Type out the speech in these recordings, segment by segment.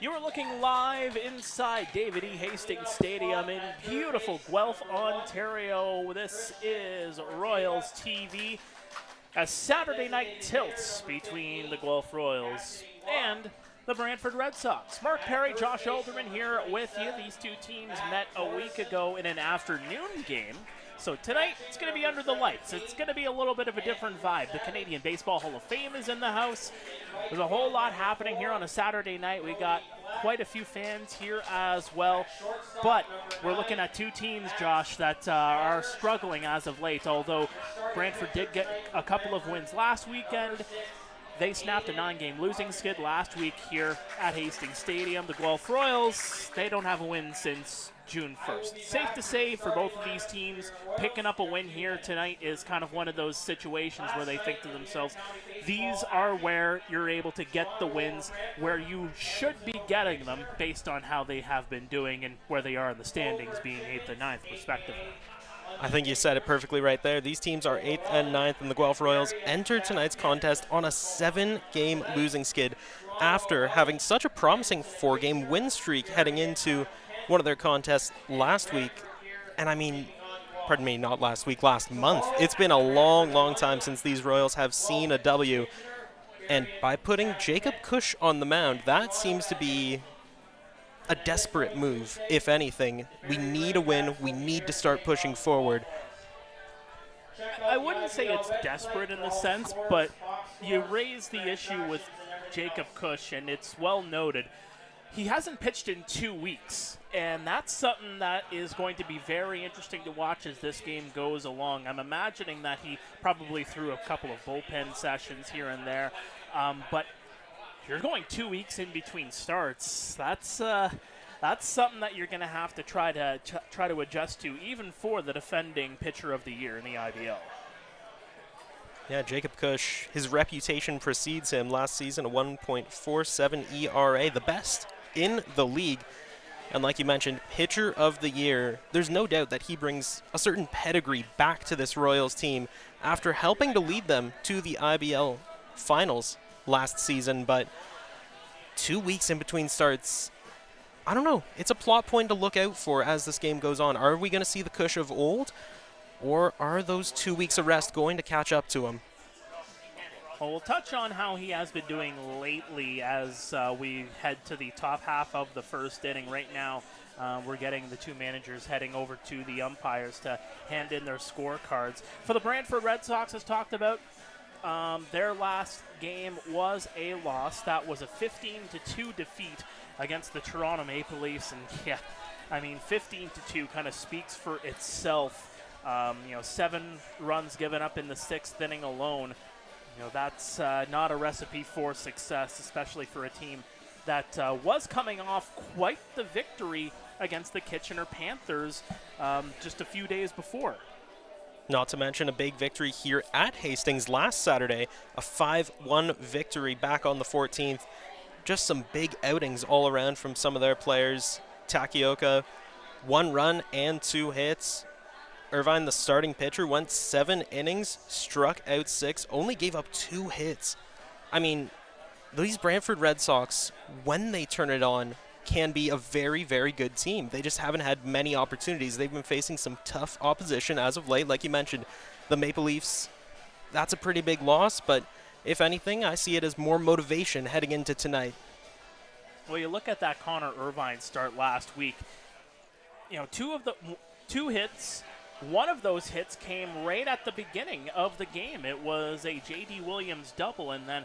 You are looking live inside David E. Hastings Stadium in beautiful Guelph, Ontario. This is Royals TV. A Saturday night tilts between the Guelph Royals and the Brantford Red Sox. Mark Perry, Josh Alderman here with you. These two teams met a week ago in an afternoon game. So tonight, it's going to be under the lights. It's going to be a little bit of a different vibe. The Canadian Baseball Hall of Fame is in the house. There's a whole lot happening here on a Saturday night. We got quite a few fans here as well. But we're looking at two teams, Josh, that are struggling as of late. Although Brantford did get a couple of wins last weekend. They snapped a 9-game losing skid last week here at Hastings Stadium. The Guelph Royals, they don't have a win since June 1st. Safe to say for both of these teams, picking up a win here tonight is kind of one of those situations where they think to themselves, these are where you're able to get the wins, where you should be getting them based on how they have been doing and where they are in the standings, being 8th and 9th respectively. I think you said it perfectly right there. These teams are 8th and 9th, and the Guelph Royals entered tonight's contest on a 7-game losing skid after having such a promising 4-game win streak heading into one of their contests last week. And I mean, pardon me, not last week, last month. It's been a long, long time since these Royals have seen a W. And by putting Jacob Cush on the mound, that seems to be a desperate move, if anything. We need a win. We need to start pushing forward. I wouldn't say it's desperate in the sense, but you raise the issue with Jacob Cush, and it's well noted. He hasn't pitched in 2 weeks, and that's something that is going to be very interesting to watch as this game goes along. I'm imagining that he probably threw a couple of bullpen sessions here and there, but you're going 2 weeks in between starts. That's something that you're going to have to try to adjust to, even for the defending pitcher of the year in the IBL. Yeah, Jacob Cush, his reputation precedes him. Last season, a 1.47 ERA, the best in the league. And like you mentioned, pitcher of the year. There's no doubt that he brings a certain pedigree back to this Royals team after helping to lead them to the IBL finals last season. But 2 weeks in between starts, I don't know. It's a plot point to look out for as this game goes on. Are we going to see the Cush of old, or are those 2 weeks of rest going to catch up to him? Well, we'll touch on how he has been doing lately as we head to the top half of the first inning. Right now, we're getting the two managers heading over to the umpires to hand in their scorecards. For the Brantford Red Sox, as talked about, their last game was a loss. That was a 15-2 defeat against the Toronto Maple Leafs. And yeah, I mean, 15-2 kind of speaks for itself. 7 runs given up in the 6th inning alone. That's not a recipe for success, especially for a team that was coming off quite the victory against the Kitchener Panthers just a few days before. Not to mention a big victory here at Hastings last Saturday, a 5-1 victory back on the 14th. Just some big outings all around from some of their players. Takioka, 1 run and 2 hits. Irvine, the starting pitcher, went 7 innings, struck out 6, only gave up 2 hits. I mean, these Brantford Red Sox, when they turn it on, can be a very, very good team. They just haven't had many opportunities. They've been facing some tough opposition as of late. Like you mentioned, the Maple Leafs, that's a pretty big loss, but if anything, I see it as more motivation heading into tonight. Well, you look at that Connor Irvine start last week. 2 hits. One of those hits came right at the beginning of the game. It was a J.D. Williams double, and then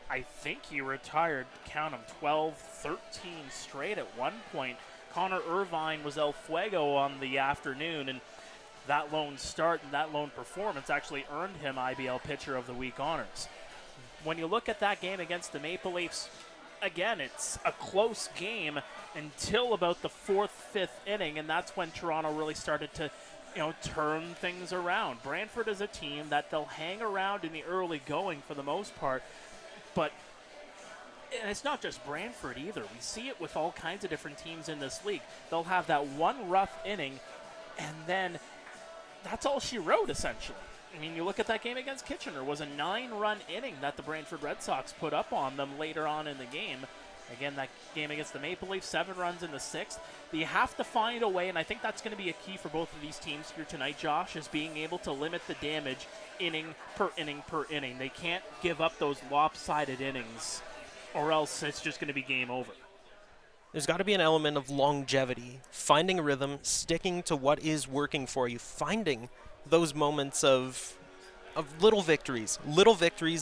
I think he retired, count them, 12, 13 straight at one point. Connor Irvine was El Fuego on the afternoon, and that lone start and that lone performance actually earned him IBL Pitcher of the Week honors. When you look at that game against the Maple Leafs, again, it's a close game until about the 4th, 5th inning, and that's when Toronto really started to turn things around. Brantford is a team that they'll hang around in the early going for the most part, but and it's not just Brantford either. We see it with all kinds of different teams in this league. They'll have that one rough inning, and then that's all she wrote, essentially. I mean, you look at that game against Kitchener. It was a 9-run inning that the Brantford Red Sox put up on them later on in the game. Again, that game against the Maple Leafs, 7 runs in the 6th. You have to find a way, and I think that's going to be a key for both of these teams here tonight, Josh, is being able to limit the damage inning per inning per inning. They can't give up those lopsided innings, or else it's just going to be game over. There's got to be an element of longevity, finding a rhythm, sticking to what is working for you, finding those moments of little victories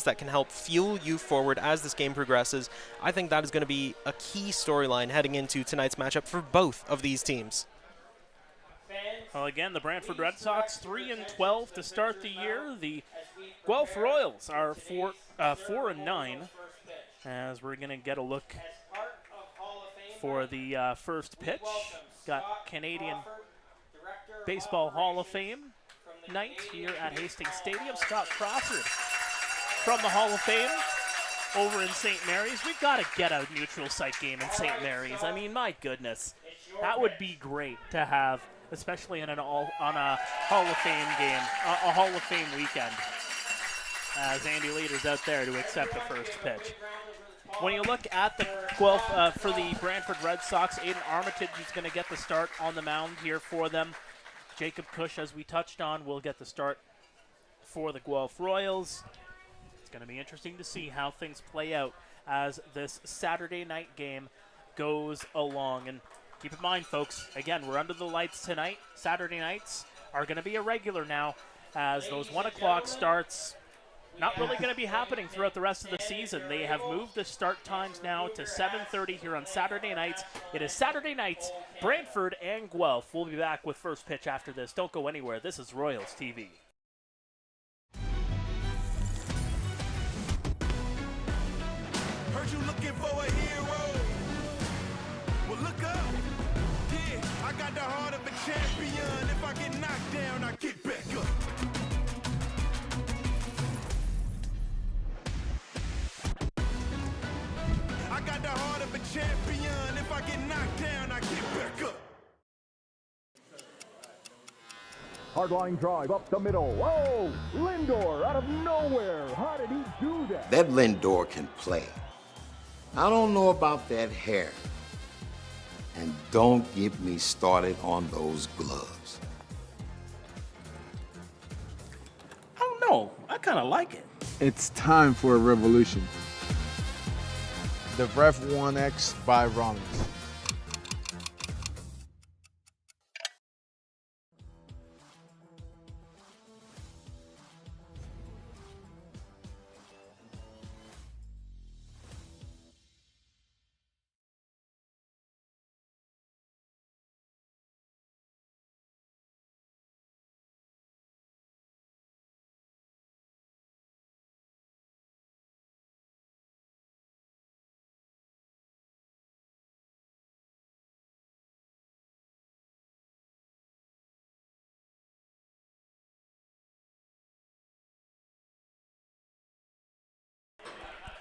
that can help fuel you forward as this game progresses. I think that is going to be a key storyline heading into tonight's matchup for both of these teams. Well, again, the Brantford Red Sox 3-12 to start the year. The Guelph Royals are 4-9, as we're going to get a look for the first pitch. Got Canadian Baseball Hall of Fame night here at Hastings Stadium. Scott Crawford from the Hall of Fame over in St. Mary's. We've got to get a neutral site game in St. Mary's. I mean, my goodness, that would be great to have, especially on a Hall of Fame game, a Hall of Fame weekend, as Andy Leader's out there to accept the first pitch. When you look at the Guelph for the Brantford Red Sox, Aiden Armitage is going to get the start on the mound here for them. Jacob Cush, as we touched on, will get the start for the Guelph Royals. It's going to be interesting to see how things play out as this Saturday night game goes along. And keep in mind, folks, again, we're under the lights tonight. Saturday nights are going to be a regular now, as those 1 o'clock starts not really going to be happening throughout the rest of the season. They have moved the start times now to 7:30 here on Saturday nights. It is Saturday nights, Brantford and Guelph. We'll be back with first pitch after this. Don't go anywhere. This is Royals TV. Heard you looking for a hero. Well, look up. Yeah, I got the heart of a champion. If I get knocked down, I get back up. I got the heart of a champion. If I get knocked down, I get back up. Hard-line drive up the middle. Whoa! Lindor out of nowhere. How did he do that? That Lindor can play. I don't know about that hair. And don't get me started on those gloves. I don't know. I kind of like it. It's time for a revolution. The Rev 1X by Rollins.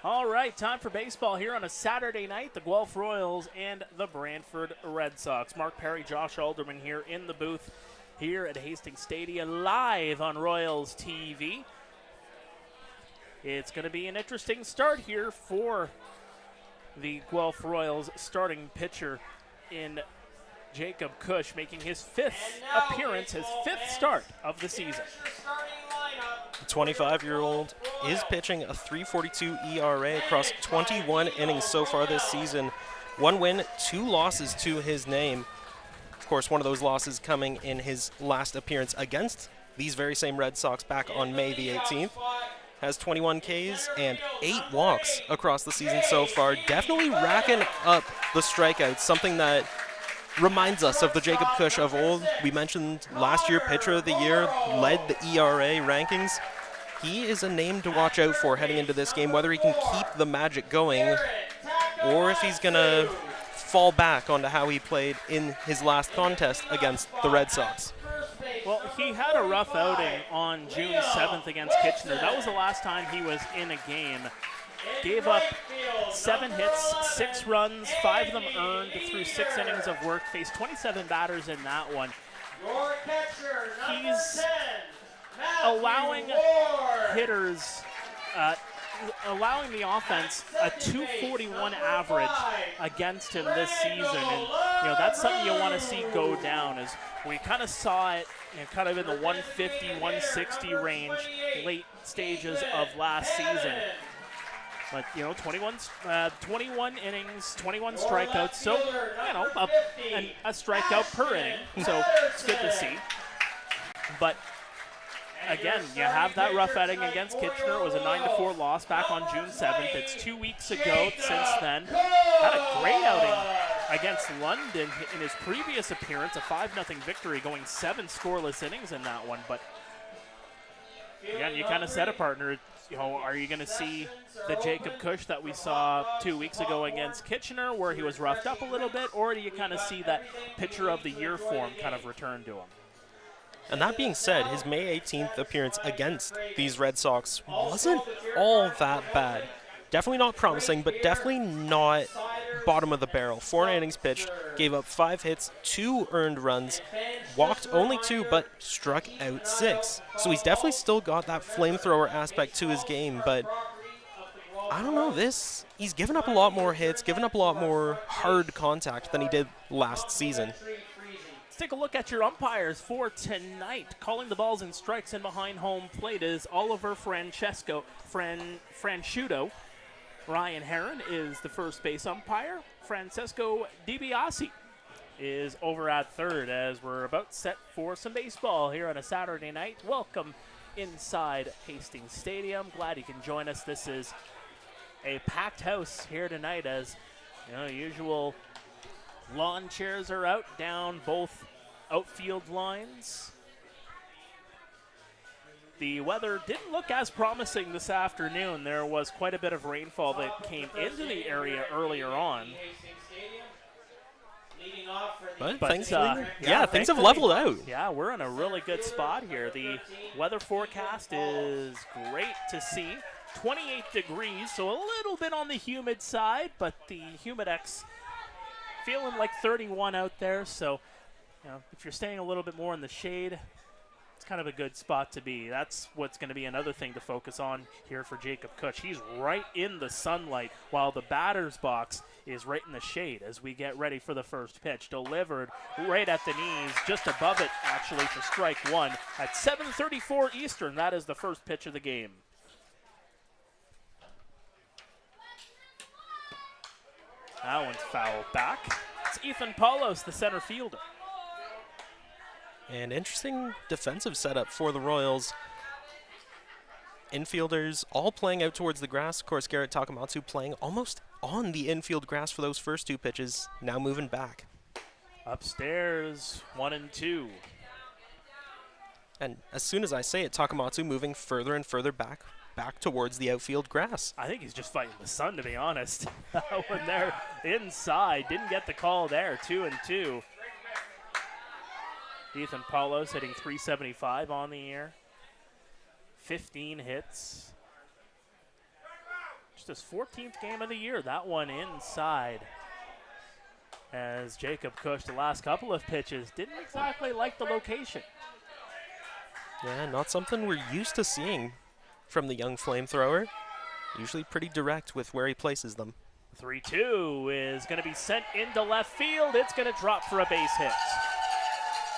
All right, time for baseball here on a Saturday night. The Guelph Royals and the Brantford Red Sox. Mark Perry, Josh Alderman here in the booth here at Hastings Stadium, live on Royals TV. It's going to be an interesting start here for the Guelph Royals starting pitcher in Jacob Cush, making his 5th appearance, his 5th start of the season. The 25-year-old is pitching a .342 ERA across 21 innings so far this season. 1 win, 2 losses to his name. Of course, one of those losses coming in his last appearance against these very same Red Sox back on May the 18th. Has 21 Ks and 8 walks across the season so far. Definitely racking up the strikeouts, something that reminds us of the Jacob Cush of old. We mentioned last year, Pitcher of the Year, led the ERA rankings. He is a name to watch out for heading into this game, whether he can keep the magic going or if he's going to fall back onto how he played in his last contest against the Red Sox. Well, he had a rough outing on June 7th against Kitchener. That was the last time he was in a game. Gave up 7 hits, 6 runs, 5 of them earned through 6 innings of work. Faced 27 batters in that one. He's allowing hitters allowing the offense a 241 average against him this season. And, that's something you want to see go down, as we kind of saw it kind of in the 150, 160 range late stages of last season. But, 21 innings, 21 strikeouts. So, a strikeout per inning. So it's good to see. But again, you have that rough outing against Kitchener. It was a 9-4 loss back on June 7th. It's 2 weeks ago since then. Had a great outing against London in his previous appearance, a 5-0 victory, going 7 scoreless innings in that one. But again, you kind of said it, partner. Are you going to see the Jacob Cush that we saw 2 weeks ago against Kitchener, where he was roughed up a little bit, or do you kind of see that pitcher of the year form kind of return to him? And that being said, his May 18th appearance against these Red Sox wasn't all that bad. Definitely not promising, but definitely not bottom of the barrel. 4 innings pitched, gave up 5 hits, 2 earned runs, walked only 2, but struck out 6. So he's definitely still got that flamethrower aspect to his game, but I don't know, he's given up a lot more hits, given up a lot more hard contact than he did last season. Let's take a look at your umpires for tonight. Calling the balls and strikes in behind home plate is Oliver Francescuto. Ryan Herron is the first base umpire. Francesco DiBiase is over at third, as we're about set for some baseball here on a Saturday night. Welcome inside Hastings Stadium. Glad you can join us. This is a packed house here tonight, as usual lawn chairs are out down both outfield lines. The weather didn't look as promising this afternoon. There was quite a bit of rainfall that came into the area earlier on. But thankfully, things have leveled out. Yeah, we're in a really good spot here. The weather forecast is great to see. 28 degrees, so a little bit on the humid side, but the Humidex feeling like 31 out there. So, if you're staying a little bit more in the shade, it's kind of a good spot to be. That's what's going to be another thing to focus on here for Jacob Cush. He's right in the sunlight, while the batter's box is right in the shade as we get ready for the first pitch. Delivered right at the knees, just above it actually, for strike one at 7:34 Eastern. That is the first pitch of the game. That one's fouled back. It's Ethan Paulos, the center fielder. An interesting defensive setup for the Royals. Infielders all playing out towards the grass. Of course, Garrett Takamatsu playing almost on the infield grass for those first 2 pitches, now moving back. Upstairs, 1-2. And as soon as I say it, Takamatsu moving further and further back towards the outfield grass. I think he's just fighting the sun, to be honest. When they're inside, didn't get the call there, 2-2. Ethan Paulos hitting .375 on the year. 15 hits. Just his 14th game of the year. That one inside. As Jacob Cush, the last couple of pitches, didn't exactly like the location. Yeah, not something we're used to seeing from the young flamethrower. Usually pretty direct with where he places them. 3-2 is going to be sent into left field. It's going to drop for a base hit.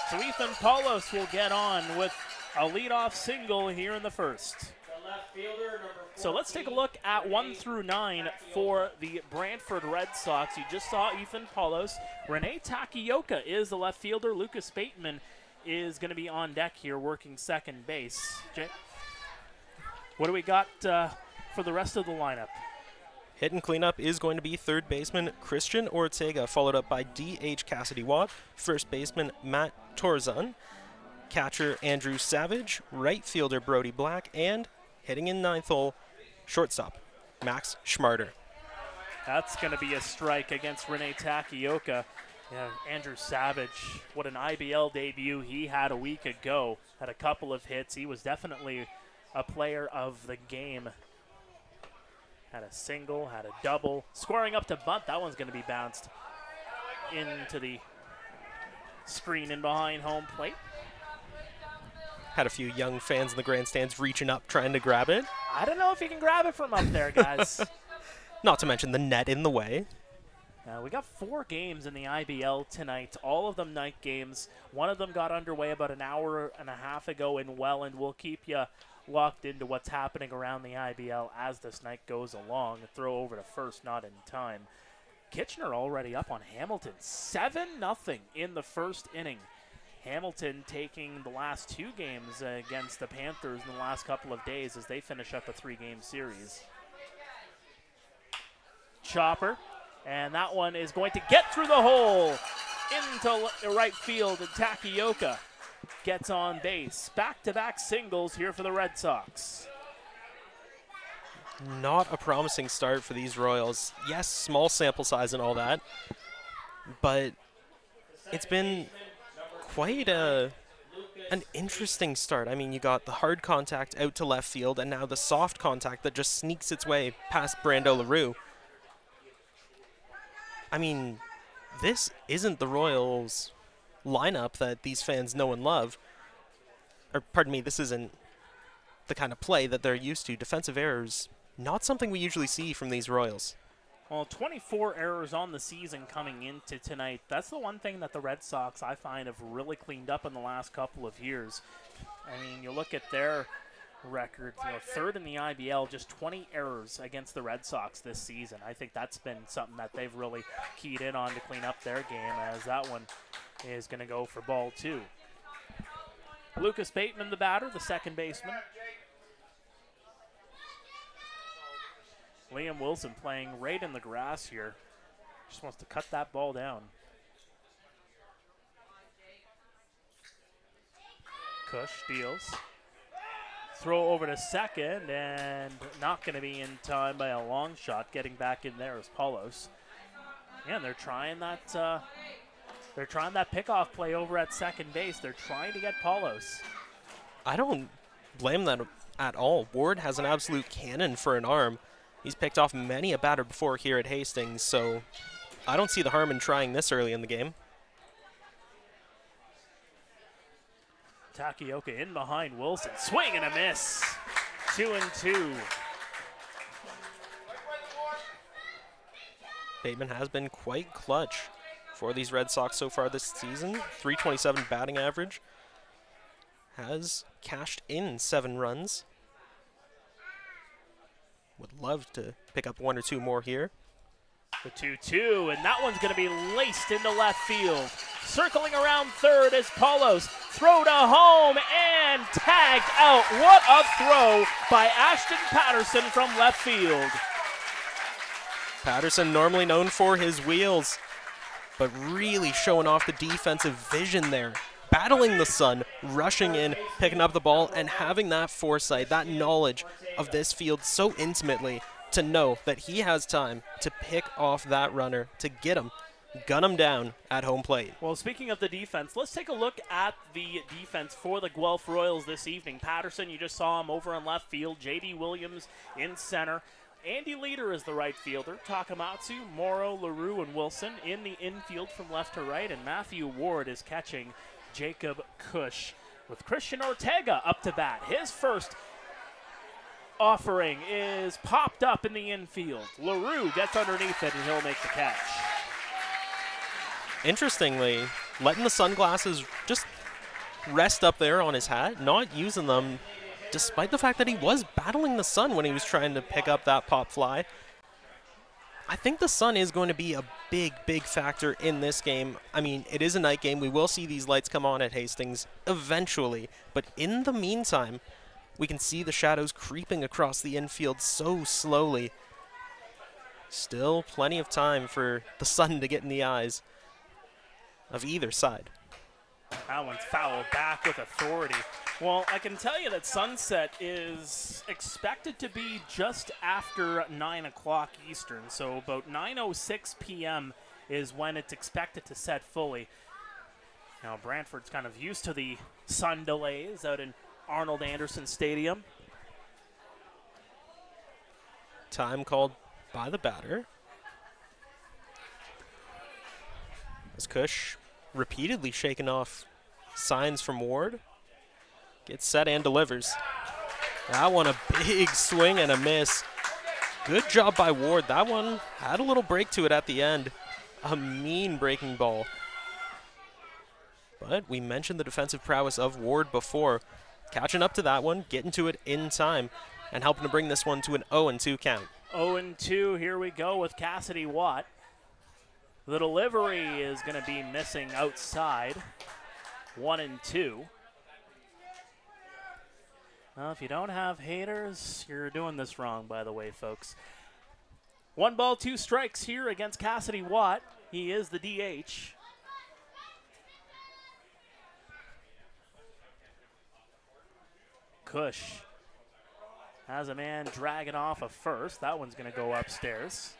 So Ethan Paulos will get on with a leadoff single here in the first. So let's take a look at 1 through 9 for the Brantford Red Sox. You just saw Ethan Paulos. Rene Takioka is the left fielder. Lucas Bateman is going to be on deck here working second base. Jay, what do we got for the rest of the lineup? Hitting cleanup is going to be third baseman Christian Ortega, followed up by D.H. Cassidy Watt, first baseman Matt Torzan, catcher Andrew Savage, right fielder Brody Black, and hitting in ninth hole, shortstop Max Schmarter. That's going to be a strike against Rene Takioka. Yeah, Andrew Savage, what an IBL debut he had a week ago. Had a couple of hits. He was definitely a player of the game. Had a single, had a double. Scoring up to bunt. That one's going to be bounced into the screen and behind home plate. Had a few young fans in the grandstands reaching up trying to grab it. I don't know if you can grab it from up there, guys. Not to mention the net in the way. We got 4 games in the IBL tonight, all of them night games. One of them got underway about an hour and a half ago in Welland. We'll keep you locked into what's happening around the IBL as this night goes along. A throw over to first, not in time. Kitchener already up on Hamilton, 7-0 in the first inning. Hamilton taking the last 2 games against the Panthers in the last couple of days as they finish up a 3-game series. Chopper, and that one is going to get through the hole into right field, and Takioka gets on base. Back-to-back singles here for the Red Sox. Not a promising start for these Royals. Yes, small sample size and all that, but it's been quite an interesting start. I mean, you got the hard contact out to left field, and now the soft contact that just sneaks its way past Brando LaRue. I mean, this isn't the Royals lineup that these fans know and love. Or, pardon me, this isn't the kind of play that they're used to. Defensive errors, not something we usually see from these Royals. Well, 24 errors on the season coming into tonight. That's the one thing that the Red Sox, I find, have really cleaned up in the last couple of years. I mean, you look at their record, third in the IBL, just 20 errors against the Red Sox this season. I think that's been something that they've really keyed in on to clean up their game, as that one is going to go for ball 2. Lucas Bateman, the batter, the second baseman. Liam Wilson playing right in the grass here. Just wants to cut that ball down. Cush deals. Throw over to second, and not going to be in time by a long shot. Getting back in there is Paulos. Yeah, and they're trying that pickoff play over at second base. They're trying to get Paulos. I don't blame that at all. Ward has an absolute cannon for an arm. He's picked off many a batter before here at Hastings, so I don't see the harm in trying this early in the game. Takioka in behind Wilson. Swing and a miss. 2-2. Bateman has been quite clutch for these Red Sox so far this season. .327 batting average. Has cashed in 7 runs. Would love to pick up 1 or 2 more here. The 2-2, and that one's going to be laced into left field. Circling around third is Paulos. Throw to home and tagged out. What a throw by Ashton Patterson from left field. Patterson, normally known for his wheels, but really showing off the defensive vision there. Battling the sun, rushing in, picking up the ball, and having that foresight, that knowledge of this field so intimately to know that he has time to pick off that runner, to get him, gun him down at home plate. Well, speaking of the defense, let's take a look at the defense for the Guelph Royals this evening. Patterson, you just saw him over in left field. J.D. Williams in center. Andy Leader is the right fielder. Takamatsu, Morrow, LaRue, and Wilson in the infield from left to right. And Matthew Ward is catching Jacob Cush with Christian Ortega up to bat. His first offering is popped up in the infield. LaRue gets underneath it, and he'll make the catch. Interestingly, letting the sunglasses just rest up there on his hat, not using them, despite the fact that he was battling the sun when he was trying to pick up that pop fly. I think the sun is going to be a big, big factor in this game. I mean, it is a night game. We will see these lights come on at Hastings eventually. But in the meantime, we can see the shadows creeping across the infield so slowly. Still plenty of time for the sun to get in the eyes of either side. That one's fouled back with authority. Well, I can tell you that sunset is expected to be just after 9 o'clock Eastern. So about 9:06 p.m. is when it's expected to set fully. Now, Brantford's kind of used to the sun delays out in Arnold Anderson Stadium. Time called by the batter. As Cush repeatedly shaking off signs from Ward. gets set and delivers. That one a big swing and a miss. Good job by Ward. That one had a little break to it at the end. A mean breaking ball. But we mentioned the defensive prowess of Ward before. Catching up to that one, getting to it in time, and helping to bring this one to an 0-2 count. 0-2, here we go with Cassidy Watt. The delivery is going to be missing outside. 1-2. Well, if you don't have haters, you're doing this wrong, by the way, folks. 1 ball, 2 strikes here against Cassidy Watt. He is the DH. Cush has a man dragging off a first. That one's going to go upstairs.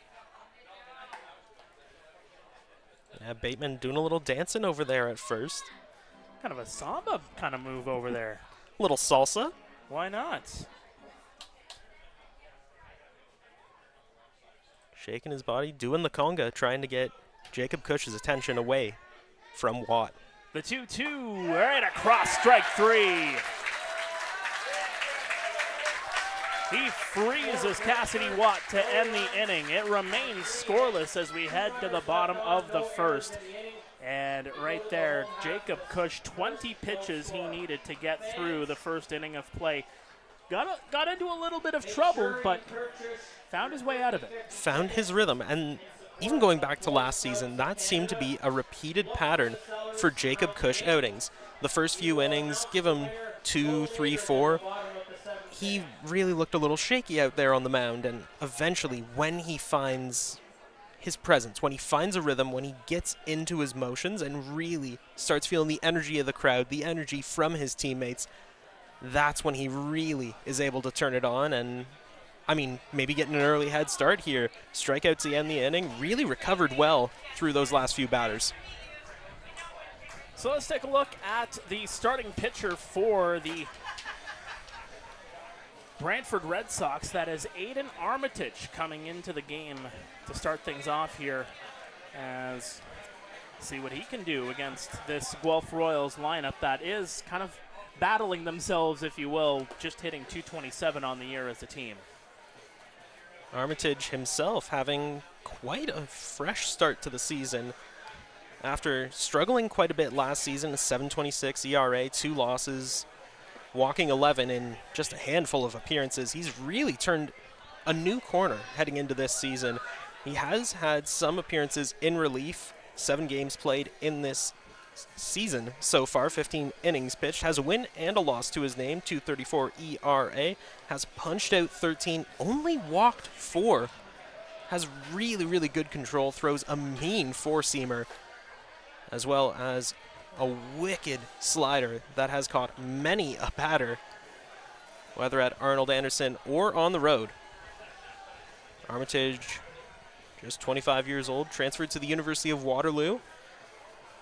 Yeah, Bateman doing a little dancing over there at first. Kind of a samba kind of move over there. Little salsa. Why not? Shaking his body, doing the conga, trying to get Jacob Cush's attention away from Watt. The 2-2, right across, strike 3. He freezes Cassidy Watt to end the inning. It remains scoreless as we head to the bottom of the first. And right there, Jacob Cush, 20 pitches he needed to get through the first inning of play. Got into a little bit of trouble, but found his way out of it. Found his rhythm, and even going back to last season, that seemed to be a repeated pattern for Jacob Cush outings. The first few innings, give him 2, 3, 4. He really looked a little shaky out there on the mound, and eventually when he finds his presence, when he finds a rhythm, when he gets into his motions and really starts feeling the energy of the crowd, the energy from his teammates, that's when he really is able to turn it on. And I mean, maybe getting an early head start here. Strikeouts to end the inning, really recovered well through those last few batters. So let's take a look at the starting pitcher for the Brantford Red Sox. That is Aiden Armitage coming into the game to start things off here, as see what he can do against this Guelph Royals lineup that is kind of battling themselves, if you will, just hitting .227 on the year as a team. Armitage himself having quite a fresh start to the season. After struggling quite a bit last season, a 7.26 ERA, 2 losses, walking 11 in just a handful of appearances, he's really turned a new corner heading into this season. He has had some appearances in relief, 7 games played in this season so far, 15 innings pitched, has a win and a loss to his name, 2.34 ERA, has punched out 13, only walked 4, has really, really good control, throws a mean 4-seamer, as well as a wicked slider that has caught many a batter, whether at Arnold Anderson or on the road. Armitage, just 25 years old, transferred to the University of Waterloo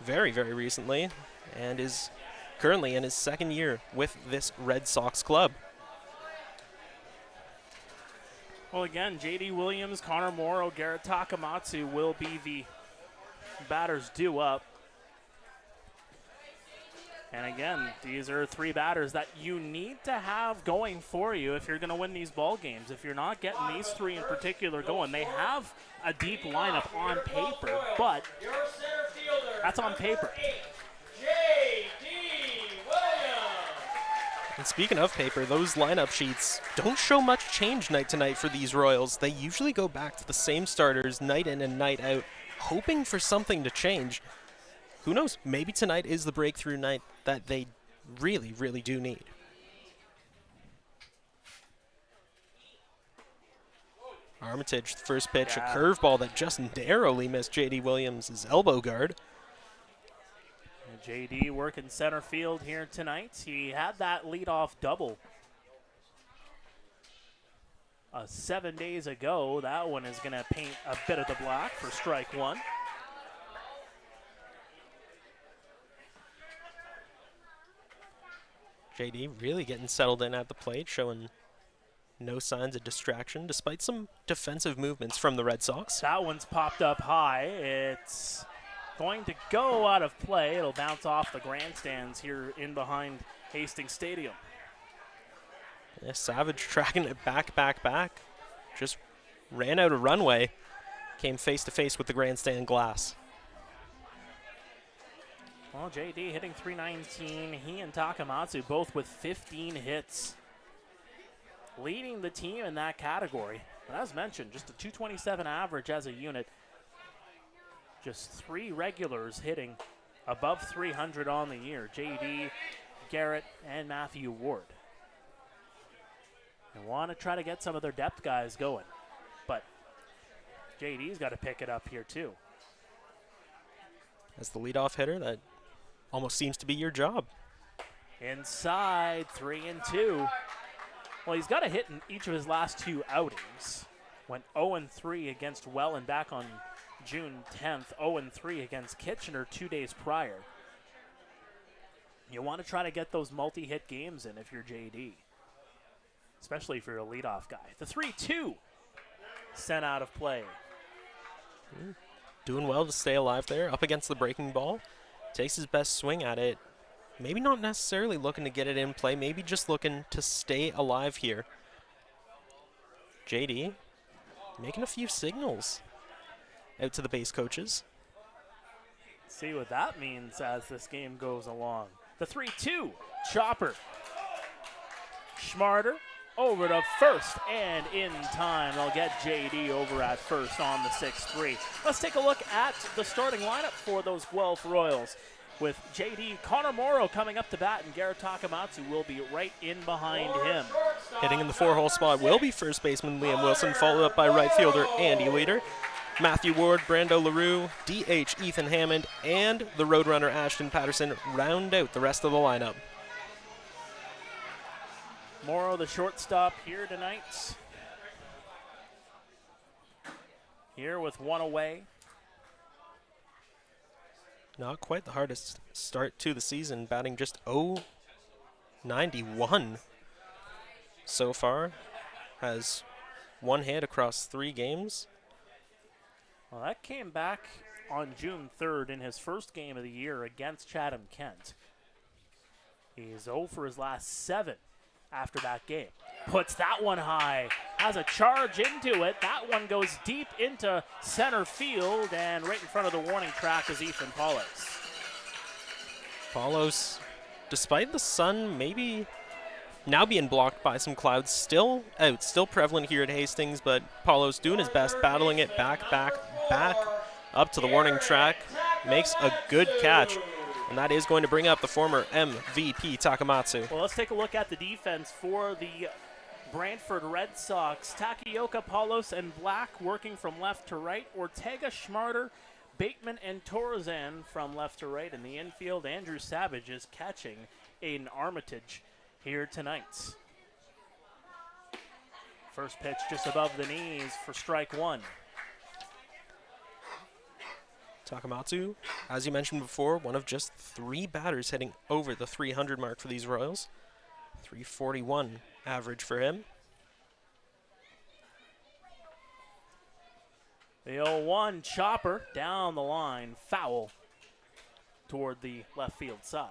very, very recently, and is currently in his 2nd year with this Red Sox club. Well, again, J.D. Williams, Connor Morrow, Garrett Takamatsu will be the batters due up. And again, these are 3 batters that you need to have going for you if you're going to win these ball games. If you're not getting these 3 in particular going, they have a deep lineup on paper, but that's on paper. And speaking of paper, those lineup sheets don't show much change night to night for these Royals. They usually go back to the same starters night in and night out, hoping for something to change. Who knows? Maybe tonight is the breakthrough night that they really, really do need. Armitage, first pitch, a curveball that just narrowly missed J.D. Williams' elbow guard. And J.D. working center field here tonight. He had that leadoff double 7 days ago. That one is going to paint a bit of the black for strike 1. J.D. really getting settled in at the plate, showing no signs of distraction, despite some defensive movements from the Red Sox. That one's popped up high. It's going to go out of play. It'll bounce off the grandstands here in behind Hastings Stadium. Yeah, Savage tracking it back. Just ran out of runway. Came face to face with the grandstand glass. Well, JD hitting .319. He and Takamatsu both with 15 hits. Leading the team in that category. But as mentioned, just a .227 average as a unit. Just 3 regulars hitting above 300 on the year. JD, Garrett, and Matthew Ward. They want to try to get some of their depth guys going. But JD's got to pick it up here too. As the leadoff hitter, that almost seems to be your job. Inside, 3-2. Well, he's got a hit in each of his last 2 outings. Went 0-3 against Welland back on June 10th, 0-3 against Kitchener 2 days prior. You want to try to get those multi-hit games in if you're JD, especially if you're a leadoff guy. The 3-2 sent out of play. Doing well to stay alive there, up against the breaking ball. Takes his best swing at it. Maybe not necessarily looking to get it in play, maybe just looking to stay alive here. JD making a few signals out to the base coaches. See what that means as this game goes along. The 3-2, chopper. Schmarter over to first and in time. They'll get JD over at first on the 6-3. Let's take a look at the starting lineup for those Guelph Royals. With JD, Connor Morrow coming up to bat, and Garrett Takamatsu will be right in behind him. Hitting in the 4-hole spot will be first baseman Liam Wilson, followed up by right fielder Andy Leader. Matthew Ward, Brando LaRue, DH Ethan Hammond, and the Roadrunner Ashton Patterson round out the rest of the lineup. Morrow, the shortstop here tonight. Here with 1 away. Not quite the hardest start to the season, batting just .091 so far. Has 1 hit across 3 games. Well, that came back on June 3rd in his first game of the year against Chatham-Kent. He's 0 for his last 7 after that game. Puts that one high, has a charge into it. That one goes deep into center field, and right in front of the warning track is Ethan Paulos. Paulos, despite the sun maybe now being blocked by some clouds, still out, still prevalent here at Hastings, but Paulos doing his best, battling it back up to the warning track, makes a good catch. And that is going to bring up the former MVP Takamatsu. Well, let's take a look at the defense for the Brantford Red Sox. Takioka, Paulos, and Black working from left to right. Ortega, Schmarter, Bateman, and Torzan from left to right. In the infield, Andrew Savage is catching Aiden Armitage here tonight. First pitch just above the knees for strike 1. Takamatsu, as you mentioned before, one of just 3 batters hitting over the 300 mark for these Royals. 341 average for him. The 0-1 chopper down the line, foul toward the left field side.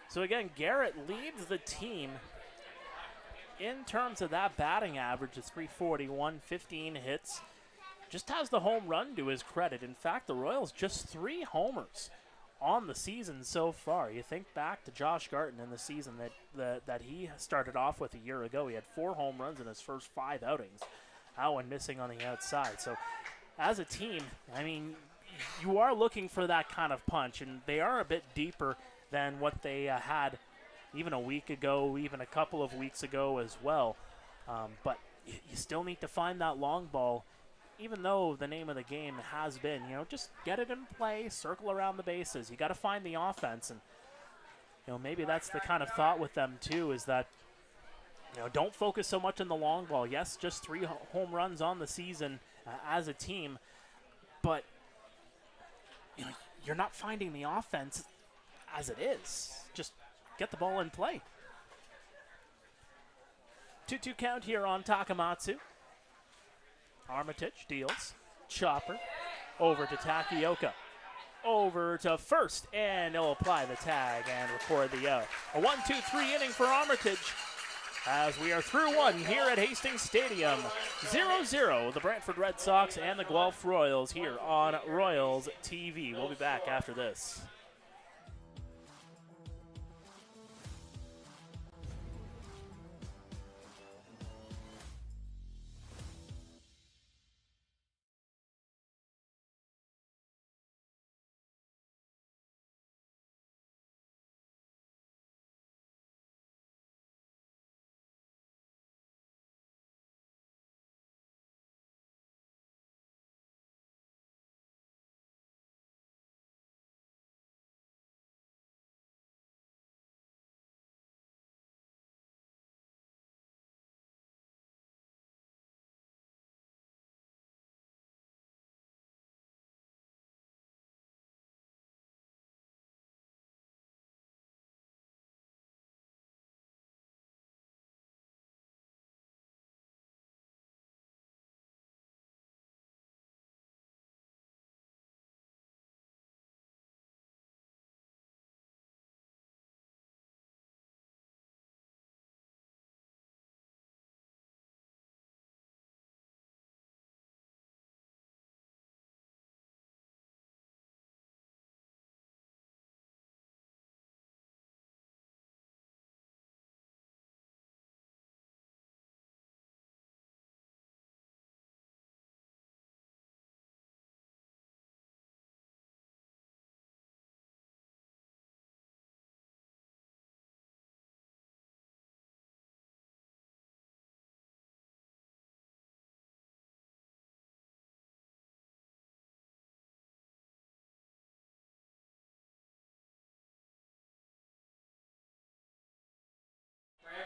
So again, Garrett leads the team in terms of that batting average of 341, 15 hits. Just has the home run to his credit. In fact, the Royals just 3 homers on the season so far. You think back to Josh Garton in the season that he started off with a year ago. He had 4 home runs in his first 5 outings. That one missing on the outside. So as a team, I mean, you are looking for that kind of punch, and they are a bit deeper than what they had even a week ago, even a couple of weeks ago as well. But you still need to find that long ball. Even though the name of the game has been, just get it in play, circle around the bases. You got to find the offense, and maybe that's the kind of thought with them too. Is that don't focus so much on the long ball. Yes, just 3 home runs on the season as a team, but you're not finding the offense as it is. Just get the ball in play. 2-2 count here on Takamatsu. Armitage deals. Chopper over to Takioka. Over to first, and he'll apply the tag and record the out. A 1-2-3 inning for Armitage as we are through one here at Hastings Stadium. 0-0, the Brantford Red Sox and the Guelph Royals here on Royals TV. We'll be back after this.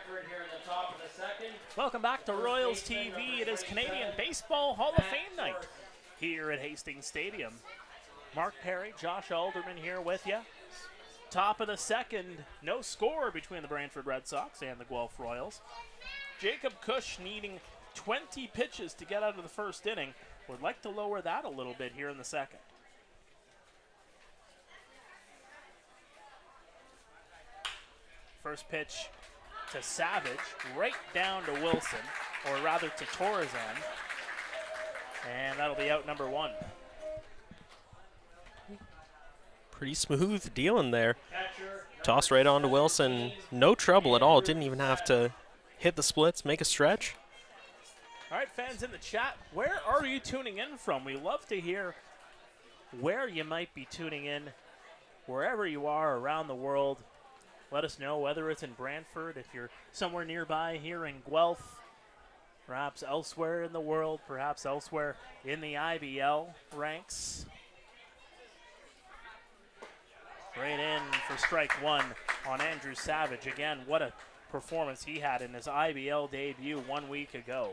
Brantford here in the top of the second. Welcome back to Royals TV. It is Canadian Baseball Hall of Fame night here at Hastings Stadium. Mark Perry, Josh Alderman here with you. Top of the second, no score between the Brantford Red Sox and the Guelph Royals. Jacob Cush needing 20 pitches to get out of the first inning. Would like to lower that a little bit here in the second. First pitch to Savage, right down to Wilson, or rather to Torzan. And that'll be out number one. Pretty smooth dealing there. Toss right on to Wilson. No trouble at all. Didn't even have to hit the splits, make a stretch. All right, fans in the chat, where are you tuning in from? We love to hear where you might be tuning in, wherever you are around the world. Let us know whether it's in Brantford, if you're somewhere nearby here in Guelph, perhaps elsewhere in the world, perhaps elsewhere in the IBL ranks. Right in for strike one on Andrew Savage. Again, what a performance he had in his IBL debut 1 week ago.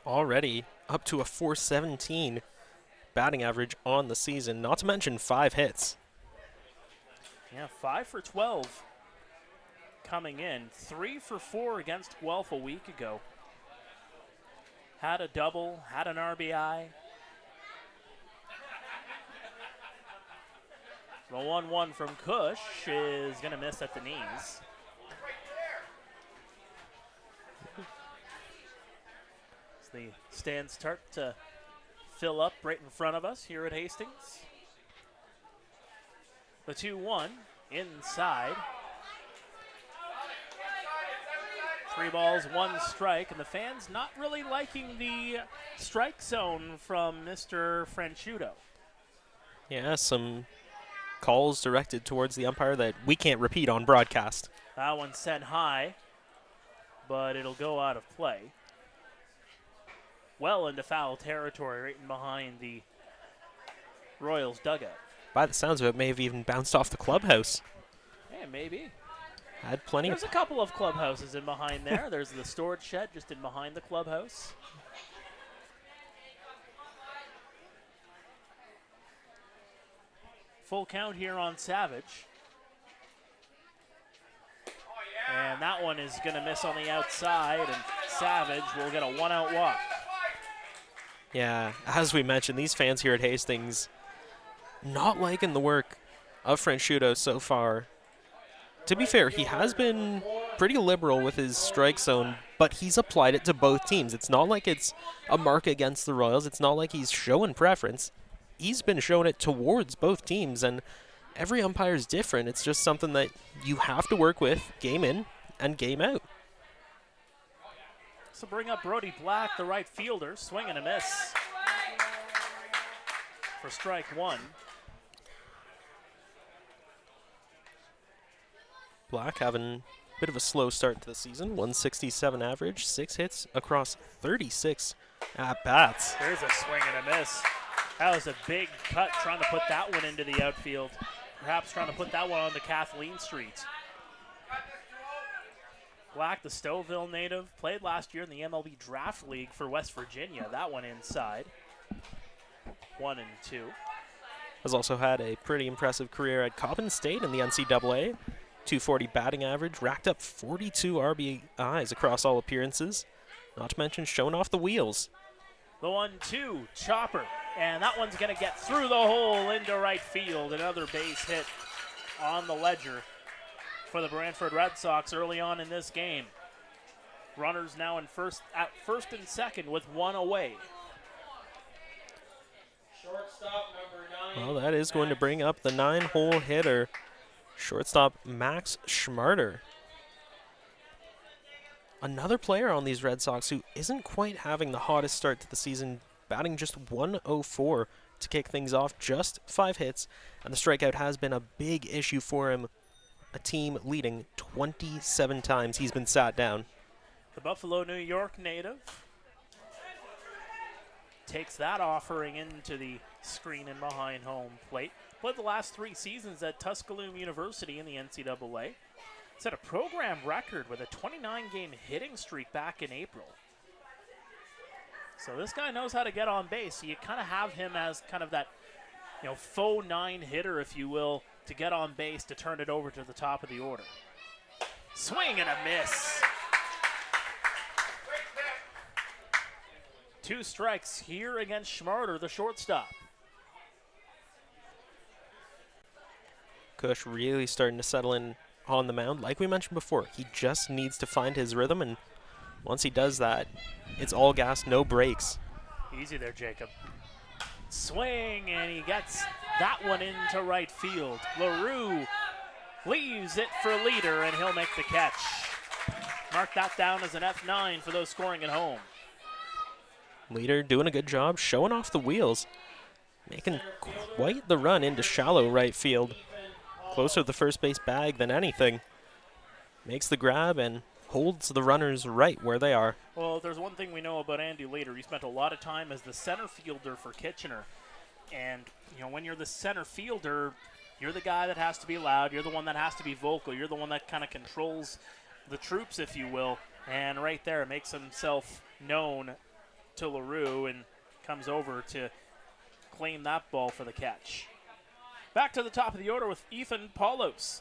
Already up to a .417 batting average on the season, not to mention 5 hits. Yeah, 5 for 12 coming in. 3 for 4 against Guelph a week ago. Had a double, had an RBI. The 1-1 from Cush is going to miss at the knees. As the stands start to fill up right in front of us here at Hastings. The 2-1 inside. 3 balls, 1 strike, and the fans not really liking the strike zone from Mr. Franchuto. Yeah, some calls directed towards the umpire that we can't repeat on broadcast. That one sent high, but it'll go out of play. Well into foul territory right in behind the Royals dugout. By the sounds of it, may have even bounced off the clubhouse. Yeah, maybe. Had plenty. There's a couple of clubhouses in behind there. There's the storage shed just in behind the clubhouse. Full count here on Savage. And that one is going to miss on the outside, and Savage will get a 1-out walk. Yeah, as we mentioned, these fans here at Hastings not liking the work of Franchuto so far. To be fair, he has been pretty liberal with his strike zone, but he's applied it to both teams. It's not like it's a mark against the Royals. It's not like he's showing preference. He's been showing it towards both teams, and every umpire is different. It's just something that you have to work with game in and game out. So bring up Brody Black, the right fielder. Swing and a miss for strike one. Black having a bit of a slow start to the season. 167 average, 6 hits across 36 at-bats. There's a swing and a miss. That was a big cut trying to put that one into the outfield. Perhaps trying to put that one on the Kathleen Street. Black, the Stouffville native, played last year in the MLB Draft League for West Virginia. That one inside. 1-2. Has also had a pretty impressive career at Coppin State in the NCAA. 240 batting average, racked up 42 RBIs across all appearances. Not to mention showing off the wheels. The 1-2, chopper. And that one's going to get through the hole into right field. Another base hit on the ledger for the Brantford Red Sox early on in this game. Runners now at first and second with one away. Shortstop number 9. Well, that is going to bring up the 9-hole hitter, shortstop Max Schmarter. Another player on these Red Sox who isn't quite having the hottest start to the season, batting just 104 to kick things off, just 5 hits, and the strikeout has been a big issue for him. A team leading 27 times he's been sat down. The Buffalo, New York native takes that offering into the screen and behind home plate. Played the last 3 seasons at Tuscaloosa University in the NCAA. Set a program record with a 29-game hitting streak back in April. So this guy knows how to get on base. So you kind of have him as kind of that, faux 9 hitter, if you will, to get on base to turn it over to the top of the order. Swing and a miss. 2 strikes here against Schmarter, the shortstop. Kush really starting to settle in on the mound. Like we mentioned before, he just needs to find his rhythm, and once he does that, it's all gas, no brakes. Easy there, Jacob. Swing, and he gets that one into right field. LaRue leaves it for Leader, and he'll make the catch. Mark that down as an F9 for those scoring at home. Leader doing a good job, showing off the wheels, making quite the run into shallow right field. Closer to the first base bag than anything. Makes the grab and holds the runners right where they are. Well, there's one thing we know about Andy Leader. He spent a lot of time as the center fielder for Kitchener. And, when you're the center fielder, you're the guy that has to be loud. You're the one that has to be vocal. You're the one that kind of controls the troops, if you will. And right there makes himself known to LaRue and comes over to claim that ball for the catch. Back to the top of the order with Ethan Paulos.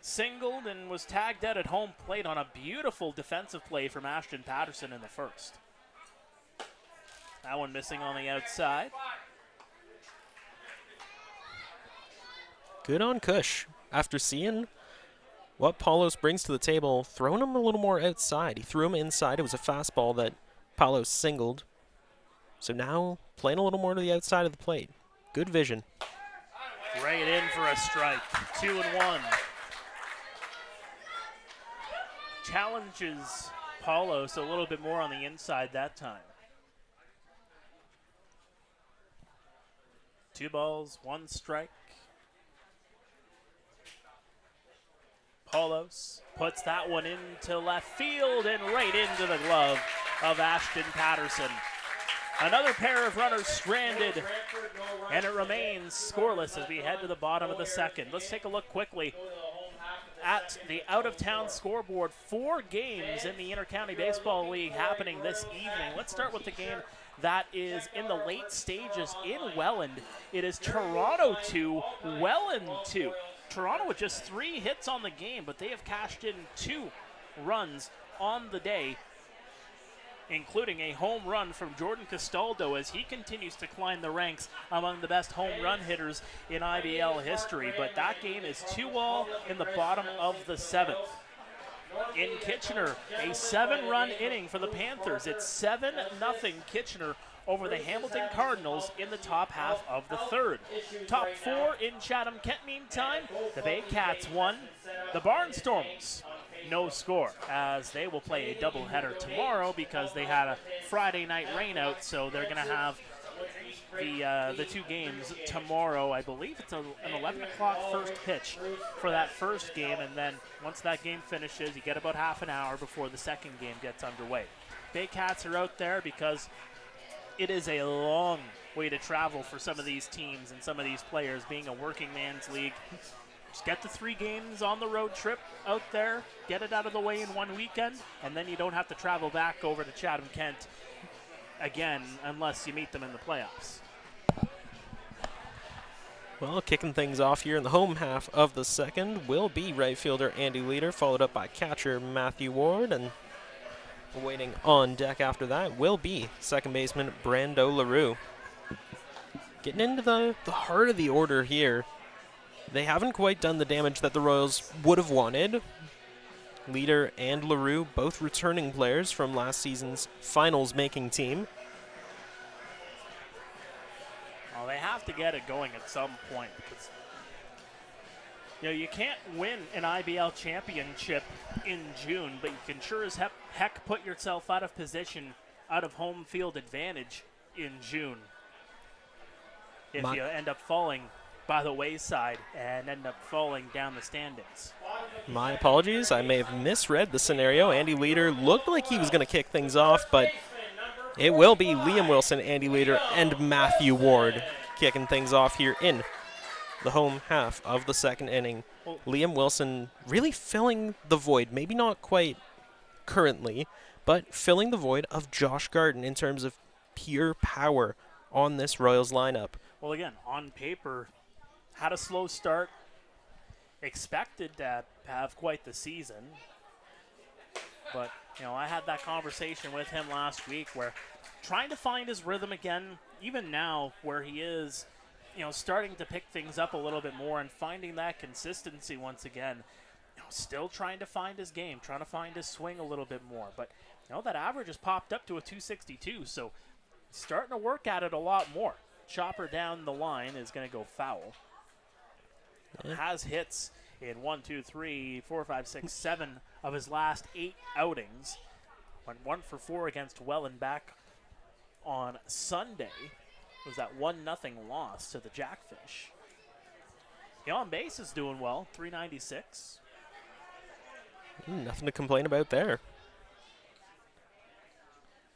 Singled and was tagged out at home plate on a beautiful defensive play from Ashton Patterson in the first. That one missing on the outside. Good on Kush. After seeing what Paulos brings to the table, throwing him a little more outside. He threw him inside. It was a fastball that Paulos singled. So now playing a little more to the outside of the plate. Good vision. Right in for a strike. 2-1. Challenges Paulos a little bit more on the inside that time. 2 balls, 1 strike. Paulos puts that one into left field and right into the glove of Ashton Patterson. Another pair of runners stranded, and it remains scoreless as we head to the bottom of the second. Let's take a look quickly at the out-of-town scoreboard. 4 games in the Intercounty Baseball League happening this evening. Let's start with the game that is in the late stages in Welland. It is Toronto 2, Welland 2. Toronto with just 3 hits on the game, but they have cashed in 2 runs on the day. including a home run from Jordan Castaldo as he continues to climb the ranks among the best home run hitters in IBL history. But that game is 2-all in the bottom of the 7th. In Kitchener, a 7-run inning for the Panthers. It's 7-0 Kitchener over the Hamilton Cardinals in the top half of the 3rd. Top 4 in Chatham-Kent meantime. The Bay Cats won. The Barnstormers, no score, as they will play a doubleheader tomorrow because they had a Friday night rainout, so they're going to have the 2 games tomorrow. I believe it's an 11 o'clock first pitch for that first game, and then once that game finishes, you get about half an hour before the second game gets underway. Bay Cats are out there because it is a long way to travel for some of these teams and some of these players, being a working man's league. Just get the 3 games on the road trip out there, get it out of the way in one weekend, and then you don't have to travel back over to Chatham-Kent again unless you meet them in the playoffs. Well, kicking things off here in the home half of the 2nd will be right fielder Andy Leader, followed up by catcher Matthew Ward, and waiting on deck after that will be second baseman Brando LaRue. Getting into the heart of the order here. They haven't quite done the damage that the Royals would have wanted. Leader and LaRue, both returning players from last season's finals-making team. Well, they have to get it going at some point because you can't win an IBL championship in June, but you can sure as heck put yourself out of position, out of home field advantage in June if you end up falling by the wayside and end up falling down the standings. My apologies, I may have misread the scenario. Andy Leader looked like he was going to kick things off, but it will be Liam Wilson, Andy Leader, and Matthew Ward kicking things off here in the home half of the 2nd inning. Liam Wilson really filling the void, maybe not quite currently, but filling the void of Josh Garden in terms of pure power on this Royals lineup. Well, again, on paper, had a slow start, expected to have quite the season, but I had that conversation with him last week where trying to find his rhythm again, even now where he is starting to pick things up a little bit more and finding that consistency once again. Still trying to find his game, trying to find his swing a little bit more. But that average has popped up to a 262, so starting to work at it a lot more. Chopper down the line is going to go foul. Has hits in 1, 2, 3, 4, 5, 6, 7 of his last 8 outings. Went 1 for 4 against Welland back on Sunday. Was that 1-0 loss to the Jackfish. On base is doing well, 396. Nothing to complain about there.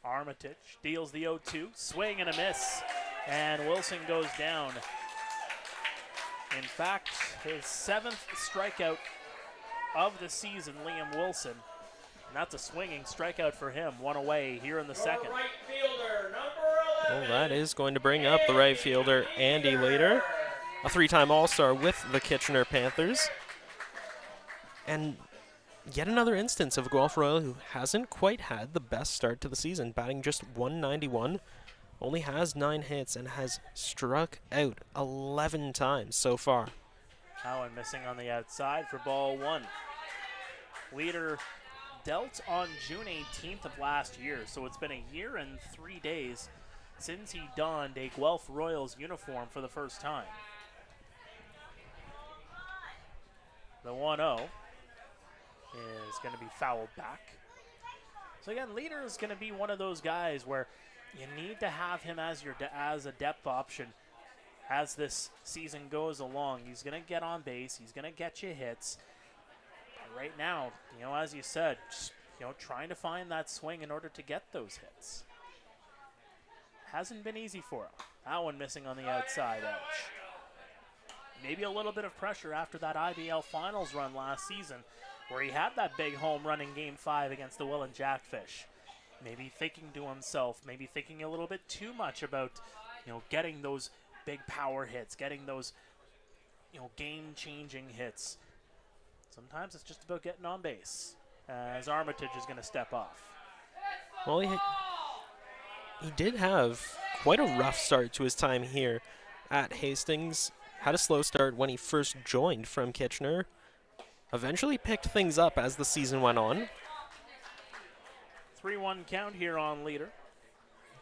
Armitage deals the 0-2, swing and a miss, and Wilson goes down. In fact, his 7th strikeout of the season, Liam Wilson. And that's a swinging strikeout for him, 1 away here in the 2nd. Right fielder, number 11. Well, that is going to bring up the right fielder, Andy Leader, a 3-time All-Star with the Kitchener Panthers. And yet another instance of a Guelph Royal who hasn't quite had the best start to the season, batting just 191, only has 9 hits, and has struck out 11 times so far. Cowan missing on the outside for ball 1. Leader dealt on June 18th of last year, so it's been a year and 3 days since he donned a Guelph Royals uniform for the first time. The 1-0 is going to be fouled back. So again, Leader is going to be one of those guys where you need to have him as as a depth option as this season goes along. He's going to get on base. He's going to get you hits. Right now, as you said, just, trying to find that swing in order to get those hits. Hasn't been easy for him. That one missing on the outside edge. Maybe a little bit of pressure after that IBL Finals run last season where he had that big home run in Game 5 against the Welland Jackfish. Maybe thinking to himself, maybe thinking a little bit too much about, getting those big power hits, getting those, game-changing hits. Sometimes it's just about getting on base, as Armitage is going to step off. Well, he did have quite a rough start to his time here at Hastings. Had a slow start when he first joined from Kitchener. Eventually picked things up as the season went on. 3-1 count here on leader.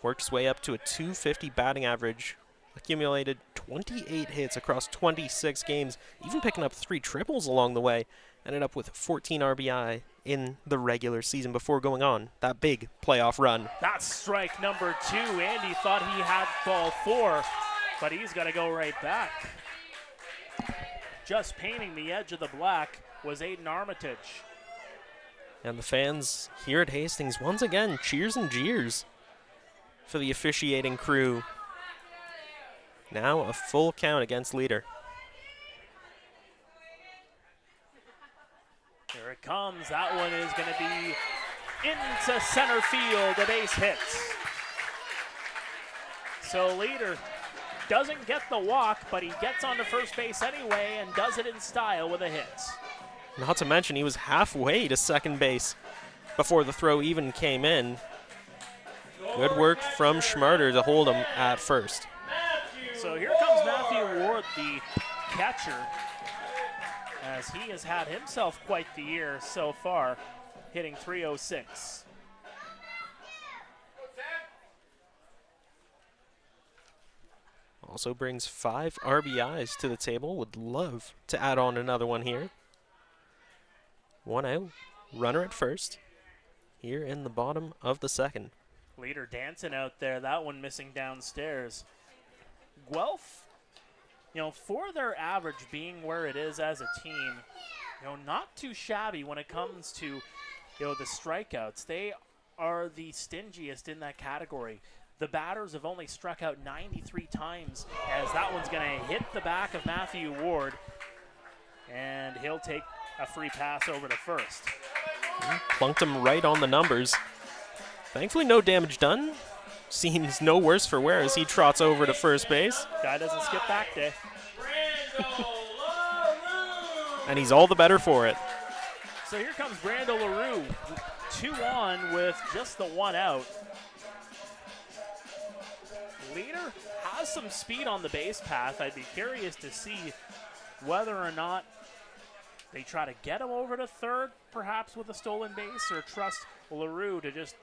Worked his way up to a .250 batting average. Accumulated 28 hits across 26 games, even picking up 3 triples along the way. Ended up with 14 RBI in the regular season before going on that big playoff run. That's strike number 2. Andy thought he had ball 4, but he's got to go right back. Just painting the edge of the black was Aiden Armitage. And the fans here at Hastings, once again, cheers and jeers for the officiating crew. Now a full count against leader. Here it comes. That one is going to be into center field. A base hit. So leader doesn't get the walk, but he gets onto first base anyway and does it in style with a hit. Not to mention he was halfway to second base before the throw even came in. Good work from Schmarter to hold him at first. So here comes Matthew Ward, the catcher, as he has had himself quite the year so far, hitting .306. Also brings 5 RBIs to the table. Would love to add on another one here. 1 out, runner at first, here in the bottom of the second. Leader dancing out there, that one missing downstairs. Guelph, for their average being where it is as a team, not too shabby when it comes to, the strikeouts. They are the stingiest in that category. The batters have only struck out 93 times, as that one's going to hit the back of Matthew Ward, and he'll take a free pass over to first. Plunked him right on the numbers. Thankfully, no damage done. Seems no worse for wear as he trots over to first base. Guy doesn't skip back day. And he's all the better for it. So here comes Brando LaRue, 2 on with just the 1 out. Leader has some speed on the base path. I'd be curious to see whether or not they try to get him over to third, perhaps with a stolen base, or trust LaRue to just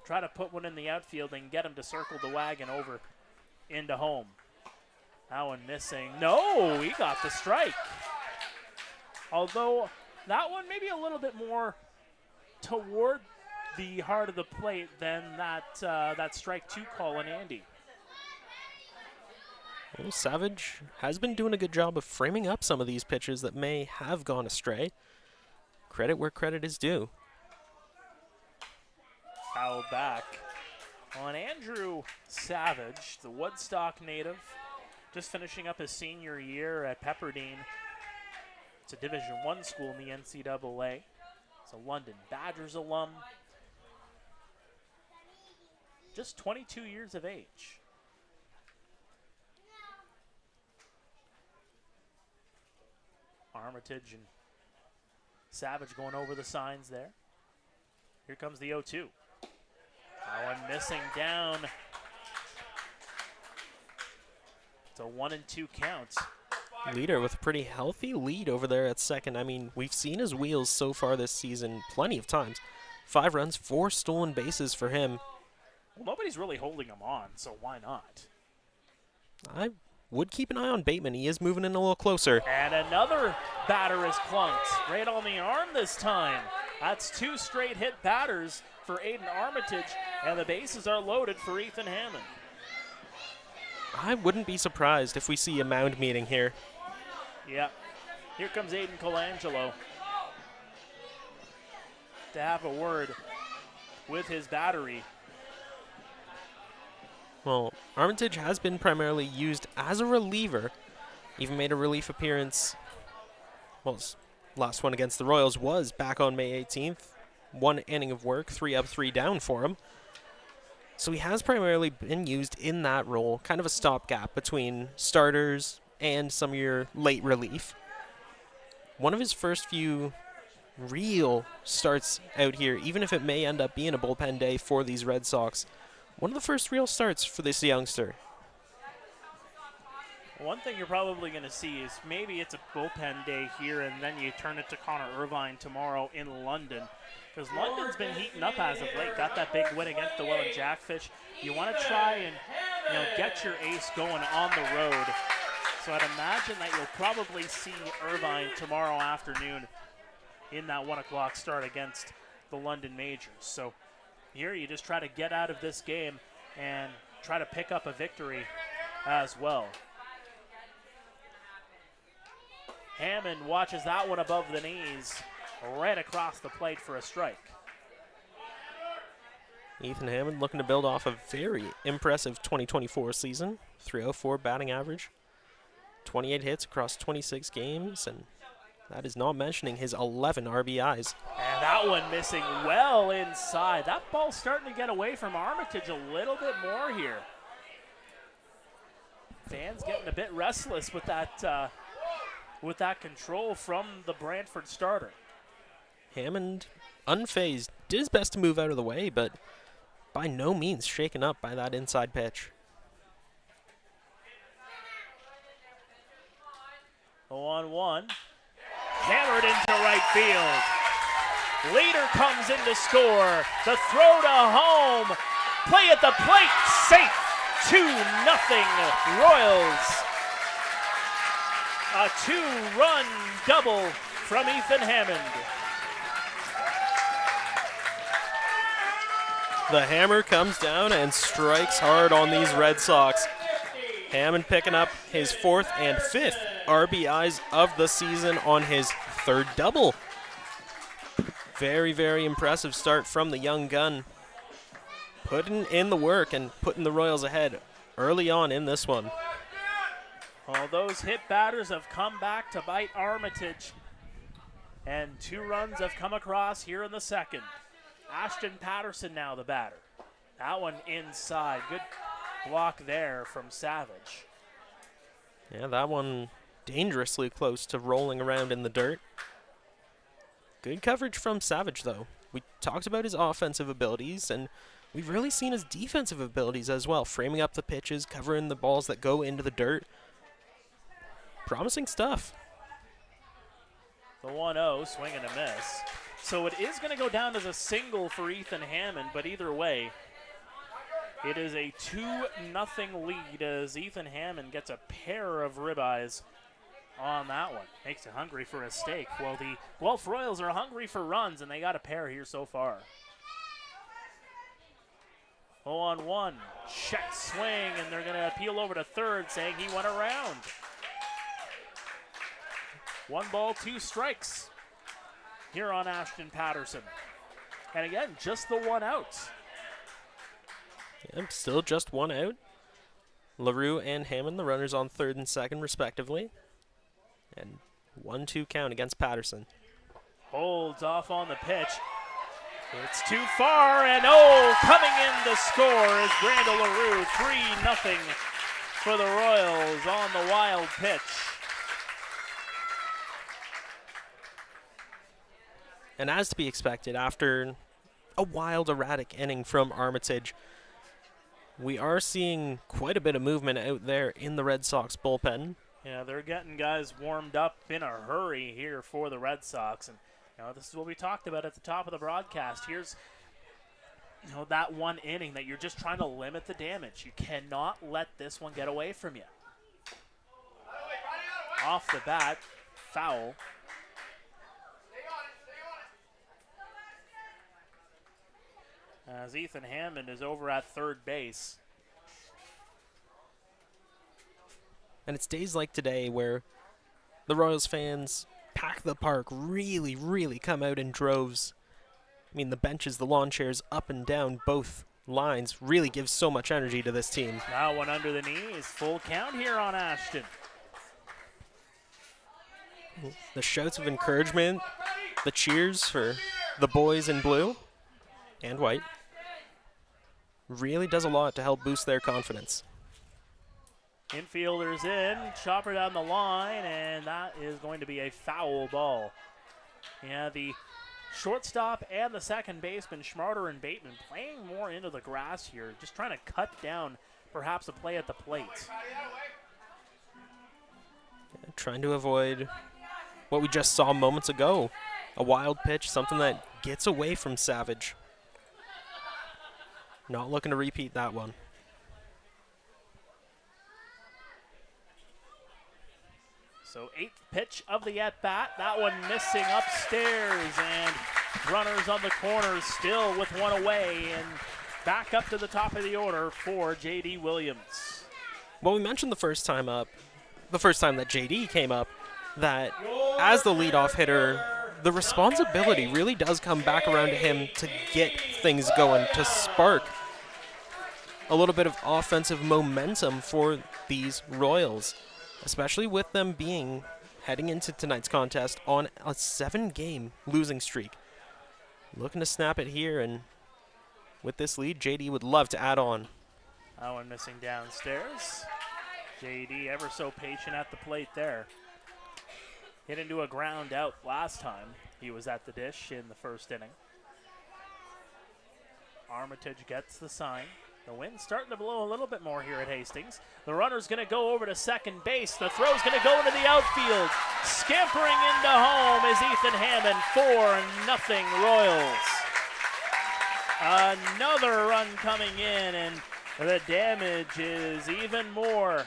try to put one in the outfield and get him to circle the wagon over into home. That one missing. No, he got the strike. Although that one maybe a little bit more toward the heart of the plate than that strike 2 call on Andy. Well, Savage has been doing a good job of framing up some of these pitches that may have gone astray. Credit where credit is due. Foul back on Andrew Savage, the Woodstock native, just finishing up his senior year at Pepperdine. It's a Division I school in the NCAA. It's a London Badgers alum. Just 22 years of age. Armitage and Savage going over the signs there. Here comes the 0-2. That one missing down. It's a 1-2 count. Leader with a pretty healthy lead over there at second. I mean, we've seen his wheels so far this season plenty of times. 5 runs, 4 stolen bases for him. Well, nobody's really holding him on, so why not? I would keep an eye on Bateman. He is moving in a little closer. And another batter is clunked. Right on the arm this time. That's 2 straight hit batters for Aiden Armitage, and the bases are loaded for Ethan Hammond. I wouldn't be surprised if we see a mound meeting here. Yeah. Here comes Aiden Colangelo to have a word with his battery. Well, Armitage has been primarily used as a reliever. Even made a relief appearance. Well, his last one against the Royals was back on May 18th. 1 inning of work, 3 up, 3 down for him. So he has primarily been used in that role, kind of a stopgap between starters and some of your late relief. One of his first few real starts out here, even if it may end up being a bullpen day for these Red Sox. One of the first real starts for this youngster. One thing you're probably going to see is maybe it's a bullpen day here, and then you turn it to Connor Irvine tomorrow in London. Because London's been heating up as of late. Got that big win against the Welland Jackfish. You want to try and get your ace going on the road. So I'd imagine that you'll probably see Irvine tomorrow afternoon in that 1 o'clock start against the London Majors. So here you just try to get out of this game and try to pick up a victory as well. Hammond watches that one above the knees, right across the plate for a strike. Ethan Hammond looking to build off a very impressive 2024 season. 304 batting average, 28 hits across 26 games, and that is not mentioning his 11 RBIs. And that one missing well inside. That ball's starting to get away from Armitage a little bit more here. Fans getting a bit restless with that control from the Brantford starter. Hammond, unfazed, did his best to move out of the way, but by no means shaken up by that inside pitch. 0-1. Hammered into right field. Leader comes in to score. The throw to home. Play at the plate. Safe. 2-0 Royals. A 2-run double from Ethan Hammond. The hammer comes down and strikes hard on these Red Sox. Hammond picking up his 4th and 5th RBIs of the season on his 3rd double. Very, very impressive start from the young gun. Putting in the work and putting the Royals ahead early on in this one. Well, those hit batters have come back to bite Armitage. And 2 runs have come across here in the 2nd. Ashton Patterson now the batter. That one inside. Good block there from Savage. Yeah, that one dangerously close to rolling around in the dirt. Good coverage from Savage, though. We talked about his offensive abilities, and we've really seen his defensive abilities as well, framing up the pitches, covering the balls that go into the dirt. Promising stuff. The 1-0, swing and a miss. So it is going to go down as a single for Ethan Hammond, but either way, it is a 2-0 lead as Ethan Hammond gets a pair of ribeyes on that one. Makes you hungry for a steak. Well, the Guelph Royals are hungry for runs, and they got a pair here so far. 0-1. Check swing, and they're going to appeal over to third, saying he went around. 1 ball, 2 strikes here on Ashton Patterson. And again, just the 1 out. Yep, still just 1 out. LaRue and Hammond, the runners on 3rd and 2nd, respectively. And 1-2 count against Patterson. Holds off on the pitch. It's too far, and coming in to score is Brandon LaRue. 3-0 for the Royals on the wild pitch. And as to be expected, after a wild, erratic inning from Armitage, we are seeing quite a bit of movement out there in the Red Sox bullpen. Yeah, they're getting guys warmed up in a hurry here for the Red Sox. And this is what we talked about at the top of the broadcast. Here's that 1 inning that you're just trying to limit the damage. You cannot let this one get away from you. Off the bat, foul. As Ethan Hammond is over at 3rd base. And it's days like today where the Royals fans pack the park, really, really come out in droves. I mean, the benches, the lawn chairs, up and down both lines really gives so much energy to this team. Now one under the knees, full count here on Ashton. The shouts of encouragement, the cheers for the boys in blue and white really does a lot to help boost their confidence. Infielders in, chopper down the line, and that is going to be a foul ball. Yeah, the Shortstop and the second baseman, Schmarter and Bateman, playing more into the grass here, just trying to cut down perhaps a play at the plate. Trying to avoid what we just saw moments ago. A wild pitch, something that gets away from Savage. Not looking to repeat that one. So 8th pitch of the at-bat. That one missing upstairs, and runners on the corners still with one away, and back up to the top of the order for J.D. Williams. Well, we mentioned the first time that J.D. came up, that as the leadoff hitter, the responsibility really does come back around to him to get things going, to spark a little bit of offensive momentum for these Royals, especially with them being heading into tonight's contest on a 7-game losing streak. Looking to snap it here, and with this lead, JD would love to add on. That one missing downstairs. JD ever so patient at the plate there. Hit into a ground out last time he was at the dish in the first inning. Armitage gets the sign. The wind's starting to blow a little bit more here at Hastings. The runner's going to go over to second base. The throw's going to go into the outfield. Scampering into home is Ethan Hammond. 4-0 Royals. Another run coming in, and the damage is even more.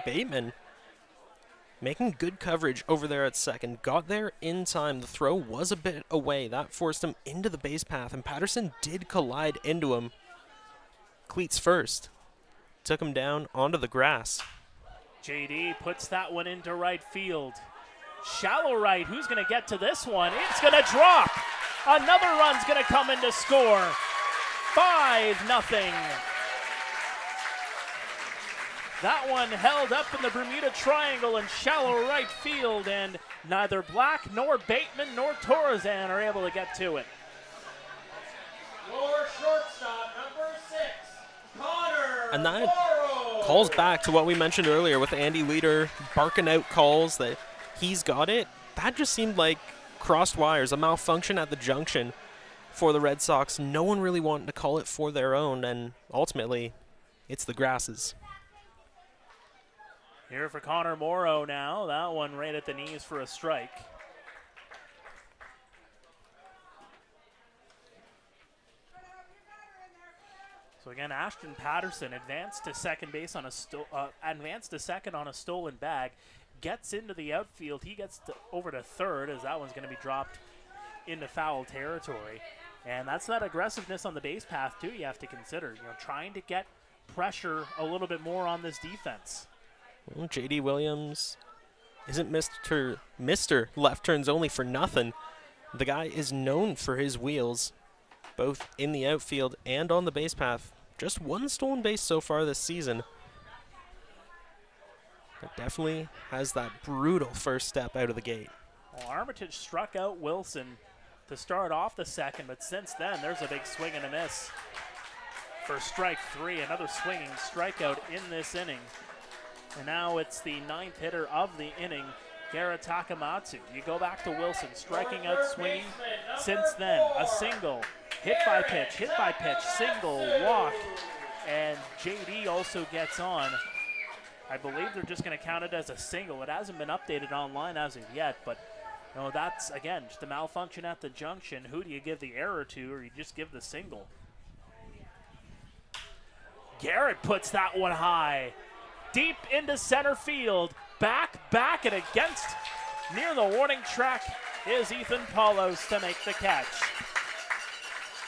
Bateman making good coverage over there at second. Got there in time. The throw was a bit away. That forced him into the base path, and Patterson did collide into him. Cleats first. Took him down onto the grass. JD puts that one into right field. Shallow right. Who's going to get to this one? It's going to drop. Another run's going to come in to score. 5-0. That one held up in the Bermuda Triangle in shallow right field, and neither Black nor Bateman nor Torresan are able to get to it. Your shortstop, number 6, Connor And that Morrow. calls back to what we mentioned earlier with Andy Leader barking out calls that he's got it. That just seemed like crossed wires, a malfunction at the junction for the Red Sox. No one really wanting to call it for their own, and ultimately, it's the grasses. Here for Connor Morrow now. That one right at the knees for a strike. So again, Ashton Patterson advanced to second base on a stolen bag, gets into the outfield. He gets over to third, as that one's going to be dropped into foul territory. And that's that aggressiveness on the base path too you have to consider. You know, trying to get pressure a little bit more on this defense. Well, J.D. Williams isn't Mr. Left Turns Only for nothing. The guy is known for his wheels, both in the outfield and on the base path. Just one stolen base so far this season. But definitely has that brutal first step out of the gate. Well, Armitage struck out Wilson to start off the second, but since then, there's a big swing and a miss for strike 3. Another swinging strikeout in this inning. And now it's the 9th hitter of the inning, Garrett Takamatsu. You go back to Wilson, striking out, swinging. Since then, a single, hit by pitch, single, walk, and JD also gets on. I believe they're just going to count it as a single. It hasn't been updated online as of yet, but you know, that's, again, just a malfunction at the junction. Who do you give the error to, or you just give the single? Garrett puts that one high. Deep into center field. Back, and against near the warning track is Ethan Paulos to make the catch.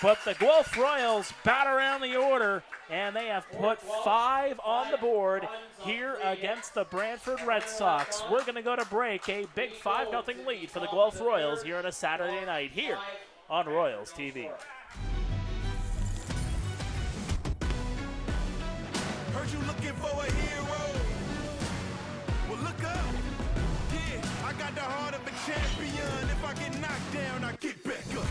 But the Guelph Royals bat around the order, and they have put 5 on the board here against the Brantford Red Sox. We're going to go to break. A big 5-0 lead for the Guelph Royals here on a Saturday night here on Royals TV. Heard you looking for a hero. Well, look up. Yeah, I got the heart of a champion. If I get knocked down, I get back up.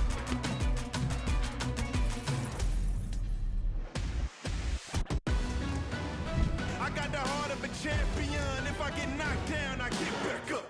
I got the heart of a champion. If I I get knocked down, I get back up.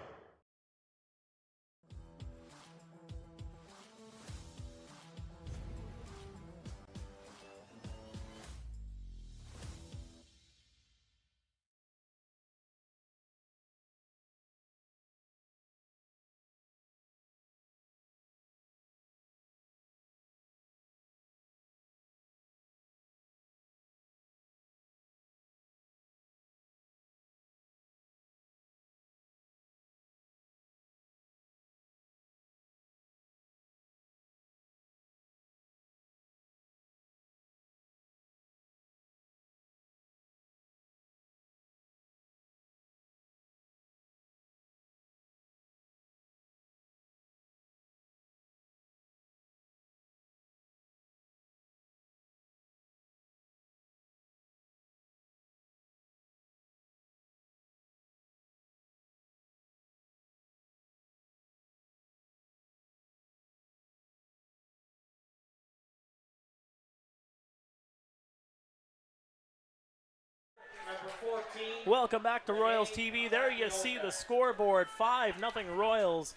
Number 14. Welcome back to Royals TV. There you see the scoreboard, 5-0 Royals.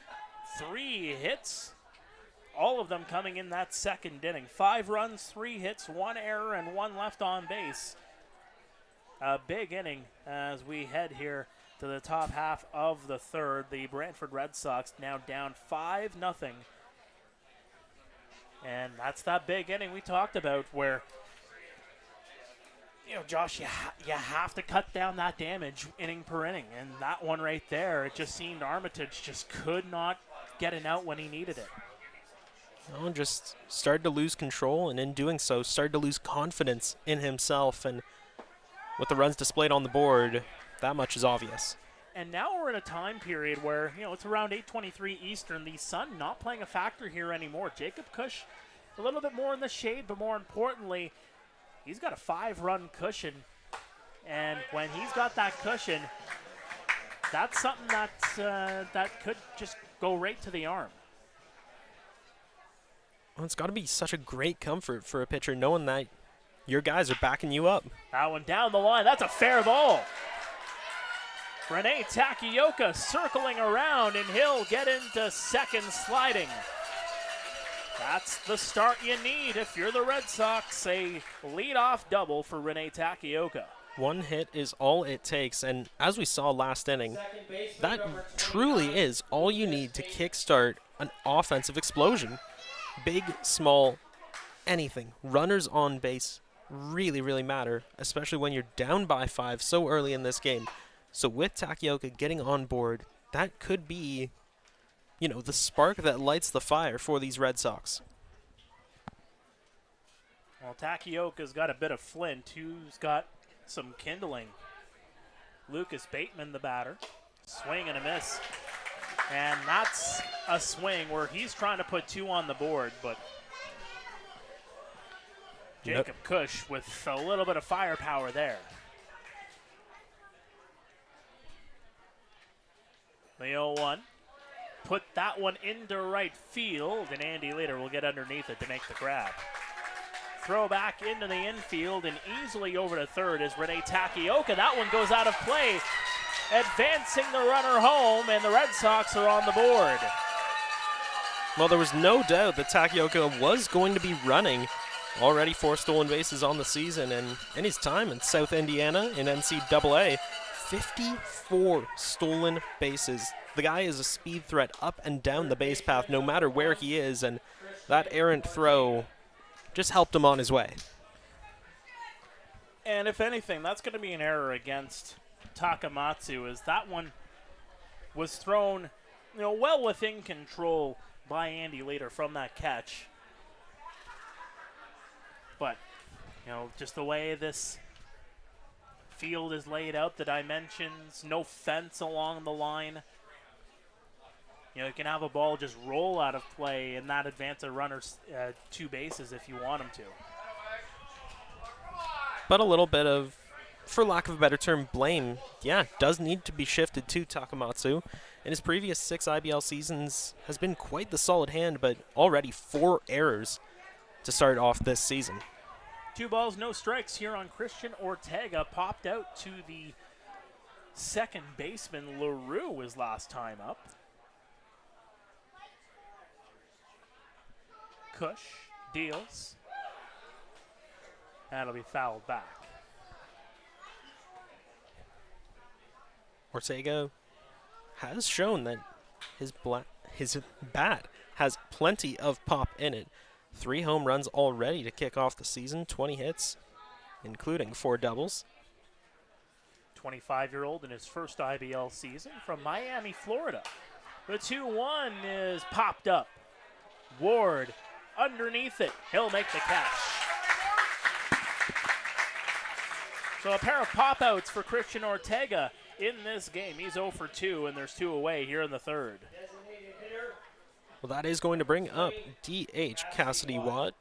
3 hits, all of them coming in that second inning. 5 runs, 3 hits, 1 error, and 1 left on base. A big inning as we head here to the top half of the third. The Brantford Red Sox now down 5-0. And that's that big inning we talked about where, you know, Josh, you have to cut down that damage inning per inning. And that one right there, it just seemed Armitage just could not get it out when he needed it. No, just started to lose control, and in doing so, started to lose confidence in himself. And with the runs displayed on the board, that much is obvious. And now we're in a time period where, you know, it's around 8:23 Eastern. The sun not playing a factor here anymore. Jacob Cush a little bit more in the shade, but more importantly, he's got a 5-run cushion. And when he's got that cushion, that's something that could just go right to the arm. Well, it's got to be such a great comfort for a pitcher knowing that your guys are backing you up. That one down the line. That's a fair ball. Rene Takioka circling around, and he'll get into second sliding. That's the start you need if you're the Red Sox. A leadoff double for Rene Takioka. 1 hit is all it takes, and as we saw last inning, that truly is all you need to kickstart an offensive explosion. Big, small, anything. Runners on base really, really matter, especially when you're down by 5 so early in this game. So with Takioka getting on board, that could be, you know, the spark that lights the fire for these Red Sox. Well, Takioka's got a bit of flint. Who's got some kindling? Lucas Bateman, the batter. Swing and a miss. And that's a swing where he's trying to put 2 on the board, but Jacob Cush with a little bit of firepower there. The 0-1. Put that one into right field, and Andy later will get underneath it to make the grab. Throw back into the infield and easily over to third is Rene Takioka. That one goes out of play, advancing the runner home, and the Red Sox are on the board. Well, there was no doubt that Takioka was going to be running. Already 4 stolen bases on the season, and in his time in South Indiana in NCAA, 54 stolen bases. The guy is a speed threat up and down the base path no matter where he is, and that errant throw just helped him on his way. And if anything, that's going to be an error against Takamatsu, as that one was thrown, you know, well within control by Andy later from that catch. But, you know, just the way this field is laid out, the dimensions, no fence along the line. You know, you can have a ball just roll out of play and not advance a runner 2 bases if you want him to. But a little bit of, for lack of a better term, blame, does need to be shifted to Takamatsu. In his previous 6 IBL seasons has been quite the solid hand, but already 4 errors to start off this season. 2 balls, no strikes here on Christian Ortega. Popped out to the second baseman LaRue was last time up. Cush deals. That'll be fouled back. Ortega has shown that his bat has plenty of pop in it. 3 home runs already to kick off the season, 20 hits, including 4 doubles. 25-year-old in his first IBL season from Miami, Florida. The 2-1 is popped up. Ward underneath it. He'll make the catch. So a pair of pop-outs for Christian Ortega in this game. He's 0 for 2, and there's 2 away here in the third. Well, that is going to bring up DH Cassidy Watt,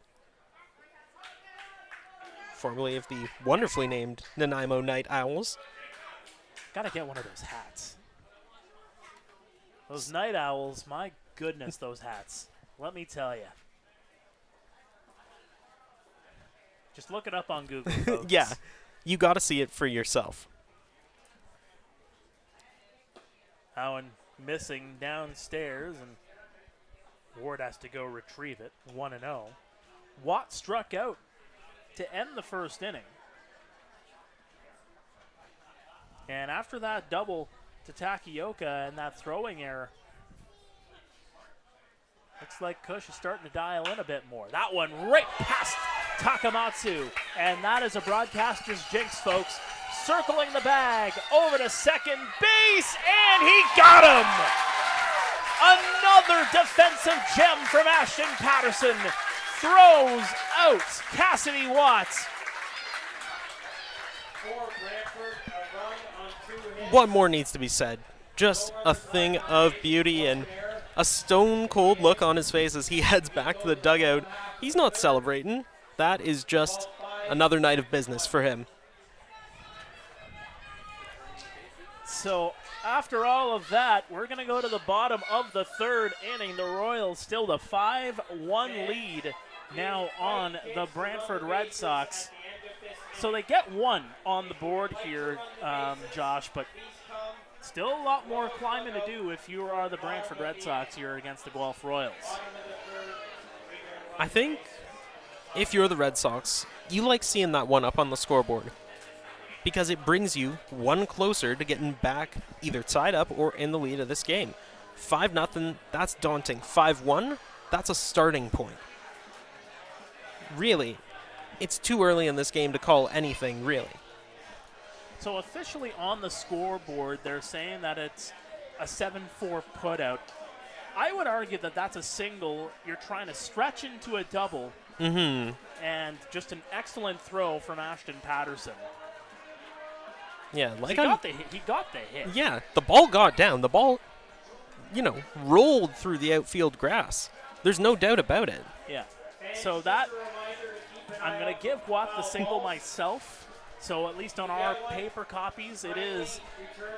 formerly of the wonderfully named Nanaimo Night Owls. Gotta get one of those hats. Those Night Owls, my goodness, those hats. Let me tell you. Just look it up on Google, folks. Yeah, you got to see it for yourself. Owen missing downstairs, and Ward has to go retrieve it, 1-0. Watt struck out to end the first inning. And after that double to Takioka and that throwing error, looks like Cush is starting to dial in a bit more. That one right past Takamatsu. And that is a broadcaster's jinx, folks. Circling the bag over to second base, and he got him! Another defensive gem from Ashton Patterson. Throws out Cassidy Watts. What more needs to be said? Just a thing of beauty and a stone-cold look on his face as he heads back to the dugout. He's not celebrating. That is just another night of business for him. So after all of that, we're going to go to the bottom of the third inning. The Royals still the 5-1 lead now on the Brantford Red Sox. So they get 1 on the board here, Josh, but still a lot more climbing to do if you are the Brantford Red Sox here against the Guelph Royals. I think if you're the Red Sox, you like seeing that 1 up on the scoreboard, because it brings you 1 closer to getting back either tied up or in the lead of this game. 5-0, that's daunting. 5-1, that's a starting point. Really, it's too early in this game to call anything, really. So officially on the scoreboard, they're saying that it's a 7-4 putout. I would argue that that's a single. You're trying to stretch into a double. Mm-hmm. And just an excellent throw from Ashton Patterson. Yeah, like he got the hit. Yeah, the ball got down. The ball, rolled through the outfield grass. There's no doubt about it. Yeah. So that, I'm going to give Watt the single myself. So at least on our paper copies, it is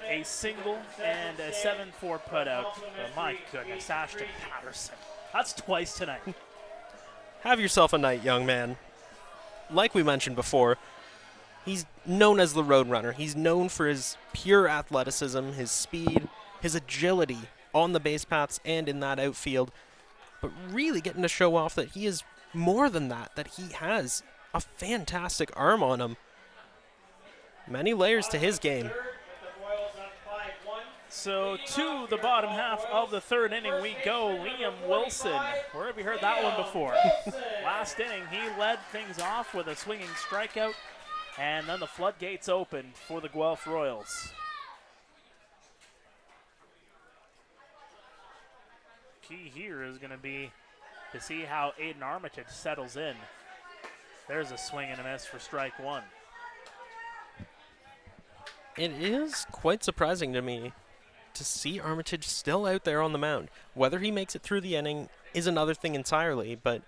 a single and a 7-4 putout. Oh, my goodness, Ashton Patterson. That's twice tonight. Have yourself a night, young man. Like we mentioned before, he's known as the Roadrunner. He's known for his pure athleticism, his speed, his agility on the base paths and in that outfield. But really getting to show off that he is more than that he has a fantastic arm on him. Many layers to his game. So to the bottom half of the third inning we go. Liam Wilson. Where have you heard that one before? Last inning, he led things off with a swinging strikeout. And then the floodgates opened for the Guelph Royals. Key here is going to be to see how Aiden Armitage settles in. There's a swing and a miss for strike 1. It is quite surprising to me to see Armitage still out there on the mound. Whether he makes it through the inning is another thing entirely, but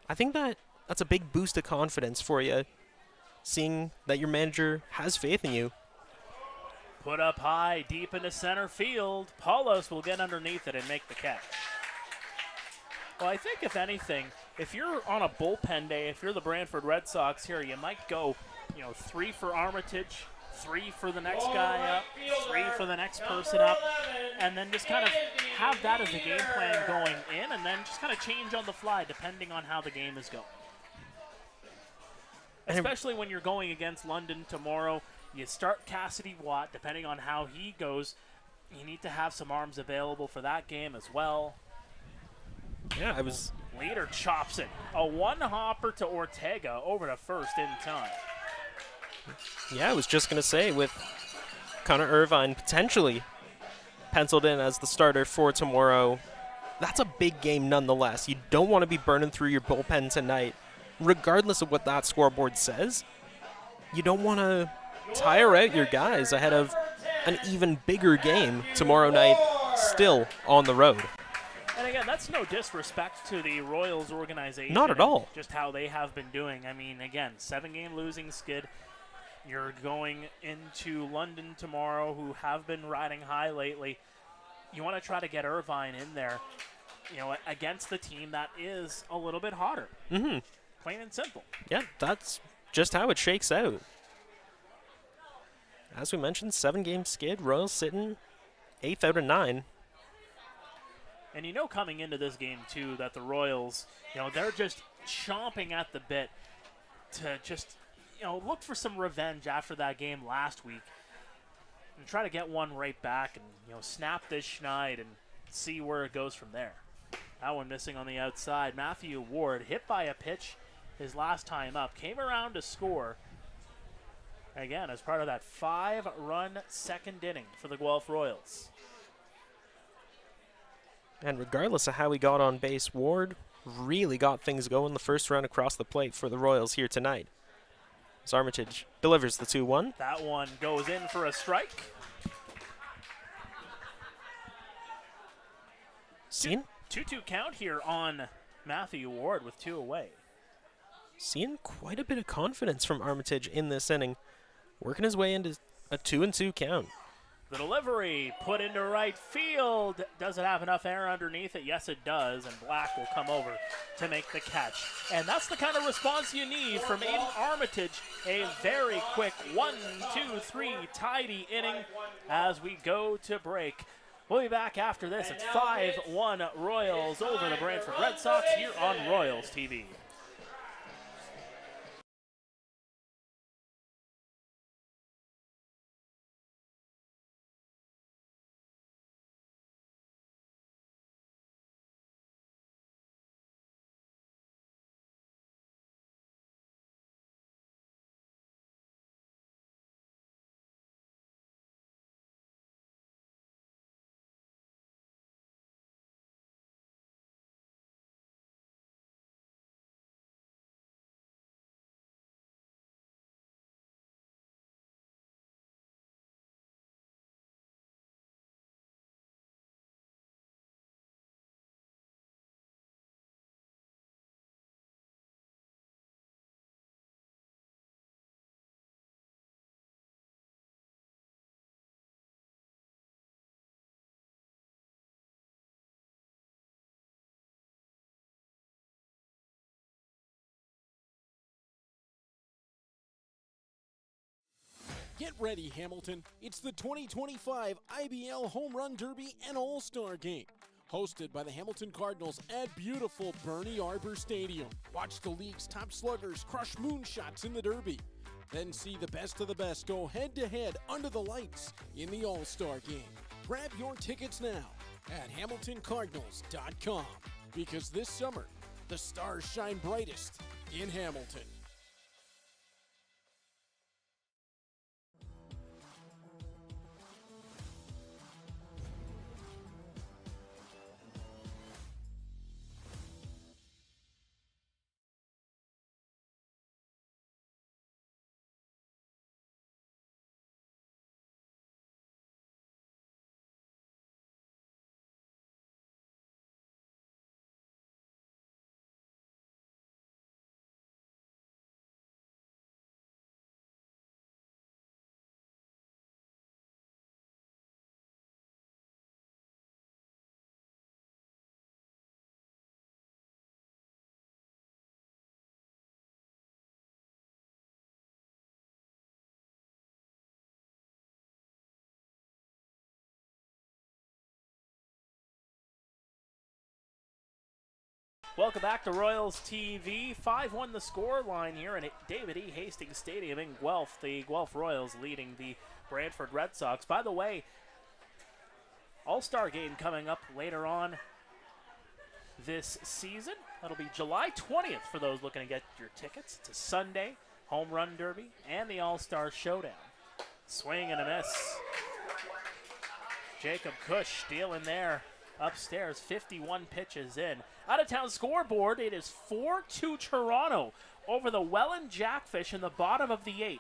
I think that's a big boost of confidence for you, seeing that your manager has faith in you. Put up high, deep into center field. Paulos will get underneath it and make the catch. Well, I think if anything, if you're on a bullpen day, if you're the Brantford Red Sox here, you might go, 3 for Armitage, 3 for the next guy up, 3 for the next person up, and then just kind of have that as a game plan going in, and then just kind of change on the fly depending on how the game is going. Especially when you're going against London tomorrow, you start Cassidy Watt, depending on how he goes. You need to have some arms available for that game as well. Yeah, Leader chops it. A one-hopper to Ortega over to first in time. Yeah, I was just going to say, with Connor Irvine potentially penciled in as the starter for tomorrow, that's a big game nonetheless. You don't want to be burning through your bullpen tonight, regardless of what that scoreboard says. You don't want to tire out your guys ahead of an even bigger game tomorrow night, still on the road. And again, that's no disrespect to the Royals organization. Not at all. Just how they have been doing. I mean, again, 7-game losing skid. You're going into London tomorrow, who have been riding high lately. You want to try to get Irvine in there, against the team that is a little bit hotter. Mm-hmm. Plain and simple. Yeah, that's just how it shakes out. As we mentioned, 7-game skid, Royals sitting 8th out of 9. And coming into this game, too, that the Royals, they're just chomping at the bit to just, look for some revenge after that game last week and try to get one right back and, snap this schneid and see where it goes from there. That one missing on the outside. Matthew Ward hit by a pitch his last time up, came around to score. Again, as part of that 5-run second inning for the Guelph Royals. And regardless of how he got on base, Ward really got things going the first run across the plate for the Royals here tonight. As Armitage delivers the 2-1. That one goes in for a strike. Seeing 2-2 count here on Matthew Ward with 2 away. Seeing quite a bit of confidence from Armitage in this inning, working his way into a 2-2 count. The delivery put into right field. Does it have enough air underneath it? Yes, it does, and Black will come over to make the catch. And that's the kind of response you need from Aiden Armitage. A very quick 1-2-3 tidy inning as we go to break. We'll be back after this. It's 5-1 Royals over the Brantford Red Sox here on Royals TV. Get ready, Hamilton. It's the 2025 IBL Home Run Derby and All-Star Game. Hosted by the Hamilton Cardinals at beautiful Bernie Arbor Stadium. Watch the league's top sluggers crush moonshots in the Derby. Then see the best of the best go head-to-head under the lights in the All-Star Game. Grab your tickets now at HamiltonCardinals.com. Because this summer, the stars shine brightest in Hamilton. Welcome back to Royals TV. 5-1 the score line here at David E. Hastings Stadium in Guelph. The Guelph Royals leading the Brantford Red Sox. By the way, All-Star game coming up later on this season. That'll be July 20th for those looking to get your tickets. It's a Sunday, home run derby, and the All-Star Showdown. Swing and a miss. Jacob Cush dealing there upstairs, 51 pitches in. Out-of-town scoreboard, it is 4-2 Toronto over the Welland Jackfish in the bottom of the 8th.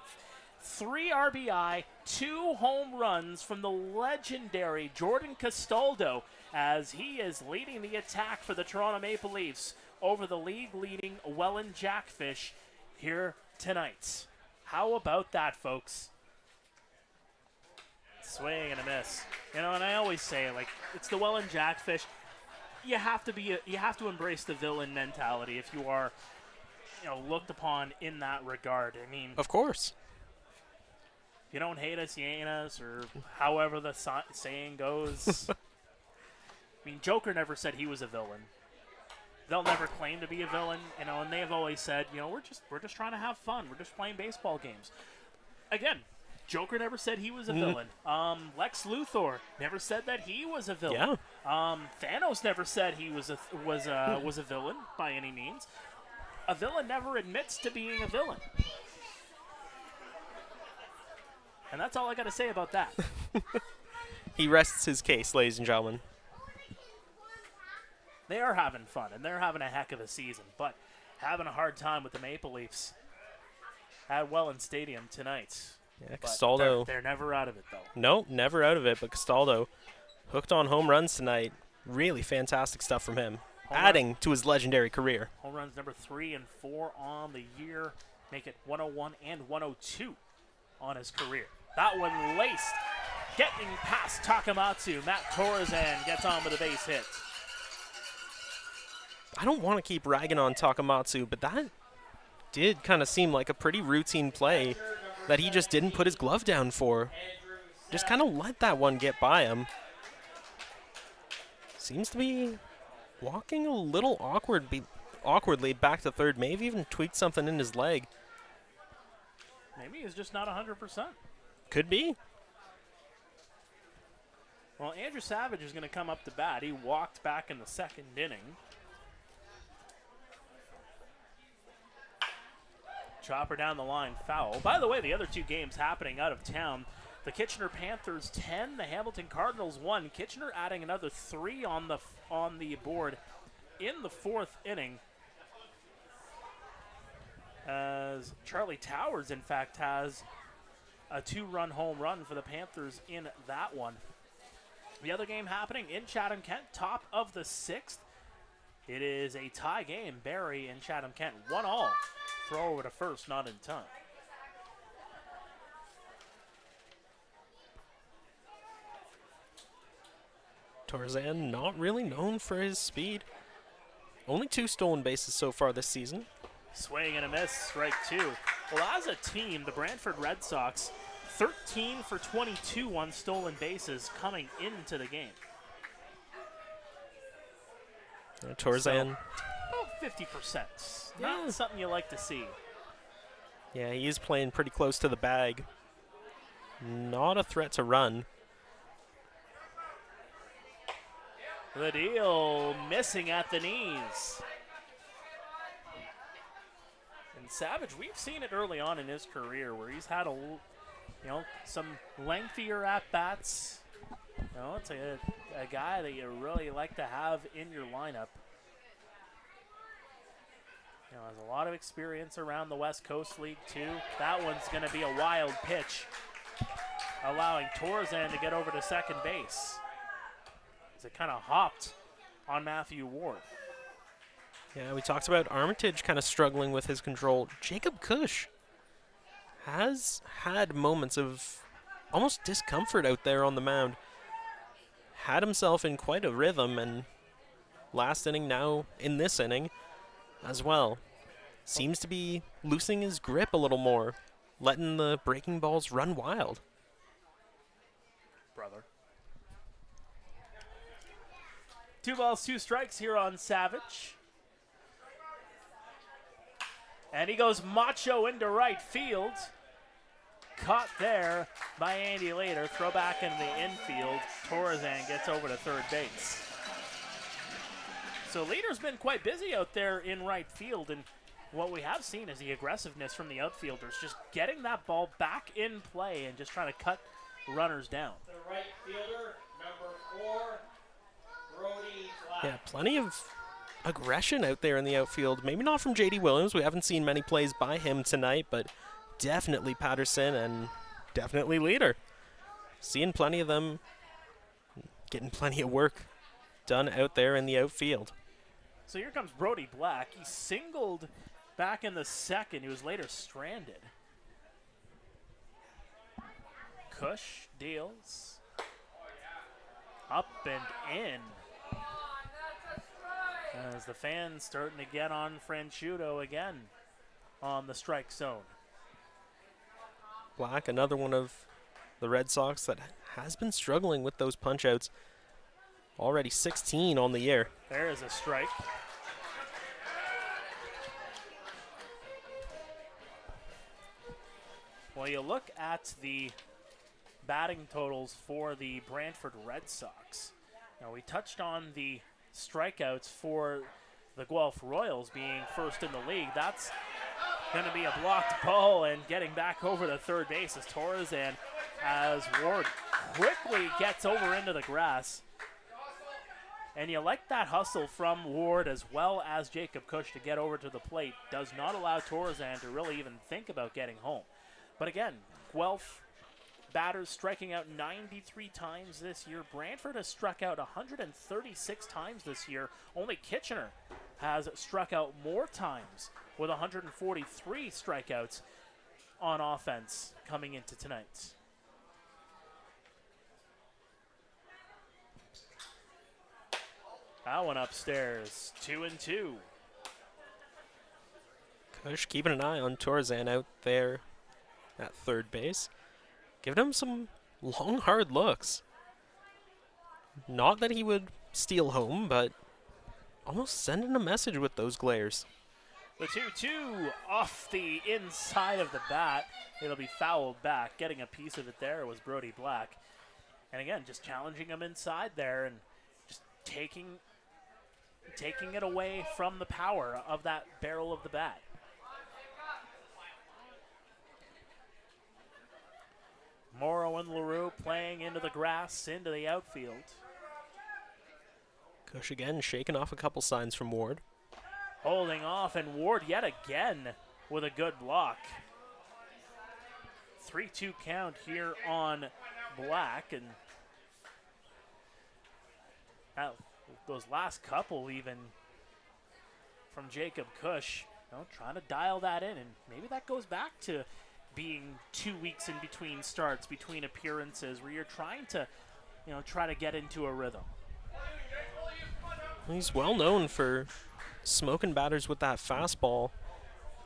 3 RBI, 2 home runs from the legendary Jordan Castaldo as he is leading the attack for the Toronto Maple Leafs over the league-leading Welland Jackfish here tonight. How about that, folks? Swing and a miss. You know, and I always say, like, it's the Welland Jackfish. You have to embrace the villain mentality if you are, you know, looked upon in that regard. I mean, Of course. if you don't hate us, you ain't us, or however the saying goes. I mean, Joker never said he was a villain. They'll never claim to be a villain, you know, and they've always said, you know, we're just trying to have fun. We're just playing baseball games. Again, Joker never said he was a villain. Lex Luthor never said that he was a villain. Yeah. Thanos never said he was a villain by any means. A villain never admits to being a villain. And that's all I got to say about that. He rests his case, ladies and gentlemen. They are having fun, and they're having a heck of a season, but having a hard time with the Maple Leafs at Welland Stadium tonight. Yeah, But Castaldo. they're never out of it, though. No, never out of it, but Castaldo hooked on home runs tonight. Really fantastic stuff from him, adding to his legendary career. Home runs number 3 and 4 on the year, make it 101 and 102 on his career. That one laced, getting past Takamatsu. Matt Torzan gets on with a base hit. I don't want to keep ragging on Takamatsu, but that did kind of seem like a pretty routine play that he just didn't put his glove down for. Just kind of let that one get by him. Seems to be walking a little awkwardly back to third. Maybe even tweaked something in his leg. Maybe he's just not 100%. Could be. Well, Andrew Savage is going to come up to bat. He walked back in the second inning. Chopper down the line, foul. By the way, the other 2 games happening out of town. The Kitchener Panthers 10, the Hamilton Cardinals 1. Kitchener adding another 3 on the board in the 4th inning. As Charlie Towers, in fact, has a 2-run home run for the Panthers in that one. The other game happening in Chatham-Kent, top of the 6th. It is a tie game. Barrie and Chatham-Kent 1-all. Throw over to first, not in time. Torzan not really known for his speed. Only 2 stolen bases so far this season. Swing and a miss, strike 2. Well, as a team, the Brantford Red Sox, 13 for 22 on stolen bases coming into the game. Torzan. About 50%. Not something you like to see. Yeah, he is playing pretty close to the bag. Not a threat to run. The deal missing at the knees. And Savage, we've seen it early on in his career where he's had some lengthier at-bats. You know, it's a guy that you really like to have in your lineup. You know, has a lot of experience around the West Coast League too. That one's going to be a wild pitch, allowing Torzan to get over to second base. As it kind of hopped on Matthew Ward. Yeah, we talked about Armitage kind of struggling with his control. Jacob Cush has had moments of almost discomfort out there on the mound. Had himself in quite a rhythm, and last inning, now in this inning as well. Seems to be loosening his grip a little more, letting the breaking balls run wild. Brother. 2 balls, 2 strikes here on Savage. And he goes macho into right field. Caught there by Andy Later. Throw back into the infield. Torzan gets over to third base. So Leader's been quite busy out there in right field, and what we have seen is the aggressiveness from the outfielders, just getting that ball back in play and just trying to cut runners down. The right fielder, number 4, Brody Black. Yeah, plenty of aggression out there in the outfield. Maybe not from J.D. Williams. We haven't seen many plays by him tonight, but definitely Patterson and definitely Leader. Seeing plenty of them getting plenty of work done out there in the outfield. So here comes Brody Black. He singled back in the second. He was later stranded. Cush deals. Up and in. As the fans starting to get on Franchuto again on the strike zone. Black, another one of the Red Sox that has been struggling with those punch-outs. Already 16 on the year. There is a strike. Well, you look at the batting totals for the Brantford Red Sox. Now, we touched on the strikeouts for the Guelph Royals being first in the league. That's going to be a blocked ball, and getting back over to third base is Torzan as Ward quickly gets over into the grass. And you like that hustle from Ward as well as Jacob Cush to get over to the plate. Does not allow Torzan to really even think about getting home. But again, Guelph batters striking out 93 times this year. Brantford has struck out 136 times this year. Only Kitchener has struck out more times with 143 strikeouts on offense coming into tonight. That one upstairs, 2-2. Kush keeping an eye on Torzan out there at third base. Giving him some long, hard looks. Not that he would steal home, but almost sending a message with those glares. The 2-2 off the inside of the bat. It'll be fouled back. Getting a piece of it there was Brody Black. And again, just challenging him inside there and just taking it away from the power of that barrel of the bat. Morrow and LaRue playing into the grass, into the outfield. Kush again shaking off a couple signs from Ward. Holding off, and Ward yet again with a good block. 3-2 count here on Black, and those last couple even from Jacob Cush, trying to dial that in, and maybe that goes back to being 2 weeks in between starts, between appearances, where you're trying to, try to get into a rhythm. He's well known for smoking batters with that fastball.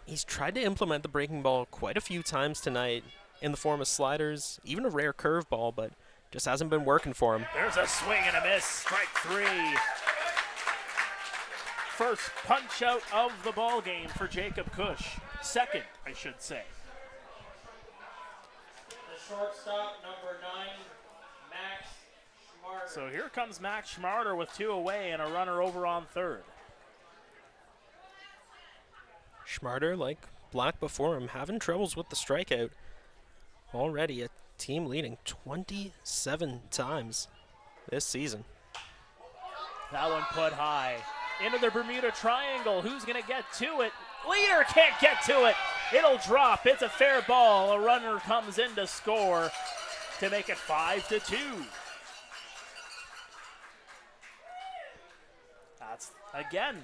He's tried to implement the breaking ball quite a few times tonight in the form of sliders, even a rare curveball, but just hasn't been working for him. There's a swing and a miss, strike 3. First punch out of the ball game for Jacob Cush. Second, I should say. The shortstop, number 9, Max Schmarter. So here comes Max Schmarter with 2 away and a runner over on third. Schmarter, like Black before him, having troubles with the strikeout. Already a team leading 27 times this season. That one put high. Into the Bermuda Triangle. Who's going to get to it? Leader can't get to it. It'll drop. It's a fair ball. A runner comes in to score to make it 5-2.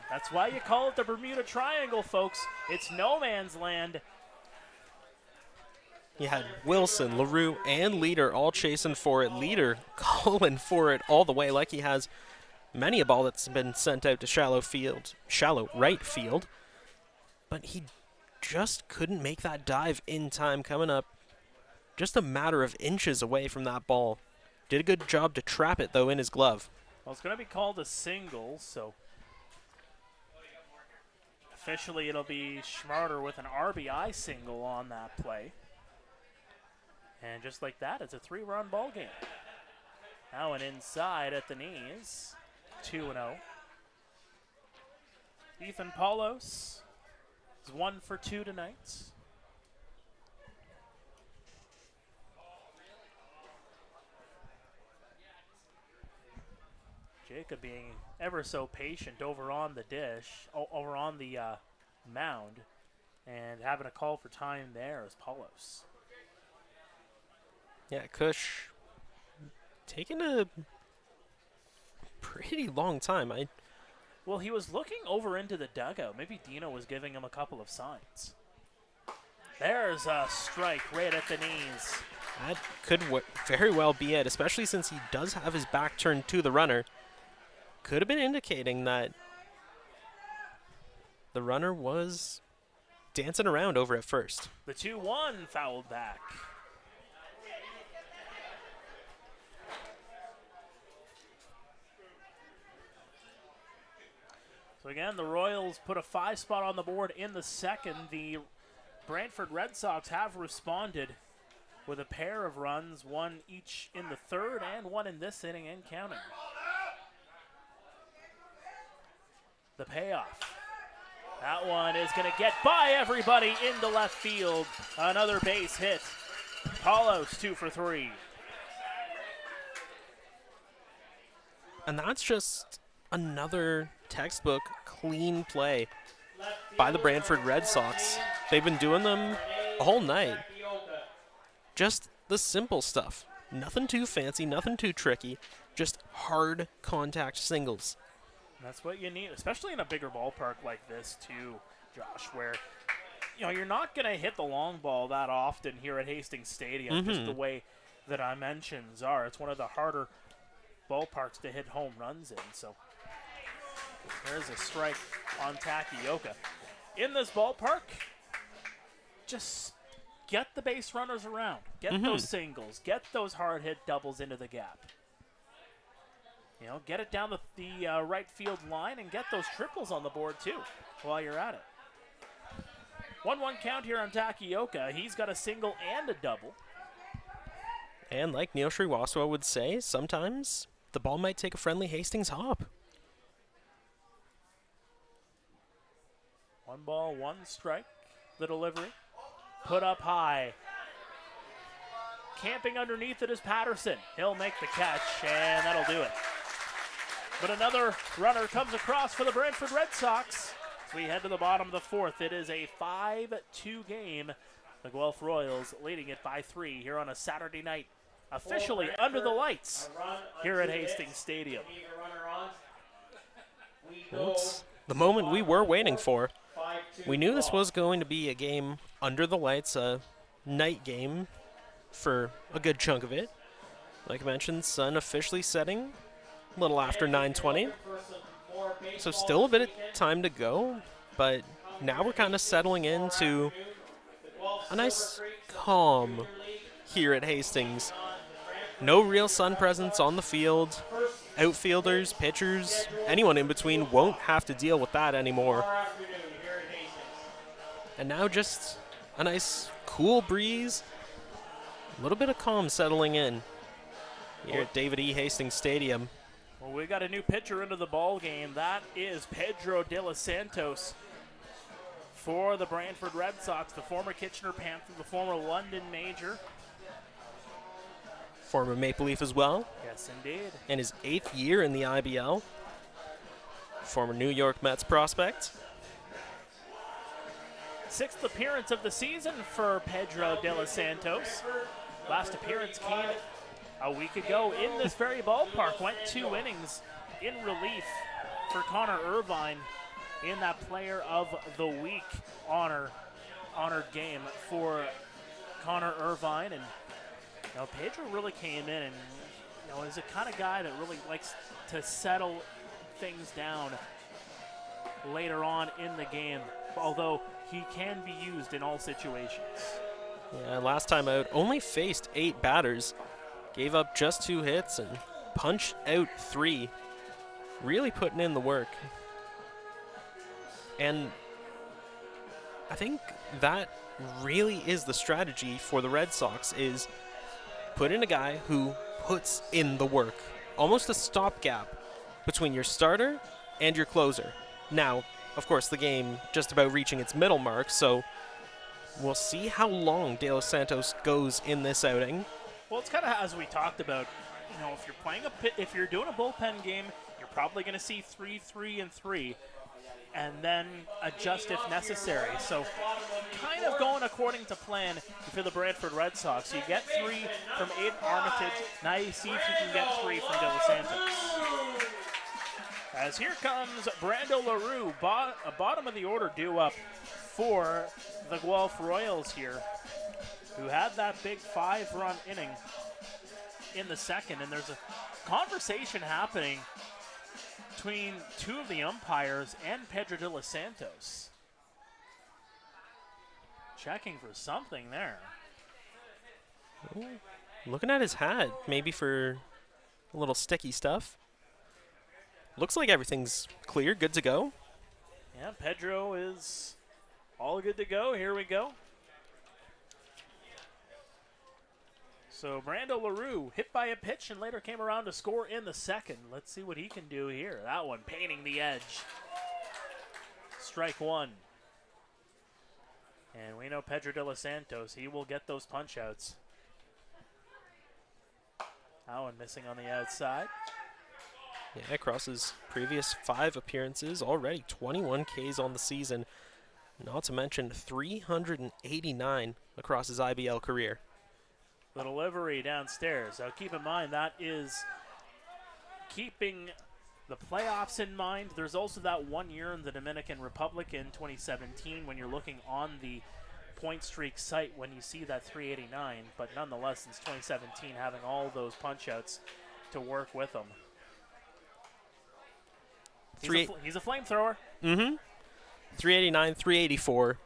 That's why you call it the Bermuda Triangle, folks. It's no man's land. You had Wilson, LaRue, and Leader all chasing for it. Leader calling for it all the way, like he has many a ball that's been sent out to shallow right field. But he just couldn't make that dive in time, coming up just a matter of inches away from that ball. Did a good job to trap it, though, in his glove. Well, it's going to be called a single, so Officially, it'll be Schmarter with an RBI single on that play. And just like that, it's a 3-run ball game. Now an inside at the knees, 2-0. Ethan Paulos is 1 for 2 tonight. Jacob being ever so patient over on the over on the mound, and having a call for time there is Paulos. Yeah, Kush taking a pretty long time. Well, he was looking over into the dugout. Maybe Dino was giving him a couple of signs. There's a strike right at the knees. That could very well be it, especially since he does have his back turned to the runner. Could have been indicating that the runner was dancing around over at first. The 2-1 fouled back. So again, the Royals put a 5 spot on the board in the second. The Brantford Red Sox have responded with a pair of runs, one each in the third and one in this inning and counting. The payoff. That one is going to get by everybody into left field. Another base hit. Paulos 2 for 3. And that's just another textbook clean play by the Brantford Red Sox. They've been doing them all night. Just the simple stuff. Nothing too fancy, nothing too tricky. Just hard contact singles. That's what you need, especially in a bigger ballpark like this too, Josh, where you're not going to hit the long ball that often here at Hastings Stadium, just the way that I mentioned are. It's one of the harder ballparks to hit home runs in. So there's a strike on Takioka. In this ballpark, just get the base runners around. Get those singles. Get those hard hit doubles into the gap. Get it down the right field line and get those triples on the board too while you're at it. 1-1 count here on Takioka. He's got a single and a double. And like Neil Sriwastava would say, sometimes the ball might take a friendly Hastings hop. 1 ball, 1 strike. The delivery. Put up high. Camping underneath it is Patterson. He'll make the catch, and that'll do it. But another runner comes across for the Brantford Red Sox. As we head to the bottom of the fourth, it is a 5-2 game. The Guelph Royals leading it by 3 here on a Saturday night, officially under the lights here at Hastings Stadium. It's the moment we were waiting for. We knew this was going to be a game under the lights, a night game for a good chunk of it. Like I mentioned, sun officially setting a little after 9:20. So still a bit of time to go, but now we're kind of settling into a nice calm here at Hastings. No real sun presence on the field. Outfielders, pitchers, anyone in between won't have to deal with that anymore. And now just a nice cool breeze, a little bit of calm settling in here at David E. Hastings Stadium. Well, we got a new pitcher into the ball game. That is Pedro de los Santos for the Brantford Red Sox, the former Kitchener Panther, the former London Major. Former Maple Leaf as well. Yes, indeed. And his 8th year in the IBL. Former New York Mets prospect. 6th appearance of the season for Pedro de los Santos. Last appearance came a week ago in this very ballpark. Went 2 innings in relief for Connor Irvine in that Player of the Week honored game for Connor Irvine. And Pedro really came in and is the kind of guy that really likes to settle things down later on in the game, although he can be used in all situations. Yeah, last time out, only faced 8 batters, gave up just 2 hits and punched out 3. Really putting in the work. And I think that really is the strategy for the Red Sox, is put in a guy who puts in the work. Almost a stopgap between your starter and your closer. Now, of course, the game just about reaching its middle mark, so we'll see how long De Los Santos goes in this outing. Well, it's kind of as we talked about. You know, if you're playing if you're doing a bullpen game, you're probably going to see 3, 3, and 3, and then adjust if necessary. So, kind of going according to plan for the Brantford Red Sox. You get 3 from Aiden Armitage. Now you see if you can get 3 from De Los Santos. As here comes Brando LaRue, bottom of the order due up for the Guelph Royals here, who had that big 5-run inning in the second, and there's a conversation happening between 2 of the umpires and Pedro de los Santos. Checking for something there. Ooh, looking at his hat, maybe for a little sticky stuff. Looks like everything's clear, good to go. Yeah, Pedro is all good to go. Here we go. So Brando LaRue hit by a pitch and later came around to score in the second. Let's see what he can do here. That one painting the edge. Strike 1. And we know Pedro de los Santos, he will get those punch outs. That one missing on the outside. Yeah, across his previous 5 appearances, already 21 Ks on the season. Not to mention 389 across his IBL career. The delivery downstairs. Now keep in mind that is keeping the playoffs in mind. There's also that 1 year in the Dominican Republic in 2017 when you're looking on the point streak site when you see that 389. But nonetheless, since 2017, having all those punch outs to work with him. He's a flamethrower. 389, 384.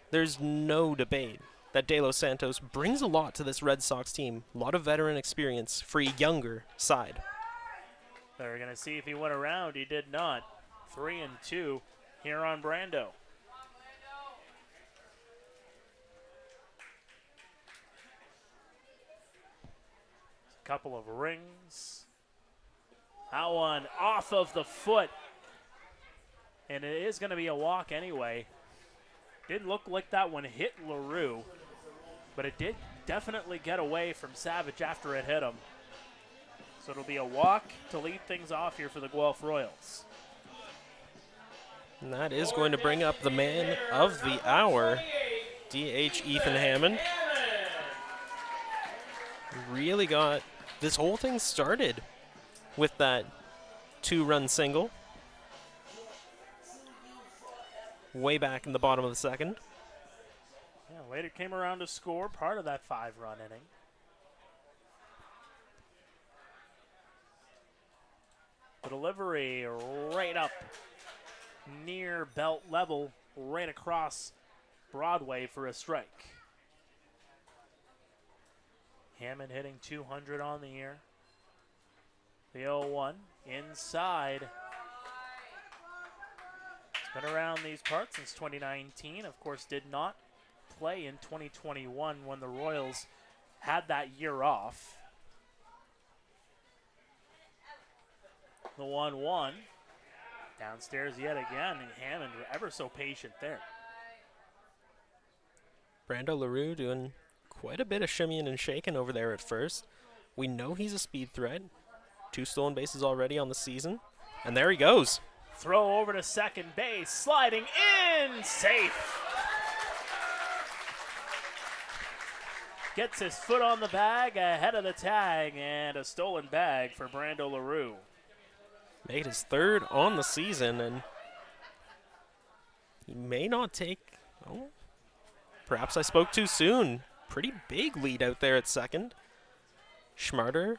There's no debate that De Los Santos brings a lot to this Red Sox team. A lot of veteran experience for a younger side. They're going to see if he went around. He did not. 3-2 here on Brando. A couple of rings. That one off of the foot. And it is going to be a walk anyway. Didn't look like that one hit LaRue, but it did definitely get away from Savage after it hit him. So it'll be a walk to lead things off here for the Guelph Royals. And that is going to bring up the man of the hour, DH Ethan Hammond. Really got this whole thing started with that 2-run single. Way back in the bottom of the second. Yeah, later came around to score part of that 5-run inning. The delivery right up near belt level, right across Broadway for a strike. Hammond hitting 200 on the year. The 0-1 inside. Been around these parts since 2019. Of course, did not play in 2021 when the Royals had that year off. The 1-1. Downstairs yet again, and Hammond ever so patient there. Brando LaRue doing quite a bit of shimmying and shaking over there at first. We know he's a speed threat. 2 stolen bases already on the season. And there he goes. Throw over to second base, sliding in, safe. Gets his foot on the bag ahead of the tag, and a stolen bag for Brando LaRue. Made his 3rd on the season, and he may not take, oh, perhaps I spoke too soon. Pretty big lead out there at second. Schmarter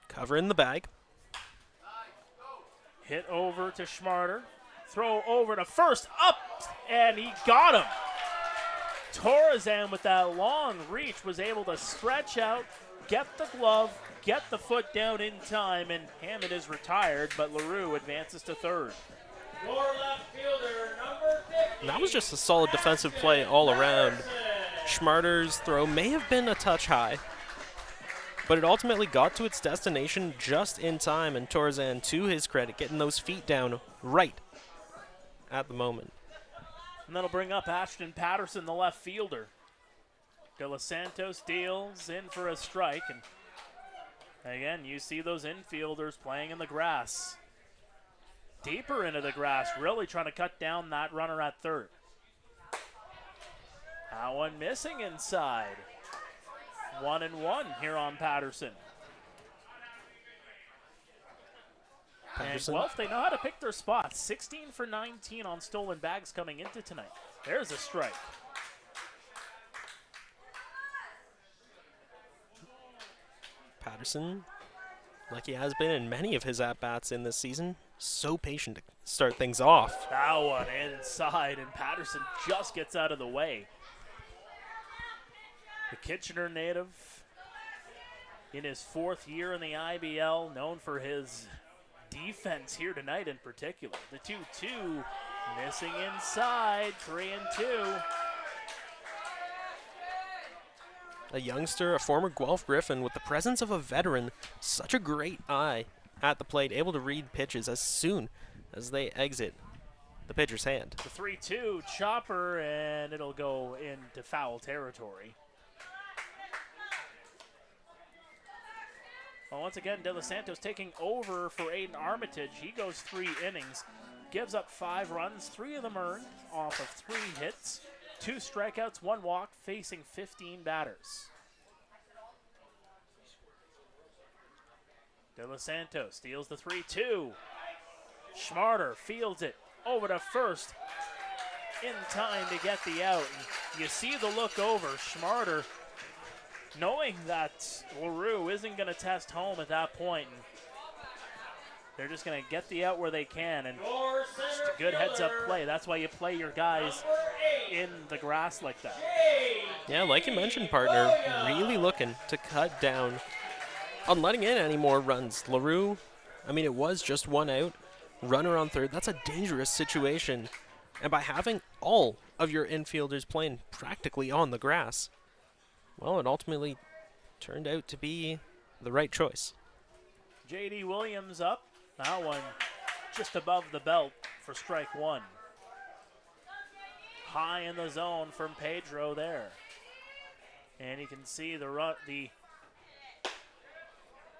covering the bag. Hit over to Schmarter. Throw over to first, up, and he got him. Torazan with that long reach was able to stretch out, get the glove, get the foot down in time, and Hammond is retired, but LaRue advances to 3rd. Your left fielder, number 50. And that was just a solid defensive play all around. Schmarter's throw may have been a touch high, but it ultimately got to its destination just in time, and Torzan, to his credit, getting those feet down right at the moment. And that'll bring up Ashton Patterson, the left fielder. De Los Santos deals in for a strike, and again, you see those infielders playing in the grass. Deeper into the grass, really trying to cut down that runner at third. That one missing inside. 1-1 here on Patterson. And Guelph, they know how to pick their spots. 16 for 19 on stolen bags coming into tonight. There's a strike. Patterson, like he has been in many of his at-bats in this season, so patient to start things off. That one inside, and Patterson just gets out of the way. The Kitchener native in his 4th year in the IBL, known for his defense here tonight in particular. The 2-2 missing inside, 3-2. A youngster, a former Guelph Griffin, with the presence of a veteran, such a great eye at the plate, able to read pitches as soon as they exit the pitcher's hand. The 3-2 chopper, and it'll go into foul territory. Well, once again, De Los Santos taking over for Aiden Armitage. He goes 3 innings, gives up 5 runs, 3 of them earned off of 3 hits, 2 strikeouts, 1 walk, facing 15 batters. De Los Santos steals the 3-2. Schmarter fields it over to first in time to get the out. And you see the look over. Schmarter, knowing that LaRue isn't going to test home at that point, and they're just going to get the out where they can, and just a good heads-up play. That's why you play your guys in the grass like that. Yeah, like you mentioned, partner, really looking to cut down on letting in any more runs. LaRue, I mean, it was just 1 out, runner on third. That's a dangerous situation. And by having all of your infielders playing practically on the grass, well, it ultimately turned out to be the right choice. J.D. Williams up. That one just above the belt for strike 1. High in the zone from Pedro there. And you can see the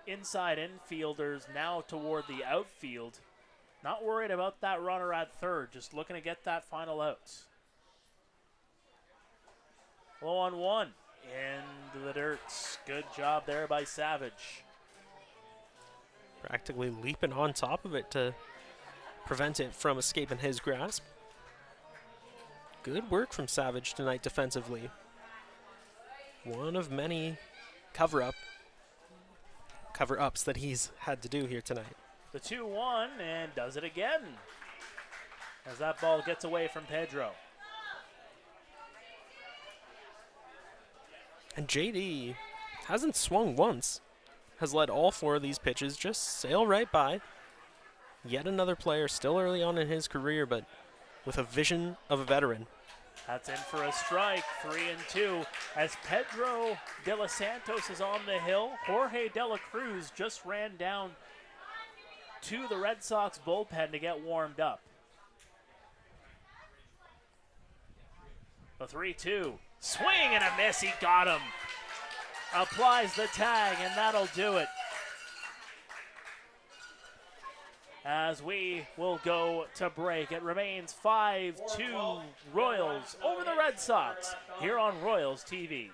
inside infielders now toward the outfield. Not worried about that runner at third, just looking to get that final out. Low on 1. Into the dirt. Good job there by Savage. Practically leaping on top of it to prevent it from escaping his grasp. Good work from Savage tonight defensively. One of many cover-ups that he's had to do here tonight. The 2-1, and does it again as that ball gets away from Pedro. And JD hasn't swung once. Has let all 4 of these pitches just sail right by. Yet another player still early on in his career, but with a vision of a veteran. That's in for a strike, 3-2. As Pedro de los Santos is on the hill, Jorge de la Cruz just ran down to the Red Sox bullpen to get warmed up. The 3-2, swing and a miss, he got him. Applies the tag, and that'll do it. As we will go to break, it remains 5-2 Royals over the Red Sox here on Royals TV.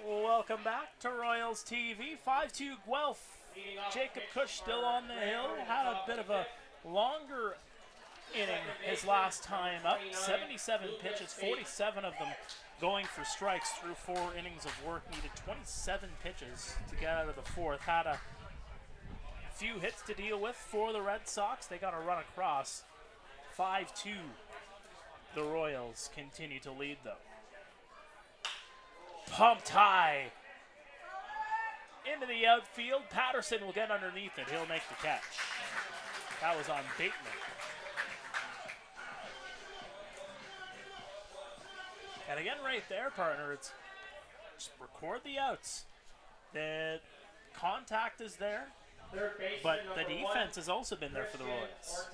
Welcome back to Royals TV. 5-2 Guelph. Jacob Cush still on the hill. Had a bit of a longer inning his last time up. 77 pitches, 47 of them going for strikes through 4 innings of work. Needed 27 pitches to get out of the fourth. Had a few hits to deal with for the Red Sox. They got a run across. 5-2. The Royals continue to lead, though. Pumped high into the outfield. Patterson will get underneath it. He'll make the catch. That was on Bateman. And again, right there, partner, it's just record the outs. The contact is there, but the defense has also been there for the Royals.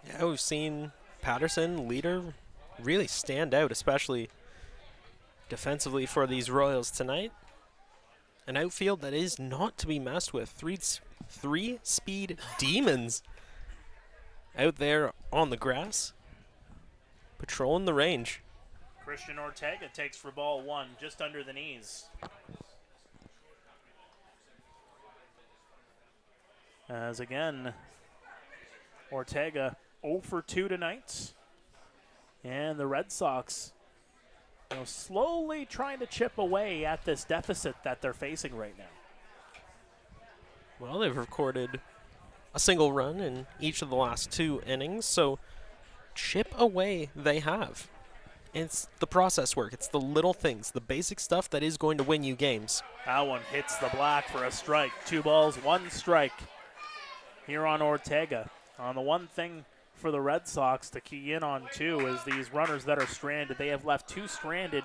Yeah, we've seen Patterson, leader, really stand out, especially defensively for these Royals tonight. An outfield that is not to be messed with. Three speed demons out there on the grass, patrolling the range. Christian Ortega takes for ball 1, just under the knees. As again, Ortega 0 for 2 tonight. And the Red Sox, slowly trying to chip away at this deficit that they're facing right now. Well, they've recorded a single run in each of the last 2 innings, so chip away they have. It's the process work. It's the little things, the basic stuff that is going to win you games. That one hits the black for a strike. 2 balls, 1 strike here on Ortega. On the one thing for the Red Sox to key in on, too, is these runners that are stranded. They have left 2 stranded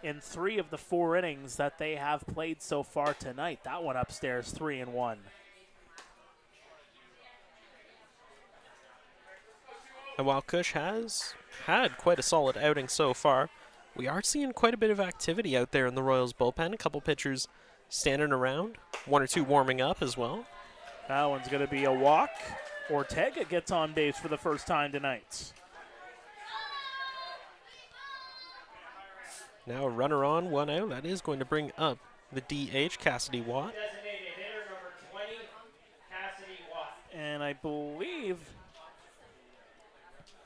in 3 of the 4 innings that they have played so far tonight. That one upstairs, 3-1. And while Cush has had quite a solid outing so far, we are seeing quite a bit of activity out there in the Royals bullpen. A couple pitchers standing around, 1 or 2 warming up as well. That one's going to be a walk. Ortega gets on base for the first time tonight. Now a runner on, 1 out. That is going to bring up the DH, Cassidy Watt. Designated hitter number 20, Cassidy Watt. And I believe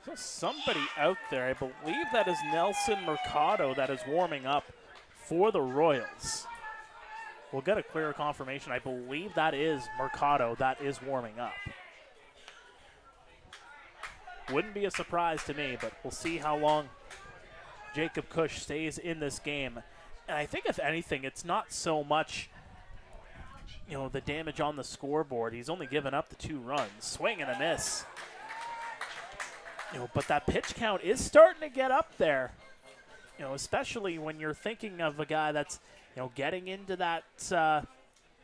there's somebody out there. I believe that is Nelson Mercado that is warming up for the Royals. We'll get a clearer confirmation. I believe that is Mercado that is warming up. Wouldn't be a surprise to me, but we'll see how long Jacob Cush stays in this game. And I think, if anything, it's not so much, the damage on the scoreboard. He's only given up the 2 runs. Swing and a miss. But that pitch count is starting to get up there. Especially when you're thinking of a guy that's, getting into that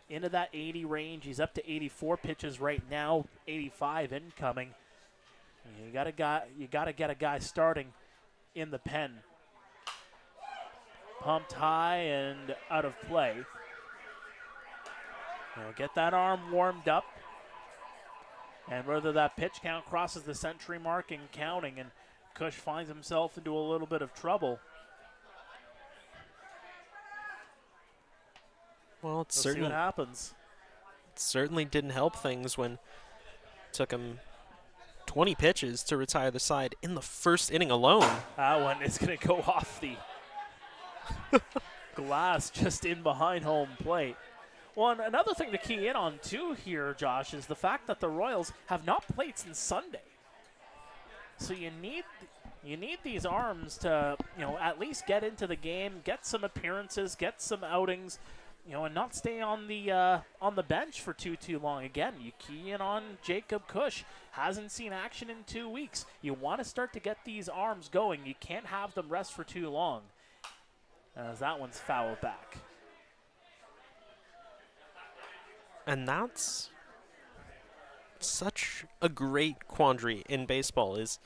80 range. He's up to 84 pitches right now, 85 incoming. You gotta get a guy starting in the pen. Pumped high and out of play. Get that arm warmed up. And whether that pitch count crosses the century mark in counting, and Cush finds himself into a little bit of trouble. Well, We'll see what happens. It certainly didn't help things when it took him 20 pitches to retire the side in the first inning alone. That one is going to go off the glass just in behind home plate. Well, and another thing to key in on, too, here, Josh, is the fact that the Royals have not played since Sunday. So you need these arms to, at least get into the game, get some appearances, get some outings, and not stay on the bench for too long. Again, you key in on Jacob Cush. Hasn't seen action in 2 weeks. You want to start to get these arms going. You can't have them rest for too long. As that one's fouled back. And that's such a great quandary in baseball, is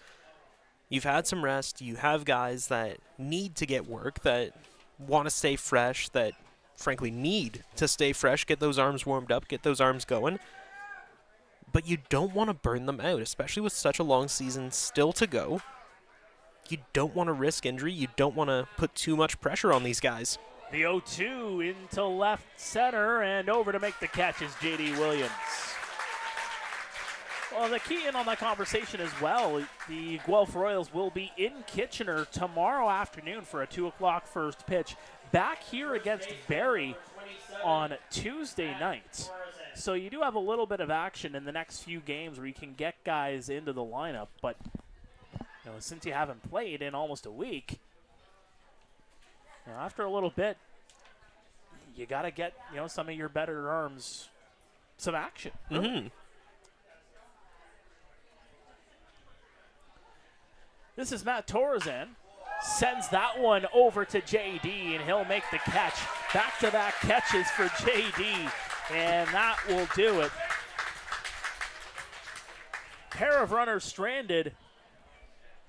you've had some rest, you have guys that need to get work, that want to stay fresh, that frankly need to stay fresh, get those arms warmed up, get those arms going. But you don't want to burn them out, especially with such a long season still to go. You don't want to risk injury. You don't want to put too much pressure on these guys. The 0-2 into left center and over to make the catch is J.D. Williams. Well, the key in on that conversation as well, the Guelph Royals will be in Kitchener tomorrow afternoon for a 2 o'clock first pitch. Back here against Barrie on Tuesday night. So you do have a little bit of action in the next few games where you can get guys into the lineup. But since you haven't played in almost a week, after a little bit, you got to get some of your better arms some action. Really. Mm-hmm. This is Matt Torzan. Sends that one over to JD, and he'll make the catch. Back-to-back catches for JD, and that will do it. Pair of runners stranded,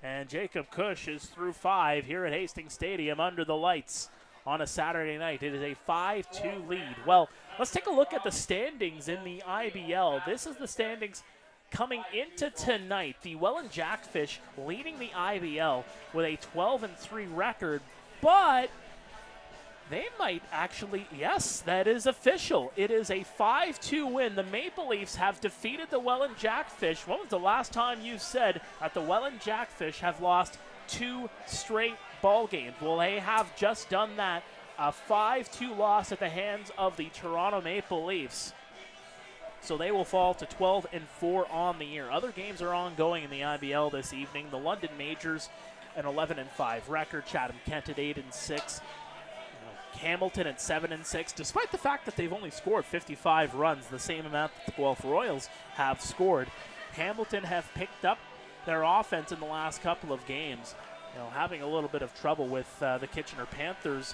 and Jacob Cush is through 5 here at Hastings Stadium under the lights on a Saturday night. It is a 5-2 lead. Well, let's take a look at the standings in the IBL. This is the standings coming into tonight. The Welland Jackfish leading the IBL with a 12-3 record, but they might actually, yes, that is official. It is a 5-2 win. The Maple Leafs have defeated the Welland Jackfish. When was the last time you said that the Welland Jackfish have lost 2 straight ball games? Well, they have just done that. A 5-2 loss at the hands of the Toronto Maple Leafs. So they will fall to 12-4 on the year. Other games are ongoing in the IBL this evening. The London Majors, an 11-5 record. Chatham-Kent at 8-6. Hamilton at 7-6. Despite the fact that they've only scored 55 runs, the same amount that the Guelph Royals have scored, Hamilton have picked up their offense in the last couple of games. Having a little bit of trouble with the Kitchener Panthers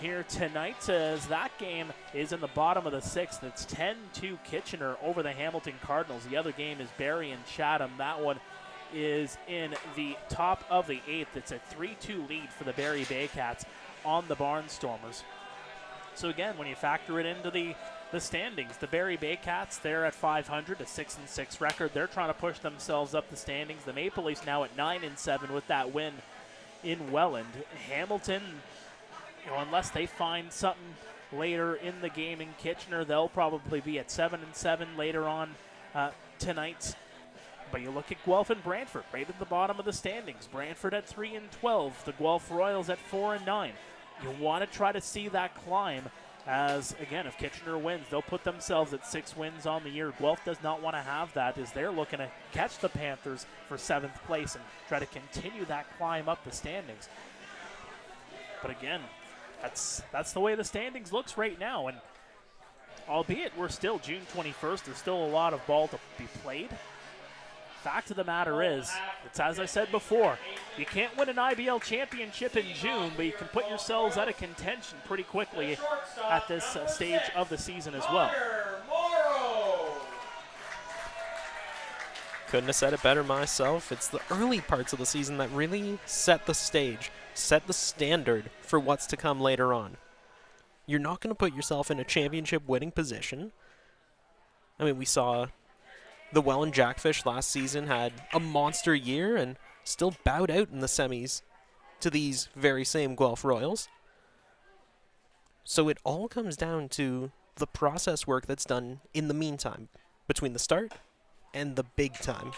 here tonight, as that game is in the bottom of the 6th. It's 10-2 Kitchener over the Hamilton Cardinals. The other game is Barrie and Chatham. That one is in the top of the 8th. It's a 3-2 lead for the Barrie Baycats on the Barnstormers. So again, when you factor it into the standings, the Barrie Baycats, they're at 500, a 6-6 record. They're trying to push themselves up the standings. The Maple Leafs now at 9-7 with that win in Welland. Hamilton, unless they find something later in the game in Kitchener, they'll probably be at 7-7 later on tonight. But you look at Guelph and Brantford, right at the bottom of the standings. Brantford at 3-12, the Guelph Royals at 4-9. You want to try to see that climb, as again, if Kitchener wins, they'll put themselves at 6 wins on the year. Guelph does not want to have that, as they're looking to catch the Panthers for 7th place and try to continue that climb up the standings. But again, that's the way the standings looks right now, and albeit we're still June 21st, there's still a lot of ball to be played. Fact of the matter is, it's as I said before, you can't win an IBL championship in June, but you can put yourselves out of contention pretty quickly at this stage of the season as well. Couldn't have said it better myself. It's the early parts of the season that really set the stage, set the standard for what's to come later on. You're not going to put yourself in a championship winning position. I mean, we saw the Welland Jackfish last season had a monster year and still bowed out in the semis to these very same Guelph Royals. So it all comes down to the process work that's done in the meantime, between the start and the big time.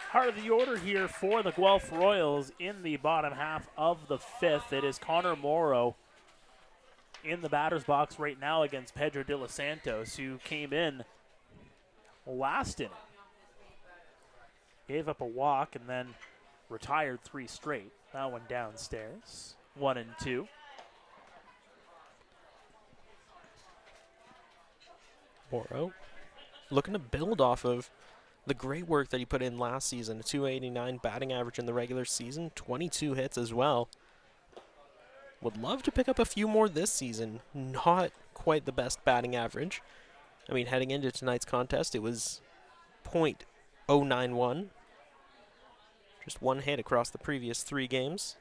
Heart of the order here for the Guelph Royals in the bottom half of the 5th. It is Connor Morrow in the batter's box right now against Pedro de los Santos, who came in last inning. Gave up a walk and then retired 3 straight. That one downstairs. 1-2. Morrow looking to build off of the great work that he put in last season. A 289 batting average in the regular season. 22 hits as well. Would love to pick up a few more this season. Not quite the best batting average. I mean, heading into tonight's contest, it was .091. Just 1 hit across the previous 3 games.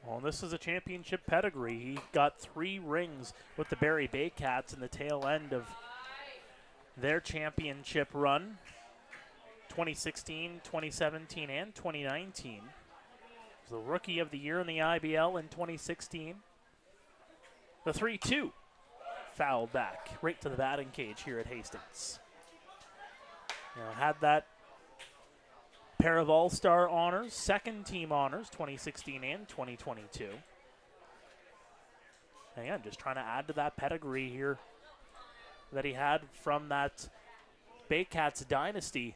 Well, this is a championship pedigree. He got 3 rings with the Barrie Baycats in the tail end of their championship run. 2016, 2017, and 2019. He was the Rookie of the Year in the IBL in 2016. The 3-2 fouled back right to the batting cage here at Hastings. Had that pair of all-star honors, second team honors, 2016 and 2022. Again, just trying to add to that pedigree here that he had from that Baycats dynasty.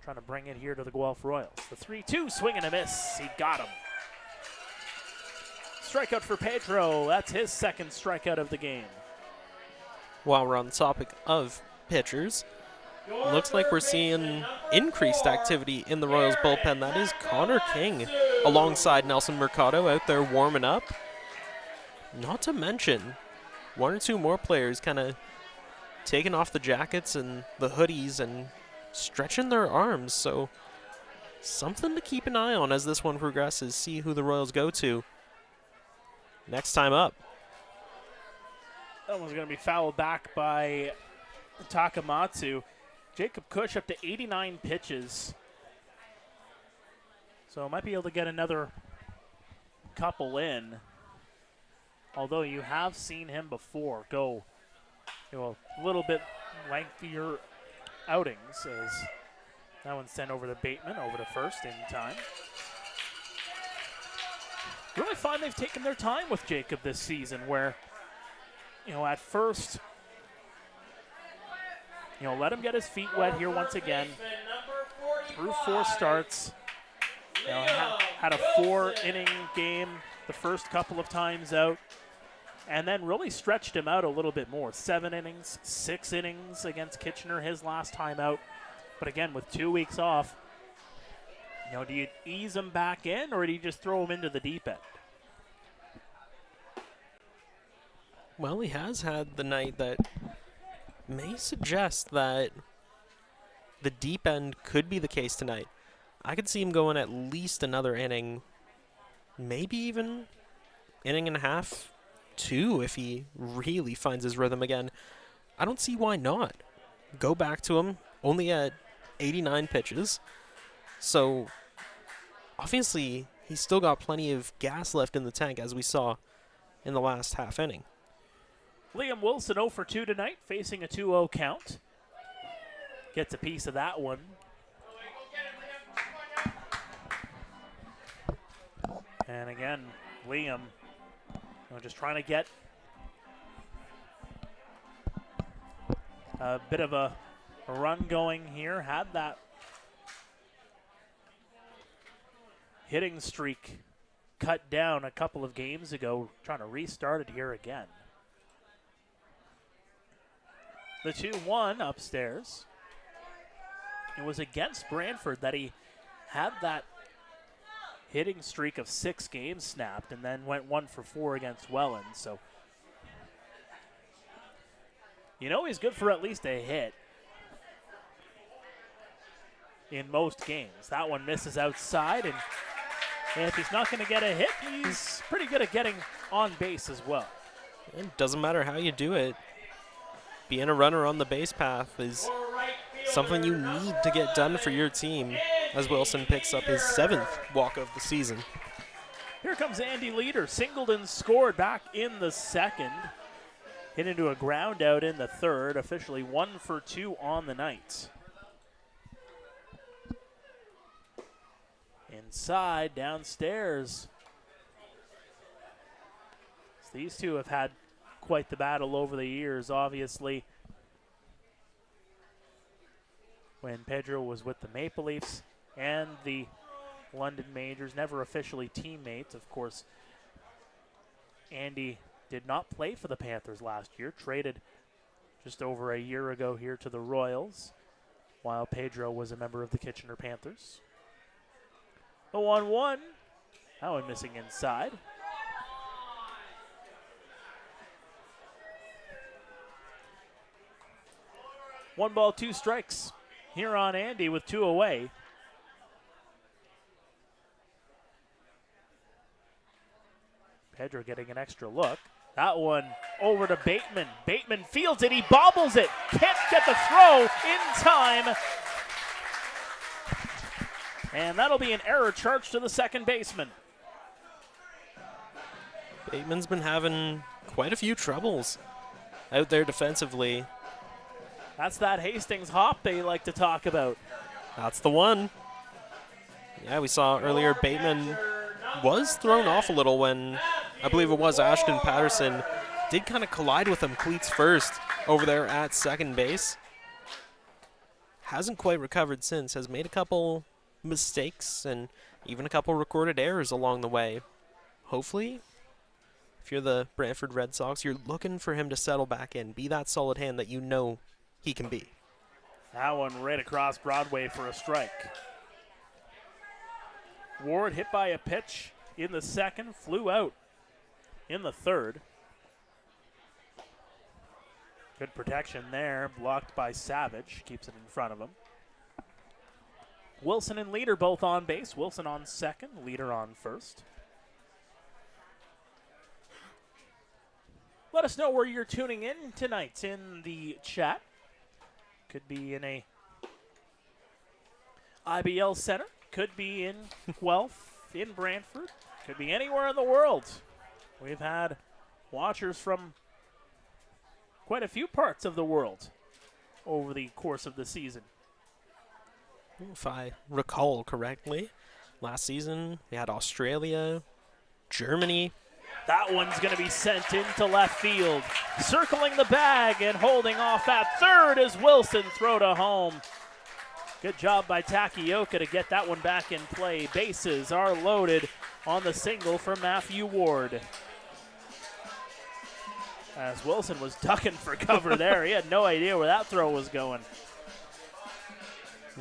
Trying to bring it here to the Guelph Royals. The 3-2 swing and a miss. He got him. Strikeout for Pedro. That's his second strikeout of the game. While we're on the topic of pitchers, looks like we're seeing increased activity in the Royals bullpen. That is Connor King alongside Nelson Mercado out there warming up. Not to mention, one or two more players kind of taking off the jackets and the hoodies and stretching their arms. So something to keep an eye on as this one progresses. See who the Royals go to next time up. That one's going to be fouled back by Takamatsu. Jacob Cush up to 89 pitches. So might be able to get another couple in. Although you have seen him before go a little bit lengthier outings, as that one's sent over to Bateman, over to first in time. Really find they've taken their time with Jacob this season, where, at first, let him get his feet wet here once again. Through 4 starts, had a 4-inning game the first couple of times out, and then really stretched him out a little bit more. 7 innings, 6 innings against Kitchener his last time out. But again, with 2 weeks off, do you ease him back in, or do you just throw him into the deep end? Well, he has had the night that may suggest that the deep end could be the case tonight. I could see him going at least another inning, maybe even inning and a half, 2, if he really finds his rhythm again. I don't see why not. Go back to him, only at 89 pitches. So, obviously, he's still got plenty of gas left in the tank, as we saw in the last half inning. Liam Wilson 0 for 2 tonight, facing a 2-0 count. Gets a piece of that one. And again, Liam just trying to get a bit of a run going here. Had that hitting streak cut down a couple of games ago. Trying to restart it here again. The 2-1 upstairs. It was against Brantford that he had that hitting streak of 6 games snapped, and then went 1 for 4 against Welland. So, he's good for at least a hit in most games. That one misses outside, and if he's not going to get a hit, he's pretty good at getting on base as well. It doesn't matter how you do it. Being a runner on the base path is something you need to get done for your team, as Wilson picks up his 7th walk of the season. Here comes Andy Leader. Singled and scored back in the second. Hit into a ground out in the third. Officially 1 for 2 on the night. Inside, downstairs. So these two have had quite the battle over the years, obviously. When Pedro was with the Maple Leafs and the London Majors, never officially teammates. Of course, Andy did not play for the Panthers last year, traded just over a year ago here to the Royals, while Pedro was a member of the Kitchener Panthers. The 1-1, that one missing inside. One ball, 2 strikes here on Andy with 2 away. Pedro getting an extra look. That one over to Bateman. Bateman fields it. He bobbles it. Can't get the throw in time. And that'll be an error charged to the second baseman. Bateman's been having quite a few troubles out there defensively. That's that Hastings hop they like to talk about. That's the one. Yeah, we saw earlier Bateman was thrown off a little when I believe it was Ashton Patterson did kind of collide with him cleats first over there at second base. Hasn't quite recovered since, has made a couple mistakes and even a couple recorded errors along the way. Hopefully, if you're the Brantford Red Sox, you're looking for him to settle back in, be that solid hand that you know he can be. That one right across Broadway for a strike. Ward hit by a pitch in the second, flew out in the third. Good protection there, blocked by Savage, keeps it in front of him. Wilson and Leader both on base. Wilson on second, Leader on first. Let us know where you're tuning in tonight in the chat. Could be in a IBL Center, could be in Guelph, in Brantford, could be anywhere in the world. We've had watchers from quite a few parts of the world over the course of the season. If I recall correctly, last season we had Australia, Germany. That one's going to be sent into left field. Circling the bag and holding off at third as Wilson throw to home. Good job by Takioka to get that one back in play. Bases are loaded on the single for Matthew Ward. As Wilson was ducking for cover there. He had no idea where that throw was going.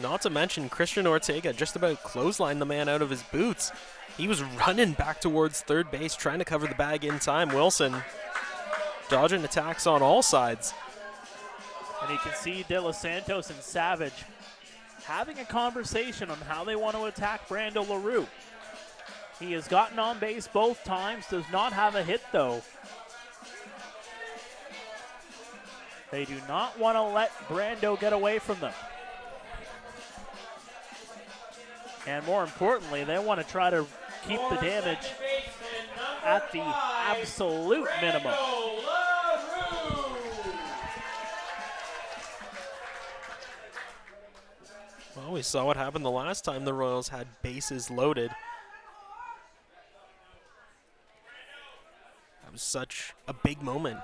Not to mention Christian Ortega just about clotheslined the man out of his boots. He was running back towards third base, trying to cover the bag in time. Wilson dodging attacks on all sides. And you can see De Los Santos and Savage having a conversation on how they want to attack Brando LaRue. He has gotten on base both times, does not have a hit though. They do not want to let Brando get away from them. And more importantly, they want to try to keep the damage at the absolute minimum. Well, we saw what happened the last time the Royals had bases loaded. That was such a big moment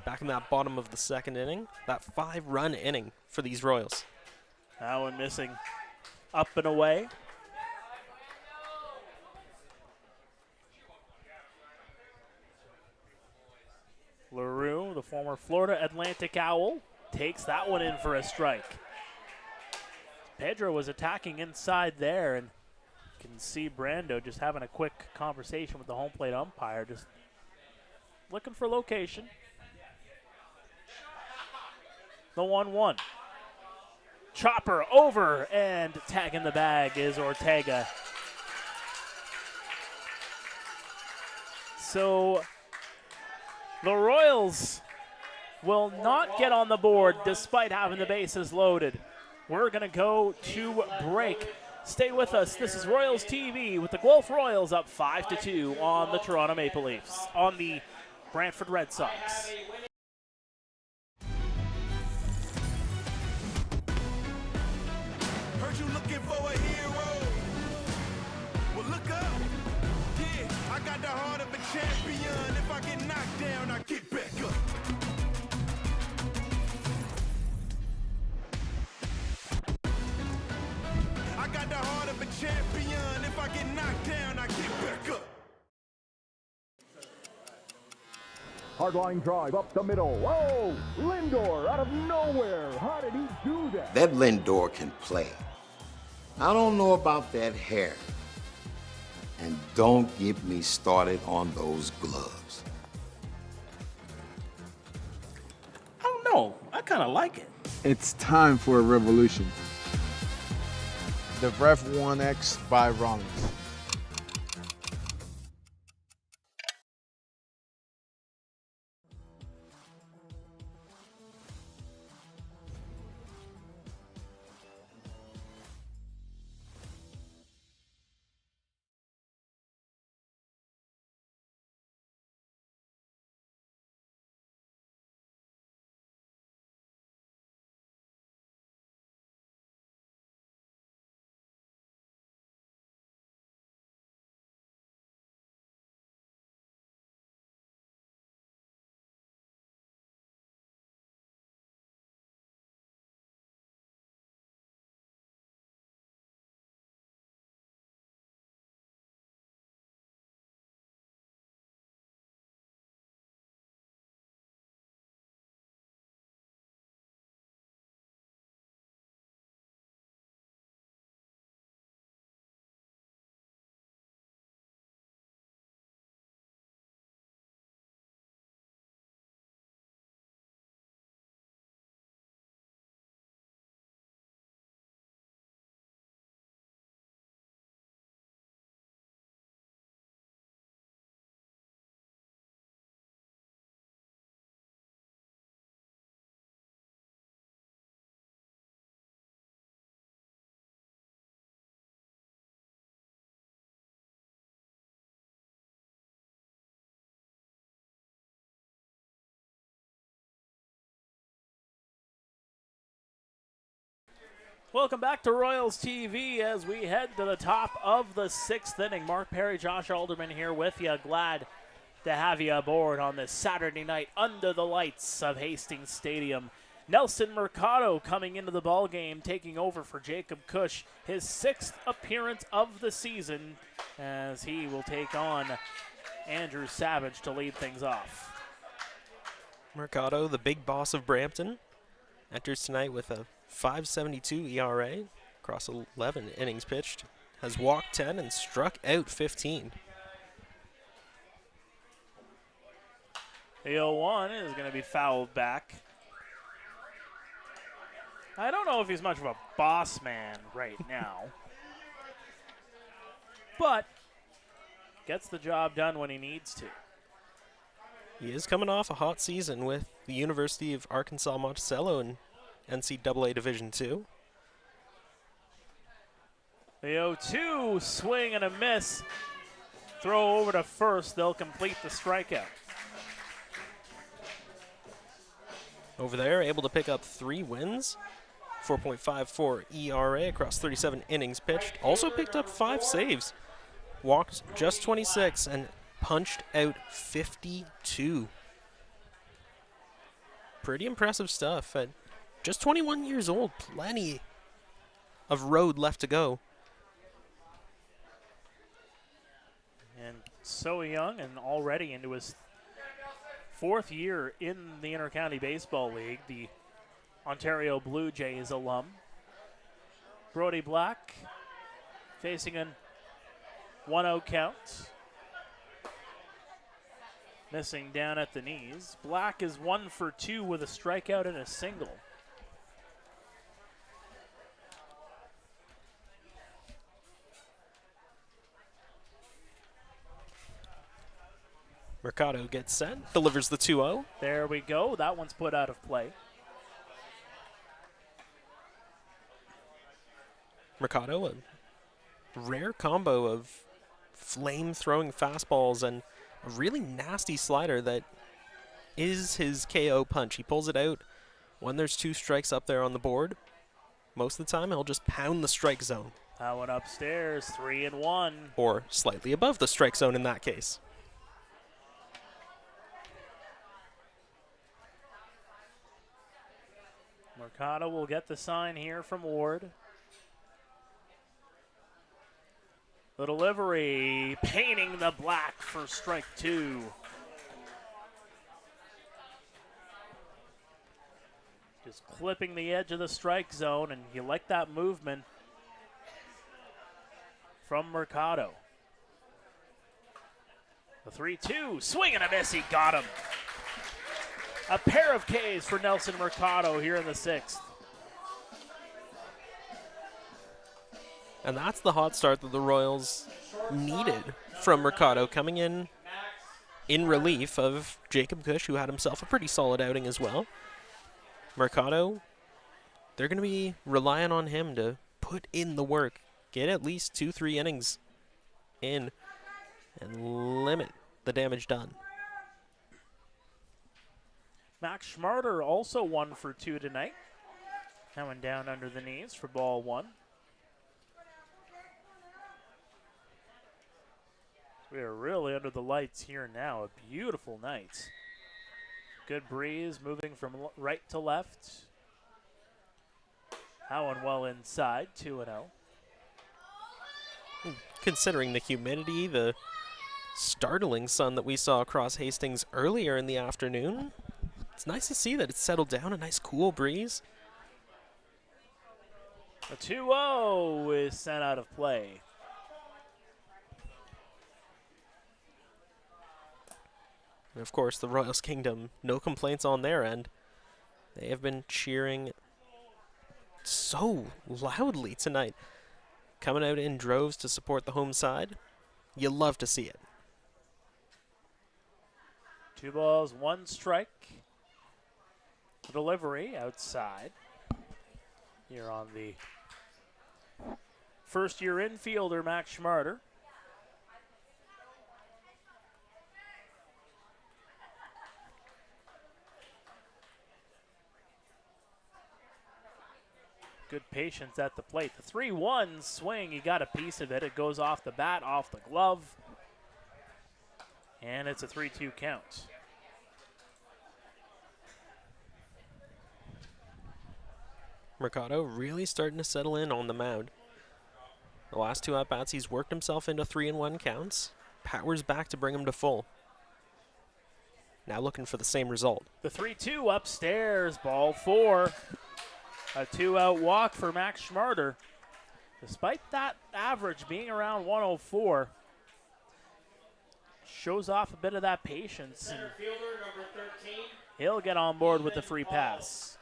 back in that bottom of the second inning. That 5-run inning for these Royals. That one missing up and away. LaRue, the former Florida Atlantic Owl, takes that one in for a strike. Pedro was attacking inside there, and you can see Brando just having a quick conversation with the home plate umpire, just looking for location. The 1-1. Chopper over, and tagging the bag is Ortega. So the Royals will not get on the board despite having the bases loaded. We're going to go to break. Stay with us. This is Royals TV with the Guelph Royals up 5-2 on the Toronto Maple Leafs, on the Brantford Red Sox. Heard you looking for a hero. Well, look up. Yeah, I got the heart of a champion. If I get knocked down, I get back up. I got the heart of a champion. If I get knocked down, I get back up. Hard line drive up the middle. Whoa! Lindor out of nowhere. How did he do that? That Lindor can play. I don't know about that hair. And don't get me started on those gloves. I don't know. I kind of like it. It's time for a revolution. The Ref 1X by Rollins. Welcome back to Royals TV as we head to the top of the 6th inning. Mark Perry, Josh Alderman here with you. Glad to have you aboard on this Saturday night under the lights of Hastings Stadium. Nelson Mercado coming into the ball game, taking over for Jacob Cush, his 6th appearance of the season, as he will take on Andrew Savage to lead things off. Mercado, the big boss of Brampton, enters tonight with a 5.72 ERA across 11 innings pitched, has walked 10 and struck out 15. The 0-1 is going to be fouled back. I don't know if he's much of a boss man right now, but gets the job done when he needs to. He is coming off a hot season with the University of Arkansas Monticello in NCAA Division II. The 0-2 swing and a miss. Throw over to first. They'll complete the strikeout. Over there, able to pick up 3 wins, 4.54 ERA across 37 innings pitched. Also picked up 5 saves, walked just 26 and punched out 52. Pretty impressive stuff. At just 21 years old, plenty of road left to go. And so young and already into his 4th year in the Intercounty Baseball League, the Ontario Blue Jays alum. Brody Black facing a 1-0 count. Missing down at the knees. Black is 1 for 2 with a strikeout and a single. Mercado gets set, delivers the 2-0. There we go. That one's put out of play. Mercado, a rare combo of flame-throwing fastballs and a really nasty slider that is his KO punch. He pulls it out when there's 2 strikes up there on the board. Most of the time, he'll just pound the strike zone. That one upstairs, 3-1. Or slightly above the strike zone in that case. Mercado will get the sign here from Ward. The delivery, painting the black for strike 2. Just clipping the edge of the strike zone, and you like that movement from Mercado. The 3-2, swing and a miss, he got him. A pair of Ks for Nelson Mercado here in the 6th. And that's the hot start that the Royals needed from Mercado, coming in relief of Jacob Cush, who had himself a pretty solid outing as well. Mercado, they're going to be relying on him to put in the work, get at least 2-3 innings in, and limit the damage done. Max Schmarter also 1 for 2 tonight. Coming down under the knees for ball 1. We are really under the lights here now. A beautiful night. Good breeze moving from right to left. That one well inside, 2-0. Considering the humidity, the startling sun that we saw across Hastings earlier in the afternoon, it's nice to see that it's settled down, a nice cool breeze. A 2-0 is sent out of play. And of course, the Royals Kingdom, no complaints on their end. They have been cheering so loudly tonight, coming out in droves to support the home side. You love to see it. 2 balls, 1 strike. The delivery outside. Here on the first-year infielder, Max Schmarter. Good patience at the plate. The 3-1 swing, you got a piece of it. It goes off the bat, off the glove. And it's a 3-2 count. Mercado really starting to settle in on the mound. The last 2 at-bats, he's worked himself into 3-1 counts. Powers back to bring him to full. Now looking for the same result. The 3-2 upstairs, ball 4. A 2-out walk for Max Schmarter. Despite that average being around 104, shows off a bit of that patience. Center fielder, number 13. He'll get on board with the free pass.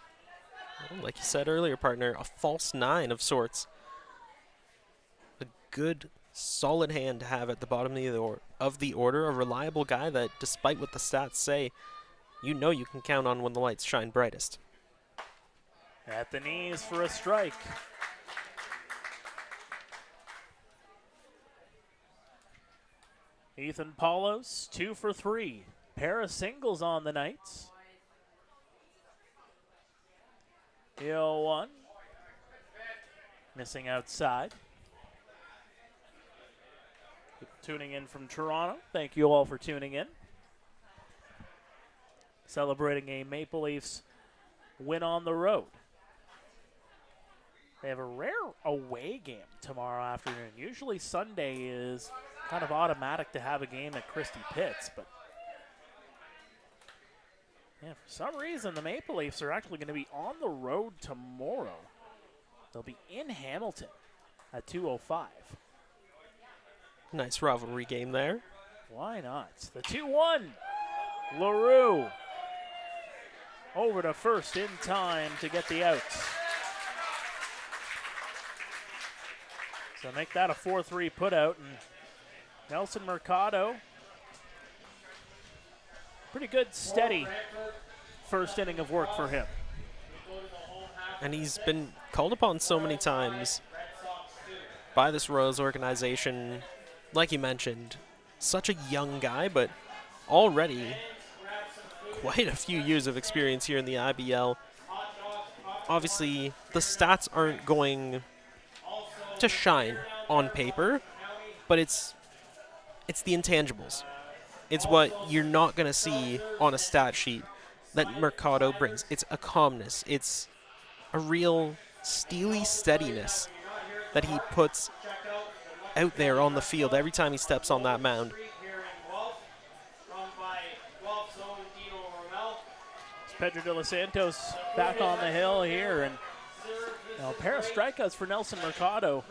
Well, like you said earlier, partner, a false 9 of sorts. A good, solid hand to have at the bottom of the order. A reliable guy that, despite what the stats say, you know you can count on when the lights shine brightest. At the knees for a strike. Ethan Paulos, 2 for 3. Pair of singles on the night. 0-1. Missing outside. Tuning in from Toronto. Thank you all for tuning in. Celebrating a Maple Leafs win on the road. They have a rare away game tomorrow afternoon. Usually Sunday is kind of automatic to have a game at Christie Pitts, but yeah, for some reason the Maple Leafs are actually going to be on the road tomorrow. They'll be in Hamilton at 2:05. Nice rivalry game there. Why not? The 2-1. LaRue over to first in time to get the out. So make that a 4-3 putout, and Nelson Mercado, pretty good, steady first inning of work for him. And he's been called upon so many times by this Royals organization. Like you mentioned, such a young guy, but already quite a few years of experience here in the IBL. Obviously, the stats aren't going to shine on paper, but it's the intangibles. It's what you're not going to see on a stat sheet that Mercado brings. It's a calmness. It's a real steely steadiness that he puts out there on the field every time he steps on that mound. It's Pedro de los Santos back on the hill here, and a pair of strikeouts for Nelson Mercado.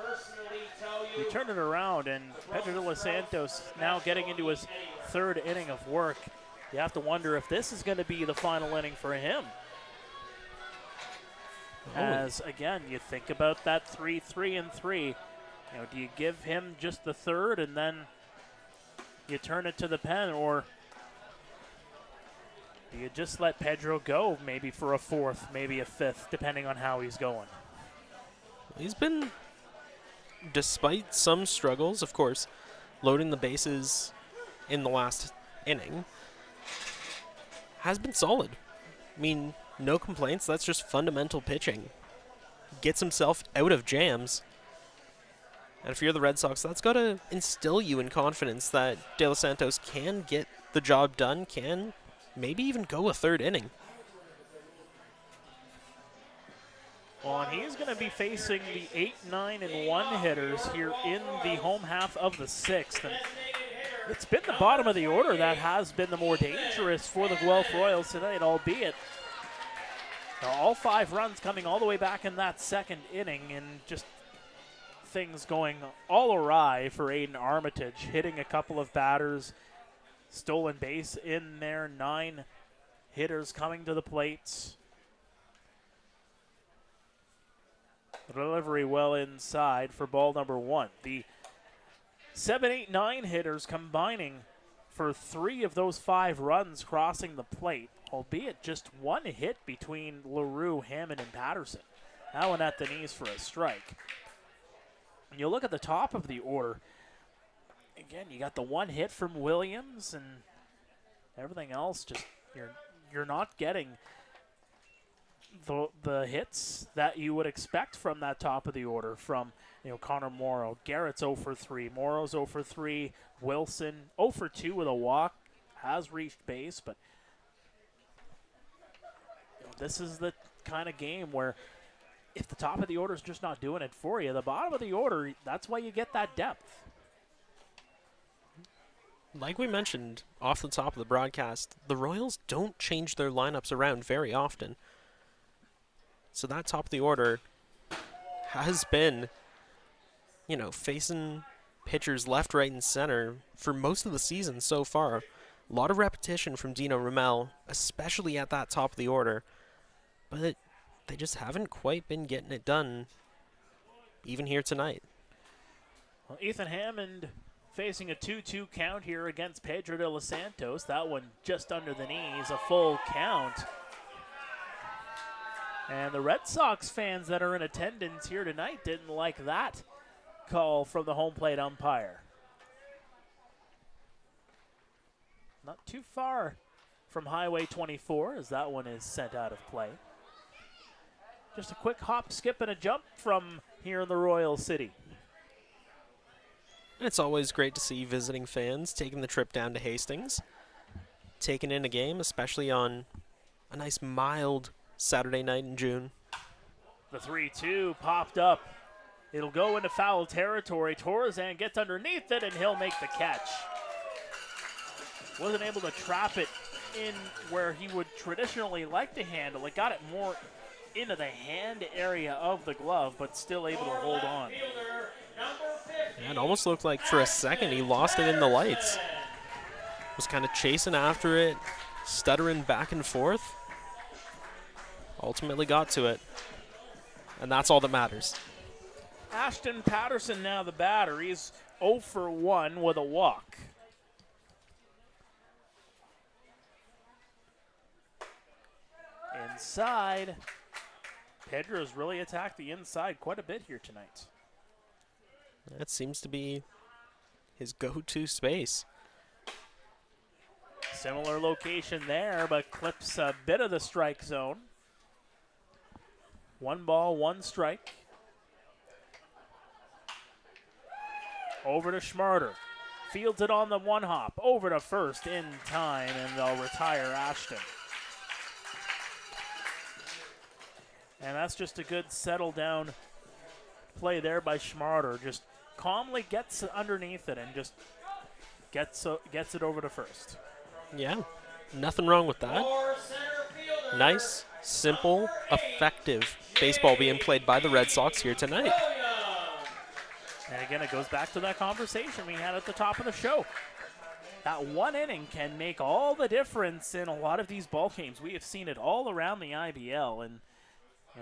We turn it around, and Pedro de los Santos now getting into his 3rd inning of work. You have to wonder if this is going to be the final inning for him. As, again, you think about that 3-3-3. Do you give him just the 3rd and then you turn it to the pen, or do you just let Pedro go maybe for a 4th, maybe a 5th, depending on how he's going? He's been, despite some struggles, of course, loading the bases in the last inning, has been solid. I mean, no complaints. That's just fundamental pitching. Gets himself out of jams. And if you're the Red Sox, that's got to instill you in confidence that De Los Santos can get the job done, can maybe even go a 3rd inning. Well, and he's going to be facing the 8, 9, and 1 hitters here in the home half of the 6th. And it's been the bottom of the order that has been the more dangerous for the Guelph Royals tonight, albeit all 5 runs coming all the way back in that 2nd inning, and just things going all awry for Aiden Armitage, hitting a couple of batters, stolen base in there, 9 hitters coming to the plates. Delivery well inside for ball number 1. The 7, 8, 9 hitters combining for 3 of those 5 runs crossing the plate, albeit just 1 hit between LaRue, Hammond, and Patterson. That one at the knees for a strike. And you look at the top of the order, again, you got the 1 hit from Williams, and everything else just you're not getting the hits that you would expect from that top of the order from Connor Morrow. Garrett's 0 for 3, Morrow's 0 for 3, Wilson 0 for 2 with a walk, has reached base, but this is the kind of game where if the top of the order is just not doing it for you, the bottom of the order, that's why you get that depth. Like we mentioned off the top of the broadcast, the Royals don't change their lineups around very often. So that top of the order has been, facing pitchers left, right, and center for most of the season so far. A lot of repetition from Dino Ramel, especially at that top of the order. But they just haven't quite been getting it done, even here tonight. Well, Ethan Hammond facing a 2-2 count here against Pedro de los Santos. That one just under the knees, a full count. And the Red Sox fans that are in attendance here tonight didn't like that call from the home plate umpire. Not too far from Highway 24 as that one is sent out of play. Just a quick hop, skip, and a jump from here in the Royal City. It's always great to see visiting fans taking the trip down to Hastings, taking in a game, especially on a nice mild Saturday night in June. The 3-2 popped up. It'll go into foul territory. Torzan gets underneath it, and he'll make the catch. Wasn't able to trap it in where he would traditionally like to handle it. Got it more into the hand area of the glove, but still able to hold on. Yeah, it almost looked like for a second he lost it in the lights. Was kind of chasing after it, stuttering back and forth. Ultimately got to it, and that's all that matters. Ashton Patterson now the batter. He's 0 for 1 with a walk. Inside. Pedro's really attacked the inside quite a bit here tonight. That seems to be his go-to space. Similar location there, but clips a bit of the strike zone. 1 ball, 1 strike. Over to Schmarter. Fields it on the 1 hop. Over to first in time, and they'll retire Ashton. And that's just a good settle down play there by Schmarter. Just calmly gets underneath it and just gets it over to first. Yeah, nothing wrong with that. Nice, simple, effective baseball being played by the Red Sox here tonight. And again, it goes back to that conversation we had at the top of the show. That 1 inning can make all the difference in a lot of these ball games. We have seen it all around the IBL, and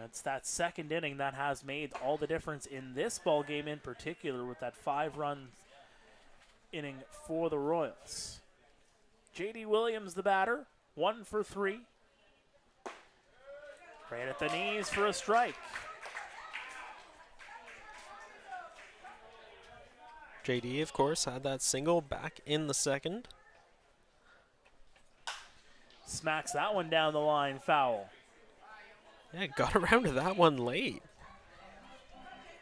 it's that 2nd inning that has made all the difference in this ball game in particular with that 5-run inning for the Royals. J.D. Williams, the batter, 1 for 3. Right at the knees for a strike. JD, of course, had that single back in the 2nd. Smacks that one down the line, foul. Yeah, got around to that one late.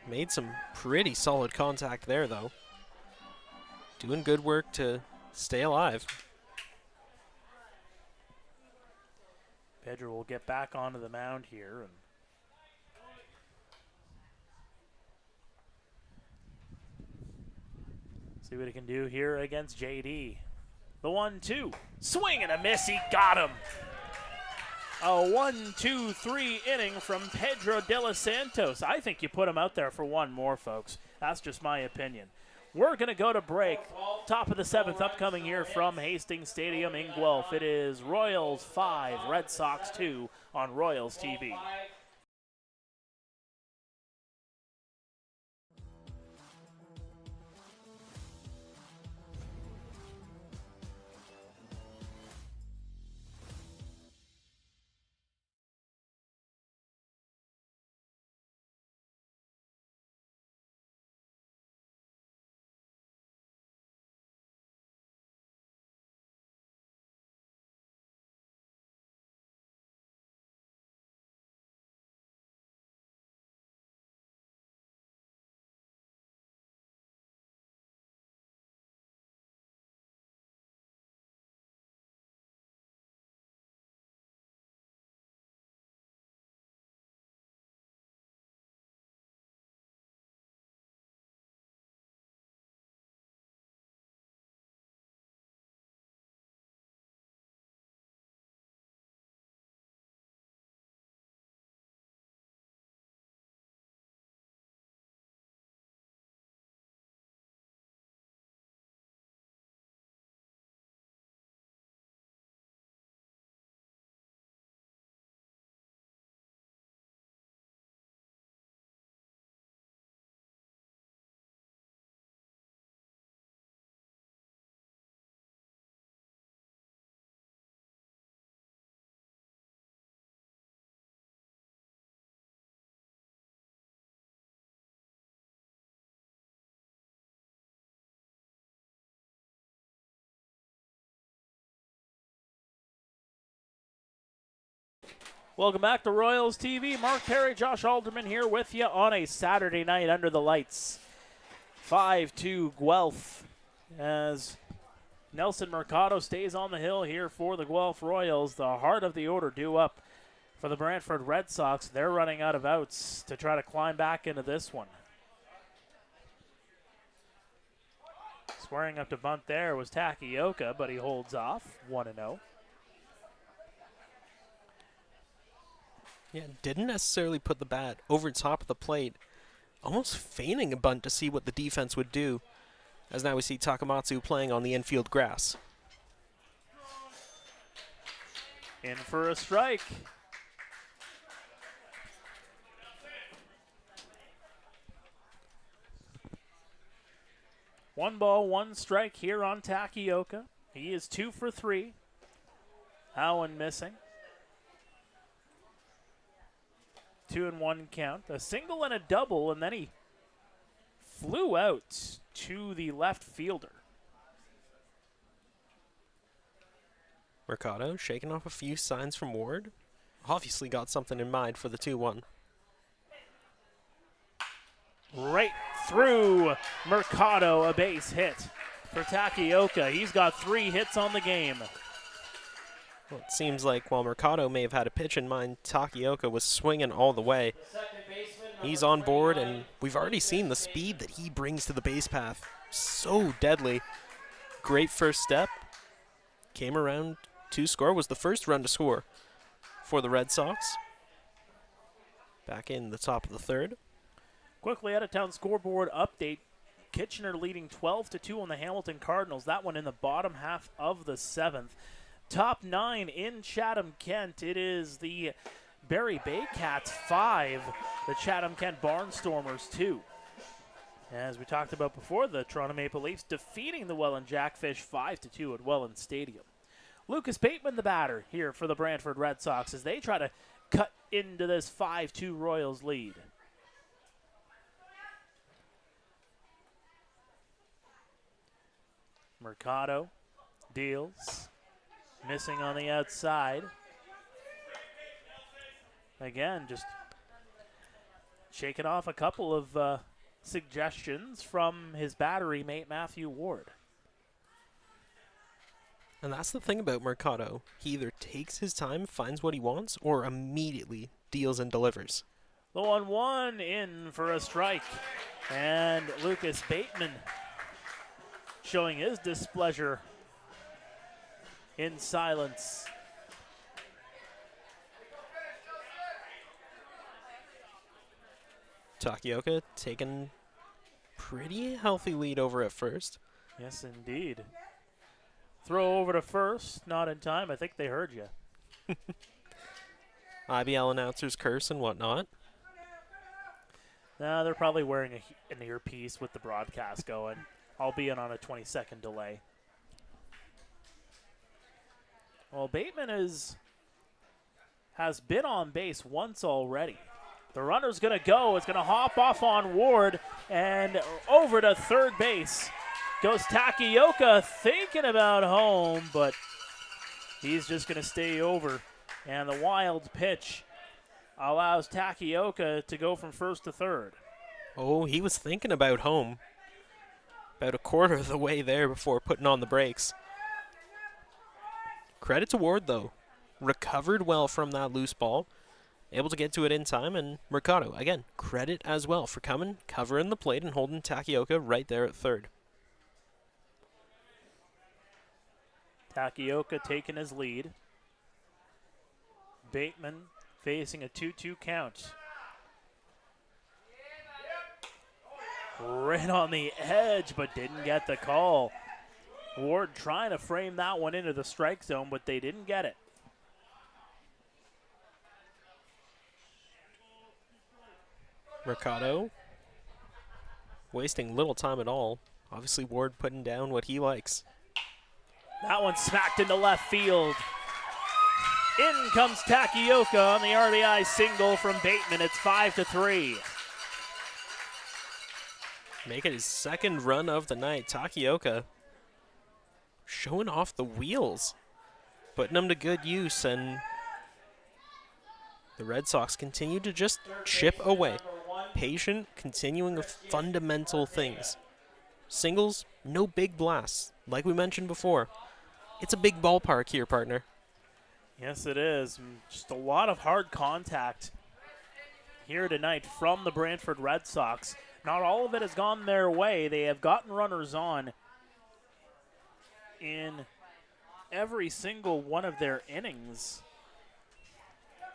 Made some pretty solid contact there, though. Doing good work to stay alive. Pedro will get back onto the mound here. And see what he can do here against JD. The 1-2. Swing and a miss. He got him. A 1-2-3 inning from Pedro de los Santos. I think you put him out there for 1 more, folks. That's just my opinion. We're going to go to break. Top of the 7th upcoming here from Hastings Stadium in Guelph. It is Royals 5, Red Sox 2 on Royals TV. Welcome back to Royals TV. Mark Perry, Josh Alderman here with you on a Saturday night under the lights. 5-2 Guelph as Nelson Mercado stays on the hill here for the Guelph Royals. The heart of the order due up for the Brantford Red Sox. They're running out of outs to try to climb back into this one. Squaring up to bunt there was Takioka, but he holds off 1-0. Yeah, didn't necessarily put the bat over top of the plate. Almost feigning a bunt to see what the defense would do. As now we see Takamatsu playing on the infield grass. In for a strike. One ball, one strike here on Takioka. He is 2 for 3. Allen missing. 2-1 count. A single and a double, and then he flew out to the left fielder. Mercado shaking off a few signs from Ward. Obviously got something in mind for the 2-1. Right through Mercado, a base hit for Takioka. He's got 3 hits on the game. Well, it seems like while Mercado may have had a pitch in mind, Takioka was swinging all the way. He's on board, and we've already seen the speed that he brings to the base path. So deadly. Great first step. Came around to score. Was the first run to score for the Red Sox. Back in the top of the third. Quickly out-of-town scoreboard update. Kitchener leading 12-2 on the Hamilton Cardinals. That one in the bottom half of the 7th. Top 9 in Chatham-Kent. It is the Barry Bay Cats 5, the Chatham-Kent Barnstormers 2. As we talked about before, the Toronto Maple Leafs defeating the Welland Jackfish 5-2 at Welland Stadium. Lucas Bateman, the batter, here for the Brantford Red Sox as they try to cut into this 5-2 Royals lead. Mercado deals. Missing on the outside. Again, just shaking off a couple of suggestions from his battery mate, Matthew Ward. And that's the thing about Mercado. He either takes his time, finds what he wants, or immediately deals and delivers. The 1-1 in for a strike. And Lucas Bateman showing his displeasure in silence. Takioka taking pretty healthy lead over at first. Yes, indeed. Throw over to first, not in time. I think they heard you. IBL announcers curse and whatnot. No, they're probably wearing an earpiece with the broadcast going, albeit on a 20-second delay. Well, Bateman has been on base once already. The runner's going to go. It's going to hop off on Ward, and over to third base goes Takioka, thinking about home, but he's just going to stay over. And the wild pitch allows Takioka to go from first to third. Oh, he was thinking about home. About a quarter of the way there before putting on the brakes. Credit to Ward, though. Recovered well from that loose ball. Able to get to it in time. And Mercado, again, credit as well for coming, covering the plate, and holding Takioka right there at third. Takioka taking his lead. Bateman facing a 2-2 count. Right on the edge, but didn't get the call. Ward trying to frame that one into the strike zone, but they didn't get it. Mercado wasting little time at all. Obviously, Ward putting down what he likes. That one smacked into left field. In comes Takioka on the RBI single from Bateman. It's 5-3. Make it his second run of the night. Takioka showing off the wheels, putting them to good use, and The Red Sox continue to just chip away. Patient, continuing with fundamental things. Singles, no big blasts. Like we mentioned before, it's a big ballpark here, partner. Yes, it is. Just a lot of hard contact here tonight from the Brantford Red Sox. Not all of it has gone their way. They have gotten runners on in every single one of their innings,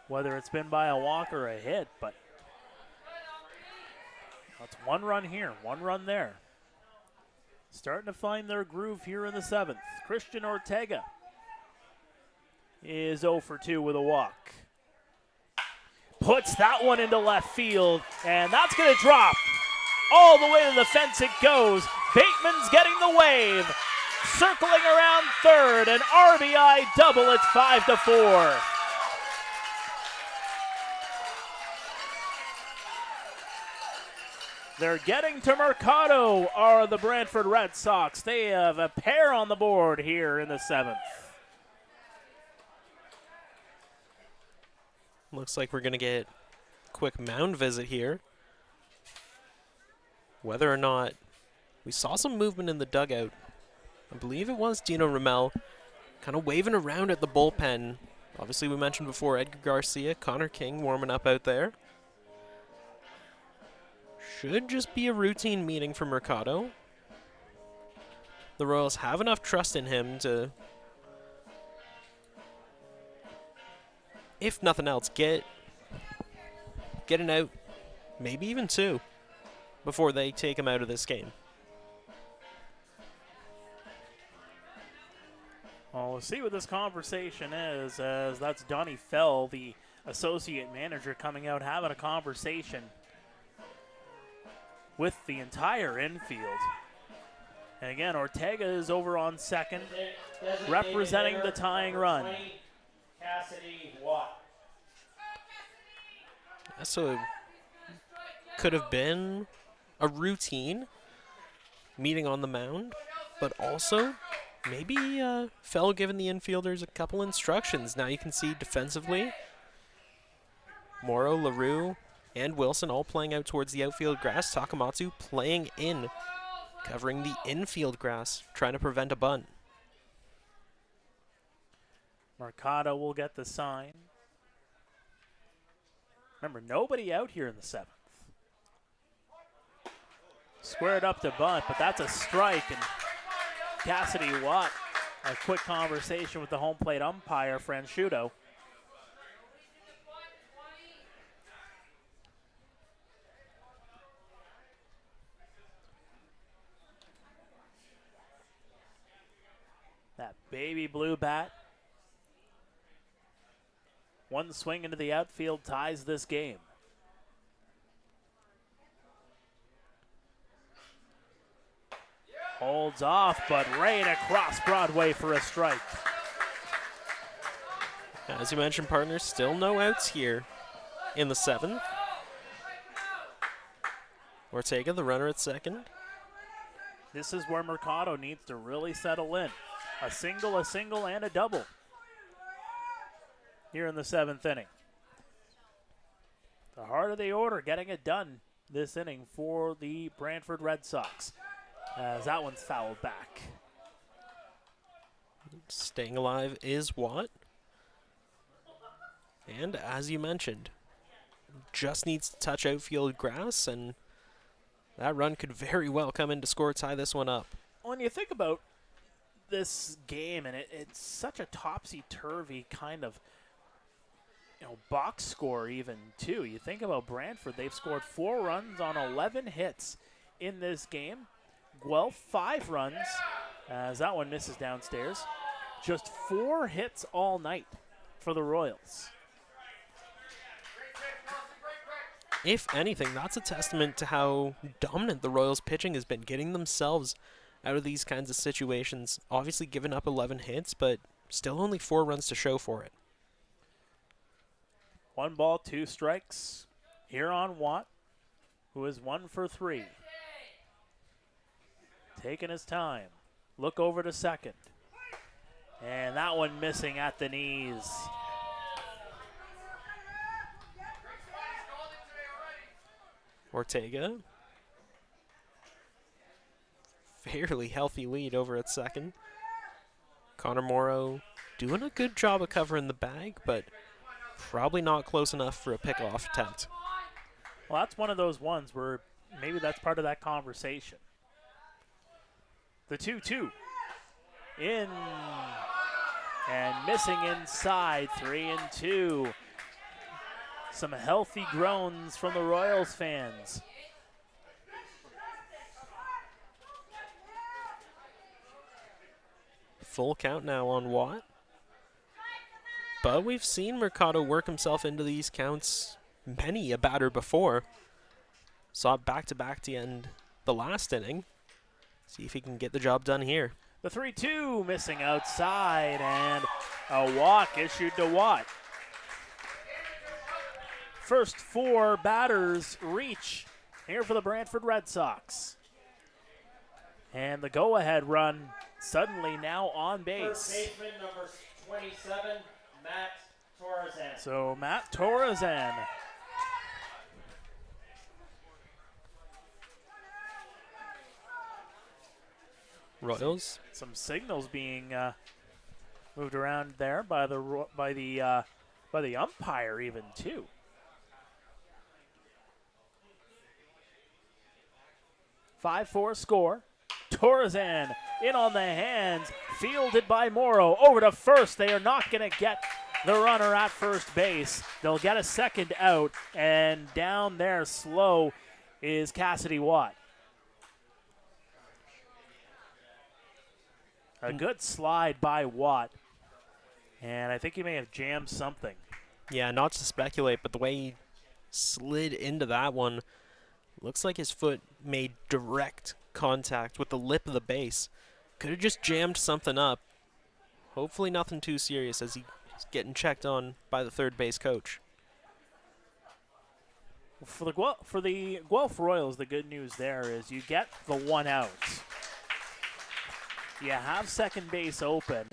whether it's been by a walk or a hit, but it's one run here, one run there. Starting to find their groove here in the 7th. Christian Ortega is 0 for 2 with a walk. Puts that one into left field, and that's going to drop. All the way to the fence it goes. Bateman's getting the wave. Circling around third, an RBI double. It's 5-4. They're getting to Mercado, are the Brantford Red Sox. They have a pair on the board here in the 7th. Looks like we're going to get a quick mound visit here. Whether or not we saw some movement in the dugout, I believe it was Dino Ramel kind of waving around at the bullpen. Obviously, we mentioned before Edgar Garcia, Connor King warming up out there. Should just be a routine meeting for Mercado. The Royals have enough trust in him to, if nothing else, get an out, maybe even 2, before they take him out of this game. Well, we'll see what this conversation is, as that's Donnie Fell, the associate manager, coming out having a conversation with the entire infield. And again, Ortega is over on second, representing the tying run. Cassidy Watt. So it could have been a routine meeting on the mound, but also maybe Fell giving the infielders a couple instructions. Now you can see defensively, Morrow, LaRue, and Wilson all playing out towards the outfield grass. Takamatsu playing in, covering the infield grass, trying to prevent a bunt. Mercado will get the sign. Remember, nobody out here in the 7th. Squared up to bunt, but that's a strike. And Cassidy Watt, a quick conversation with the home plate umpire, Fransciuto. That baby blue bat. One swing into the outfield ties this game. Holds off, but right across Broadway for a strike. As you mentioned, partners, still no outs here in the 7th. Ortega, the runner at second. This is where Mercado needs to really settle in. A single, and a double here in the 7th inning. The heart of the order getting it done this inning for the Brantford Red Sox, as that one's fouled back. Staying alive is Watt. And as you mentioned, just needs to touch outfield grass, and that run could very well come in to score, tie this one up. When you think about this game, and it's such a topsy-turvy kind of box score even too. You think about Brantford, they've scored 4 runs on 11 hits in this game. Guelph 5 runs, as that one misses downstairs. Just 4 hits all night for the Royals. If anything, that's a testament to how dominant the Royals pitching has been, getting themselves out of these kinds of situations. Obviously giving up 11 hits, but still only 4 runs to show for it. 1 ball, 2 strikes here on Watt, who is 1 for 3. Taking his time. Look over to second. And that one missing at the knees. Ortega. Fairly healthy lead over at second. Connor Morrow doing a good job of covering the bag, but probably not close enough for a pickoff attempt. Well, that's one of those ones where maybe that's part of that conversation. The 2-2. In and missing inside, 3-2. Some healthy groans from the Royals fans. Full count now on Watt. But we've seen Mercado work himself into these counts many a batter before. Saw it back-to-back to end the last inning. See if he can get the job done here. The 3-2 missing outside, and a walk issued to Watt. First 4 batters reach here for the Brantford Red Sox. And the go-ahead run suddenly now on base. First baseman number 27, Matt Torresan. So Matt Torresan. Royals. Some signals being moved around there by the umpire even too. Five-4 score. Torresan in on the hands, fielded by Morrow. Over to first. They are not going to get the runner at first base. They'll get a second out, and down there slow is Cassidy Watt. A good slide by Watt, and I think he may have jammed something. Yeah, not to speculate, but the way he slid into that one, looks like his foot made direct contact with the lip of the base. Could have just jammed something up. Hopefully nothing too serious as he's getting checked on by the third base coach. For the Guelph Royals, the good news there is you get the 1 out. You have second base open,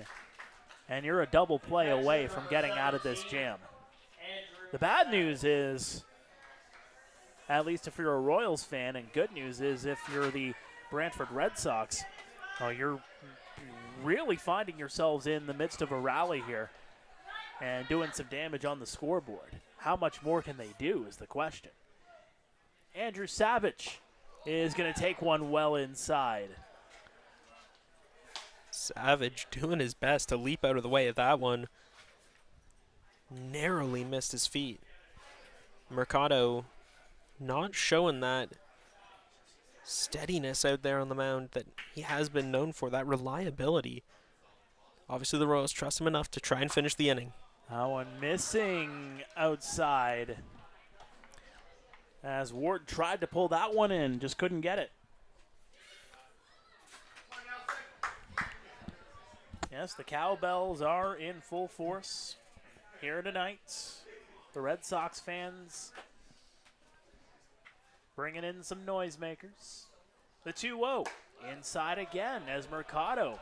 and you're a double play away from getting out of this jam. The bad news is, at least if you're a Royals fan, and good news is if you're the Brantford Red Sox, you're really finding yourselves in the midst of a rally here and doing some damage on the scoreboard. How much more can they do is the question. Andrew Savage is going to take one well inside. Savage doing his best to leap out of the way of that one. Narrowly missed his feet. Mercado not showing that steadiness out there on the mound that he has been known for, that reliability. Obviously the Royals trust him enough to try and finish the inning. That one missing outside. As Ward tried to pull that one in, just couldn't get it. Yes, the cowbells are in full force here tonight. The Red Sox fans bringing in some noisemakers. The 2-0 inside again as Mercado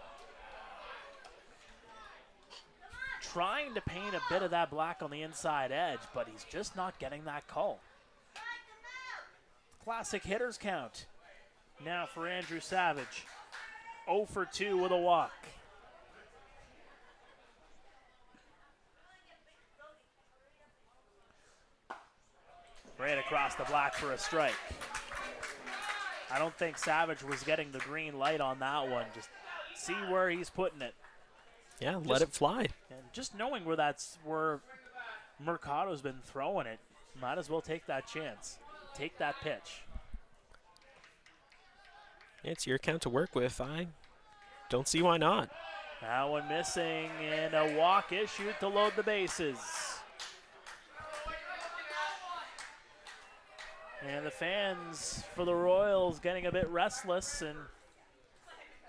trying to paint a bit of that black on the inside edge, but he's just not getting that call. Classic hitters count now for Andrew Savage. 0 for 2 with a walk. Right across the black for a strike. I don't think Savage was getting the green light on that one. Just see where he's putting it. Yeah, let it fly. And just knowing where Mercado's been throwing it, might as well take that chance. Take that pitch. It's your count to work with. I don't see why not. That one missing, and a walk issued to load the bases. And the fans for the Royals getting a bit restless, and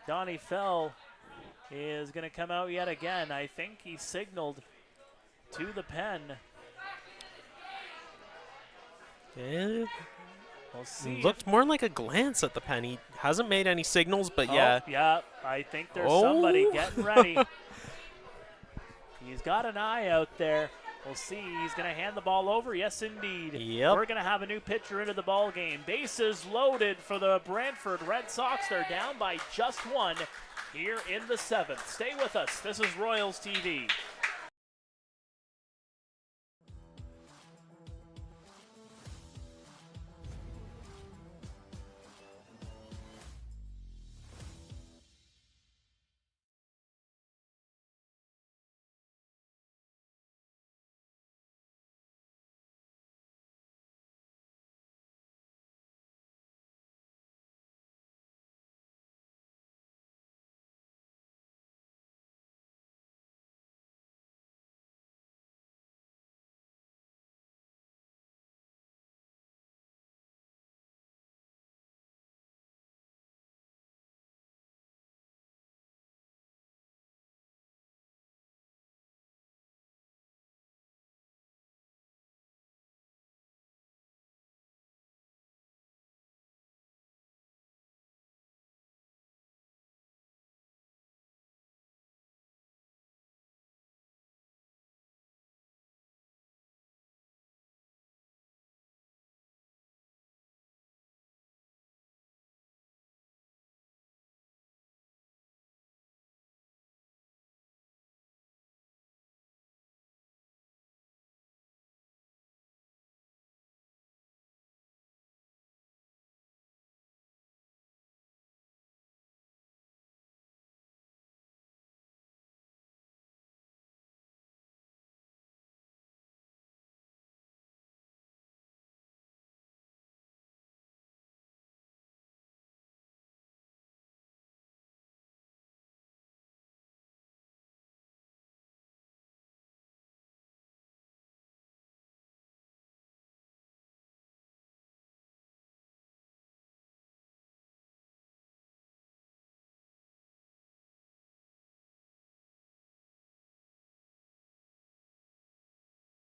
Donnie Fell is going to come out yet again. I think he signaled to the pen. Yeah, We'll see. looked more like a glance at the pen. He hasn't made any signals, but yeah. Yeah, I think there's somebody getting ready. He's got an eye out there. We'll see. He's going to hand the ball over. Yes, indeed. Yep. We're going to have a new pitcher into the ball game. Bases loaded for the Brantford Red Sox. They're down by just one here in the seventh. Stay with us. This is Royals TV.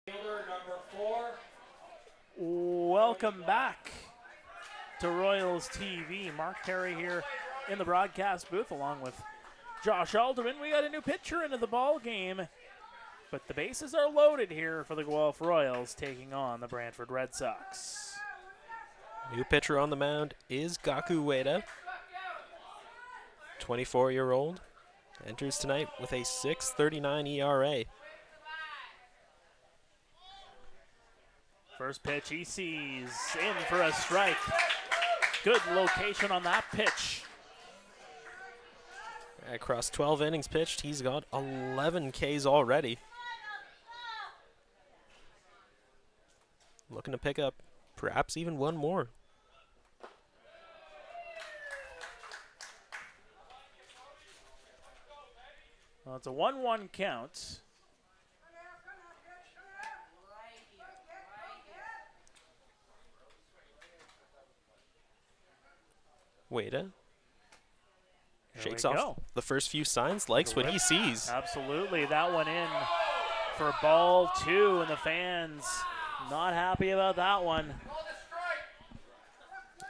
Fielder number 4. Welcome back to Royals TV. Mark Terry here in the broadcast booth along with Josh Alderman. We got a new pitcher into the ball game, but the bases are loaded here for the Guelph Royals taking on the Brantford Red Sox. New pitcher on the mound is Gaku Ueda, 24-year-old. Enters tonight with a 6.39 ERA. First pitch he sees in for a strike. Good location on that pitch. Across 12 innings pitched, he's got 11 Ks already. Looking to pick up perhaps even one more. Well, it's a 1-1 count. Ueda Here shakes we off go. the first few signs, likes what he sees. Absolutely, that one in for ball 2, and the fans not happy about that one.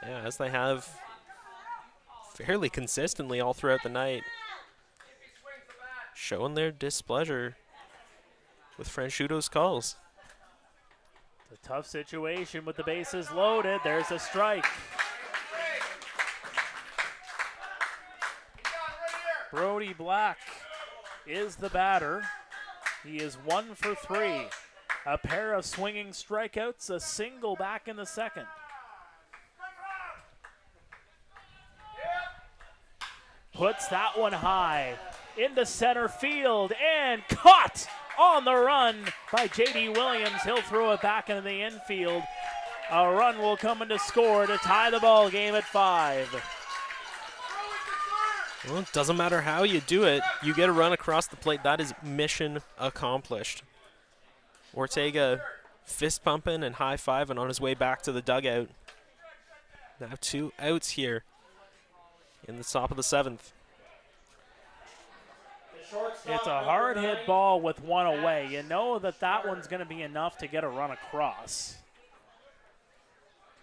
Yeah, as they have fairly consistently all throughout the night, showing their displeasure with Fransciuto's calls. It's a tough situation with the bases loaded. There's a strike. Brody Black is the batter. He is 1 for 3. A pair of swinging strikeouts, a single back in the second. Puts that one high into center field and caught on the run by J.D. Williams. He'll throw it back into the infield. A run will come in to score to tie the ball game at 5. Well, it doesn't matter how you do it. You get a run across the plate. That is mission accomplished. Ortega fist pumping and high-fiving on his way back to the dugout. Now 2 outs here in the top of the 7th. It's a hard hit ball with one away. You know that one's going to be enough to get a run across.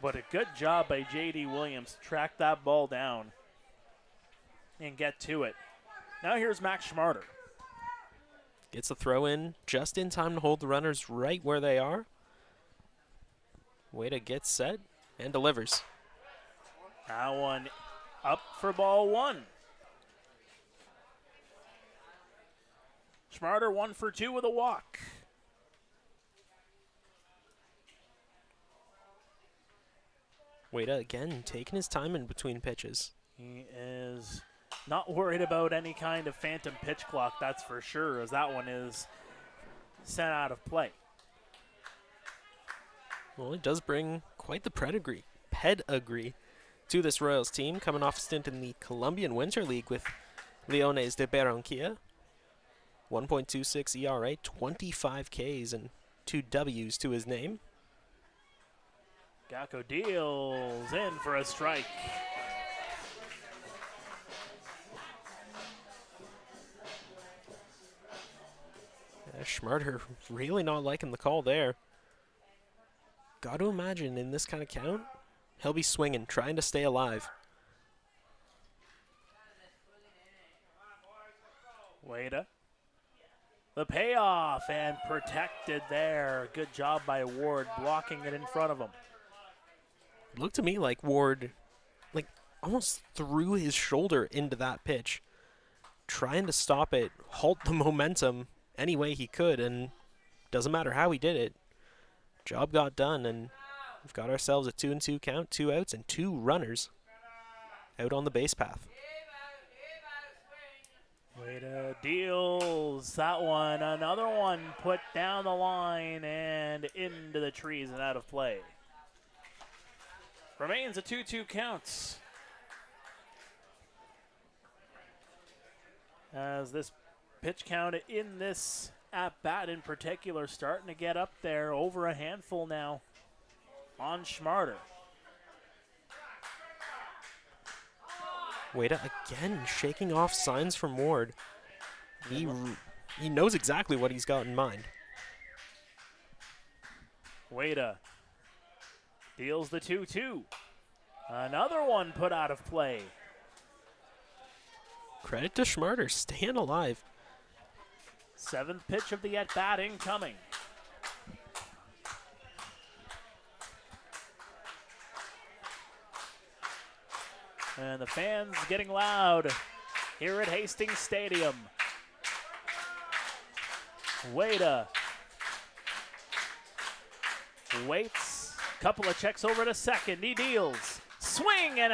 But a good job by J.D. Williams to track that ball down and get to it. Now here's Max Schmarter. Gets the throw in just in time to hold the runners right where they are. Way to get set and delivers. That one up for ball one. Schmarter 1 for 2 with a walk. Wada again taking his time in between pitches. He is not worried about any kind of phantom pitch clock, that's for sure, as that one is sent out of play. Well, it does bring quite the pedigree to this Royals team, coming off a stint in the Colombian Winter League with Leones de Barranquilla. 1.26 ERA, 25 Ks, and 2 Ws to his name. Gacko deals in for a strike. Schmarter really not liking the call there. Got to imagine in this kind of count, he'll be swinging, trying to stay alive. Wada. The payoff and protected there. Good job by Ward blocking it in front of him. Looked to me like Ward almost threw his shoulder into that pitch, trying to stop it, halt the momentum any way he could, and doesn't matter how he did it. Job got done, and we've got ourselves a 2-2 count, 2 outs, and 2 runners out on the base path. Wada deals that one. Another one put down the line and into the trees and out of play. Remains a 2-2 count. As this pitch count in this at-bat in particular starting to get up there, over a handful now on Schmarter. Wada again shaking off signs from Ward. He knows exactly what he's got in mind. Wada deals the 2-2. Another one put out of play. Credit to Schmarter, staying alive. 7th pitch of the at-bat incoming. And the fans getting loud here at Hastings Stadium. Wada waits, couple of checks over to second, he deals. Swing and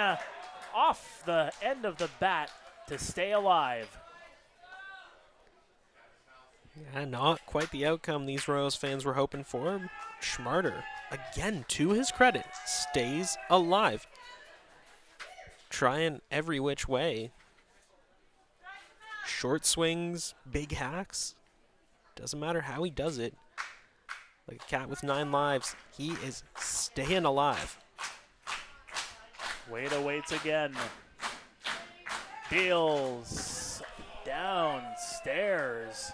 off the end of the bat to stay alive. Yeah, not quite the outcome these Royals fans were hoping for. Schmarter, again, to his credit, stays alive. Trying every which way. Short swings, big hacks. Doesn't matter how he does it. Like a cat with 9 lives, he is staying alive. Wada waits again. Deals downstairs.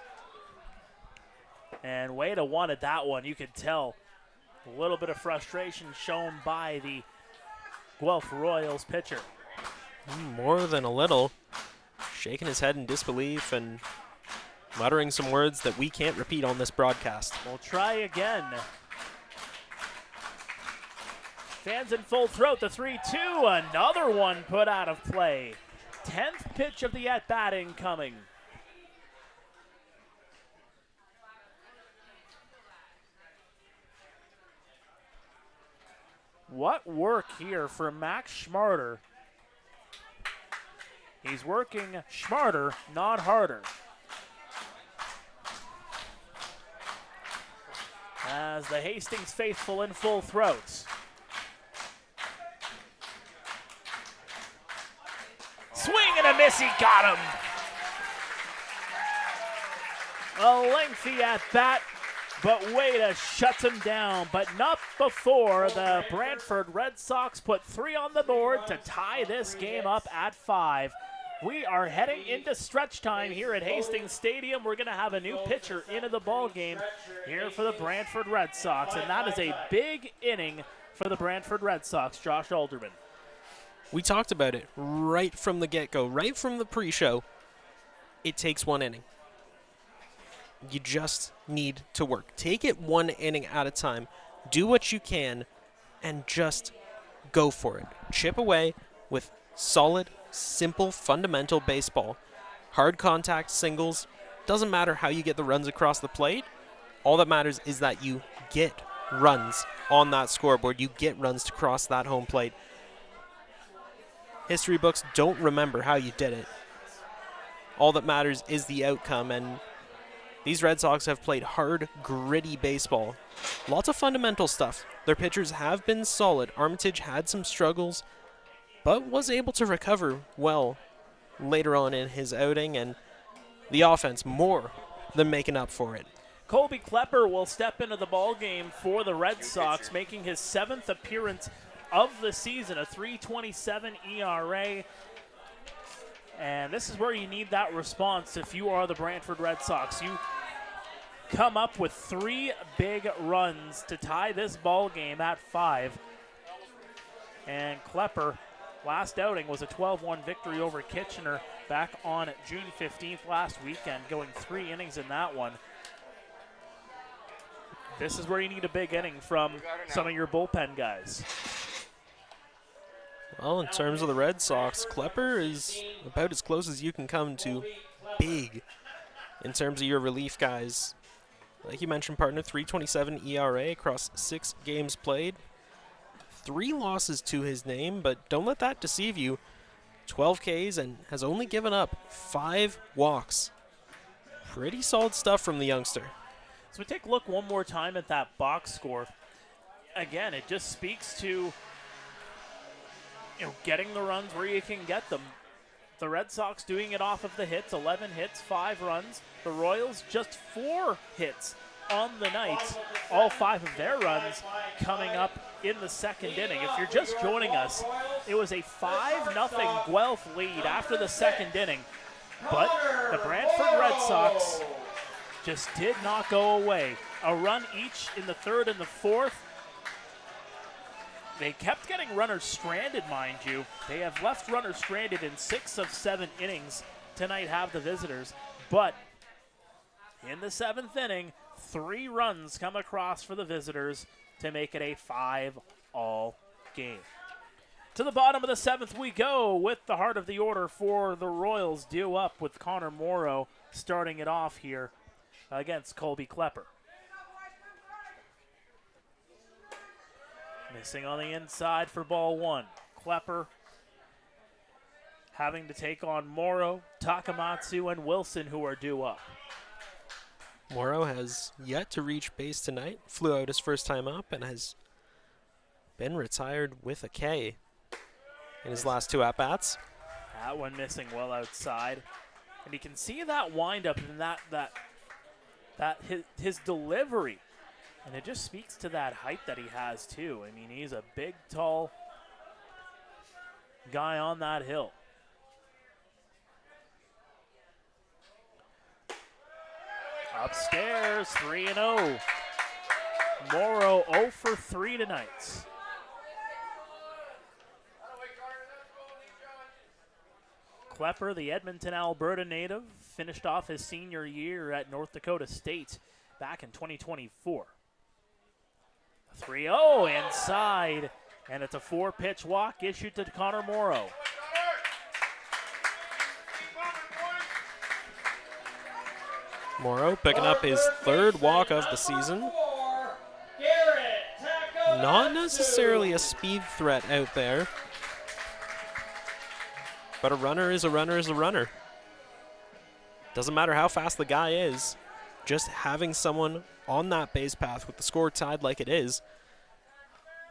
And Wada wanted that one. You could tell a little bit of frustration shown by the Guelph Royals pitcher. More than a little. Shaking his head in disbelief and muttering some words that we can't repeat on this broadcast. We'll try again. Fans in full throat, the 3-2. Another one put out of play. 10th pitch of the at-bat incoming. What work here for Max Schmarter. He's working smarter, not harder. As the Hastings faithful in full throat. Swing and a miss, he got him. A lengthy at bat, but Wada shuts him down, but not before the Brantford Red Sox put 3 on the board to tie this game up at 5. We are heading into stretch time here at Hastings Stadium. We're going to have a new pitcher into the ball game here for the Brantford Red Sox, and that is a big inning for the Brantford Red Sox. Josh Alderman. We talked about it right from the get-go, right from the pre-show. It takes 1 inning. You just need to work. Take it one inning at a time. Do what you can and just go for it. Chip away with solid, simple, fundamental baseball. Hard contact singles. Doesn't matter how you get the runs across the plate. All that matters is that you get runs on that scoreboard. You get runs to cross that home plate. History books don't remember how you did it. All that matters is the outcome, and these Red Sox have played hard, gritty baseball. Lots of fundamental stuff. Their pitchers have been solid. Armitage had some struggles, but was able to recover well later on in his outing, and the offense more than making up for it. Colby Klepper will step into the ballgame for the Red Sox, making his 7th appearance of the season, a 3.27 ERA. And this is where you need that response if you are the Brantford Red Sox. You come up with 3 big runs to tie this ball game at 5. And Klepper, last outing was a 12-1 victory over Kitchener back on June 15th last weekend, going 3 innings in that one. This is where you need a big inning from some of your bullpen guys. Well, in terms of the Red Sox, Klepper is about as close as you can come to big in terms of your relief guys. Like you mentioned, partner, 3.27 ERA across 6 games played. 3 losses to his name, but don't let that deceive you. 12 Ks and has only given up 5 walks. Pretty solid stuff from the youngster. So we take a look one more time at that box score. Again, it just speaks to getting the runs where you can get them. The Red Sox doing it off of the hits, 11 hits, 5 runs. The Royals just 4 hits on the night. All 5 of their runs coming up in the 2nd inning. If you're just joining us, it was a 5-0 Guelph lead after the 2nd inning. But the Brantford Red Sox just did not go away. A run each in the 3rd and the 4th. They kept getting runners stranded, mind you. They have left runners stranded in 6 of 7 innings tonight, have the visitors. But in the 7th inning, 3 runs come across for the visitors to make it a 5-all game. To the bottom of the 7th we go with the heart of the order for the Royals, due up with Connor Morrow starting it off here against Colby Klepper. Missing on the inside for ball 1. Klepper having to take on Morrow, Takamatsu, and Wilson, who are due up. Morrow has yet to reach base tonight. Flew out his first time up and has been retired with a K in his last 2 at-bats. That one missing well outside. And you can see that windup and that his delivery. And it just speaks to that height that he has, too. I mean, he's a big, tall guy on that hill. Upstairs, 3-0. Morrow 0 for 3 tonight. Klepper, the Edmonton, Alberta native, finished off his senior year at North Dakota State back in 2024. 3-0 inside, and it's a 4-pitch walk issued to Connor Morrow. Morrow picking up his 3rd walk of the season. Not necessarily a speed threat out there, but a runner is a runner is a runner. Doesn't matter how fast the guy is, just having someone on that base path with the score tied like it is,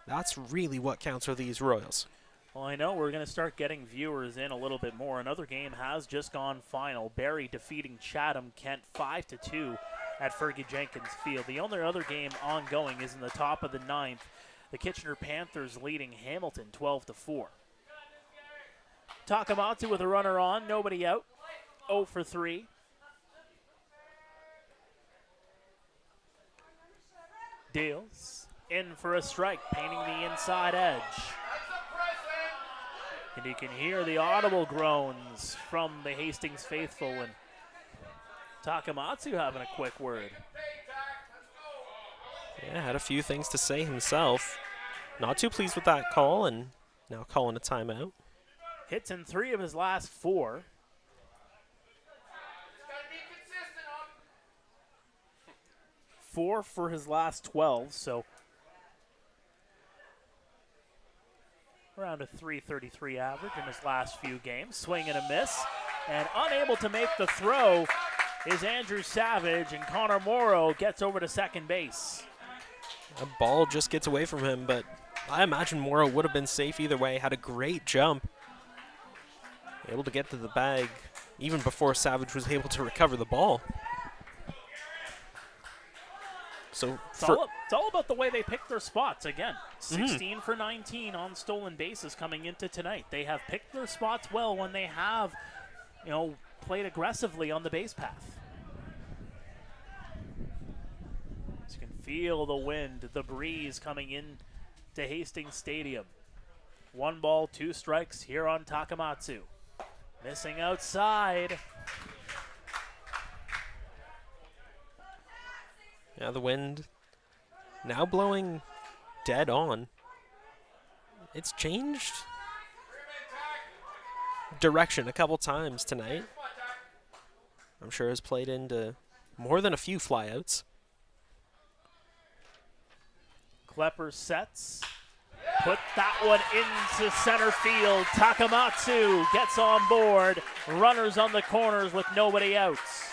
that's really what counts for these Royals. Well, I know we're going to start getting viewers in a little bit more. Another game has just gone final. Barrie defeating Chatham-Kent 5-2 at Fergie Jenkins Field. The only other game ongoing is in the top of the 9th. The Kitchener Panthers leading Hamilton 12-4. Takamatsu with a runner on, nobody out, 0 for 3. Deals in for a strike, painting the inside edge. And you can hear the audible groans from the Hastings faithful. And Takamatsu having a quick word. Yeah, had a few things to say himself. Not too pleased with that call, and now calling a timeout. Hits in 3 of his last 4. Four for his last 12, so around a .333 average in his last few games. Swing and a miss, and unable to make the throw is Andrew Savage, and Connor Morrow gets over to second base. A ball just gets away from him, but I imagine Morrow would have been safe either way. Had a great jump. Able to get to the bag even before Savage was able to recover the ball. So it's all about the way they pick their spots. Again, 16 for 19 on stolen bases coming into tonight. They have picked their spots well when they have, played aggressively on the base path. So you can feel the wind, the breeze coming in to Hastings Stadium. 1 ball, 2 strikes here on Takamatsu. Missing outside. Yeah, the wind now blowing dead on. It's changed direction a couple times tonight. I'm sure has played into more than a few flyouts. Klepper sets. Put that one into center field. Takamatsu gets on board. Runners on the corners with nobody outs.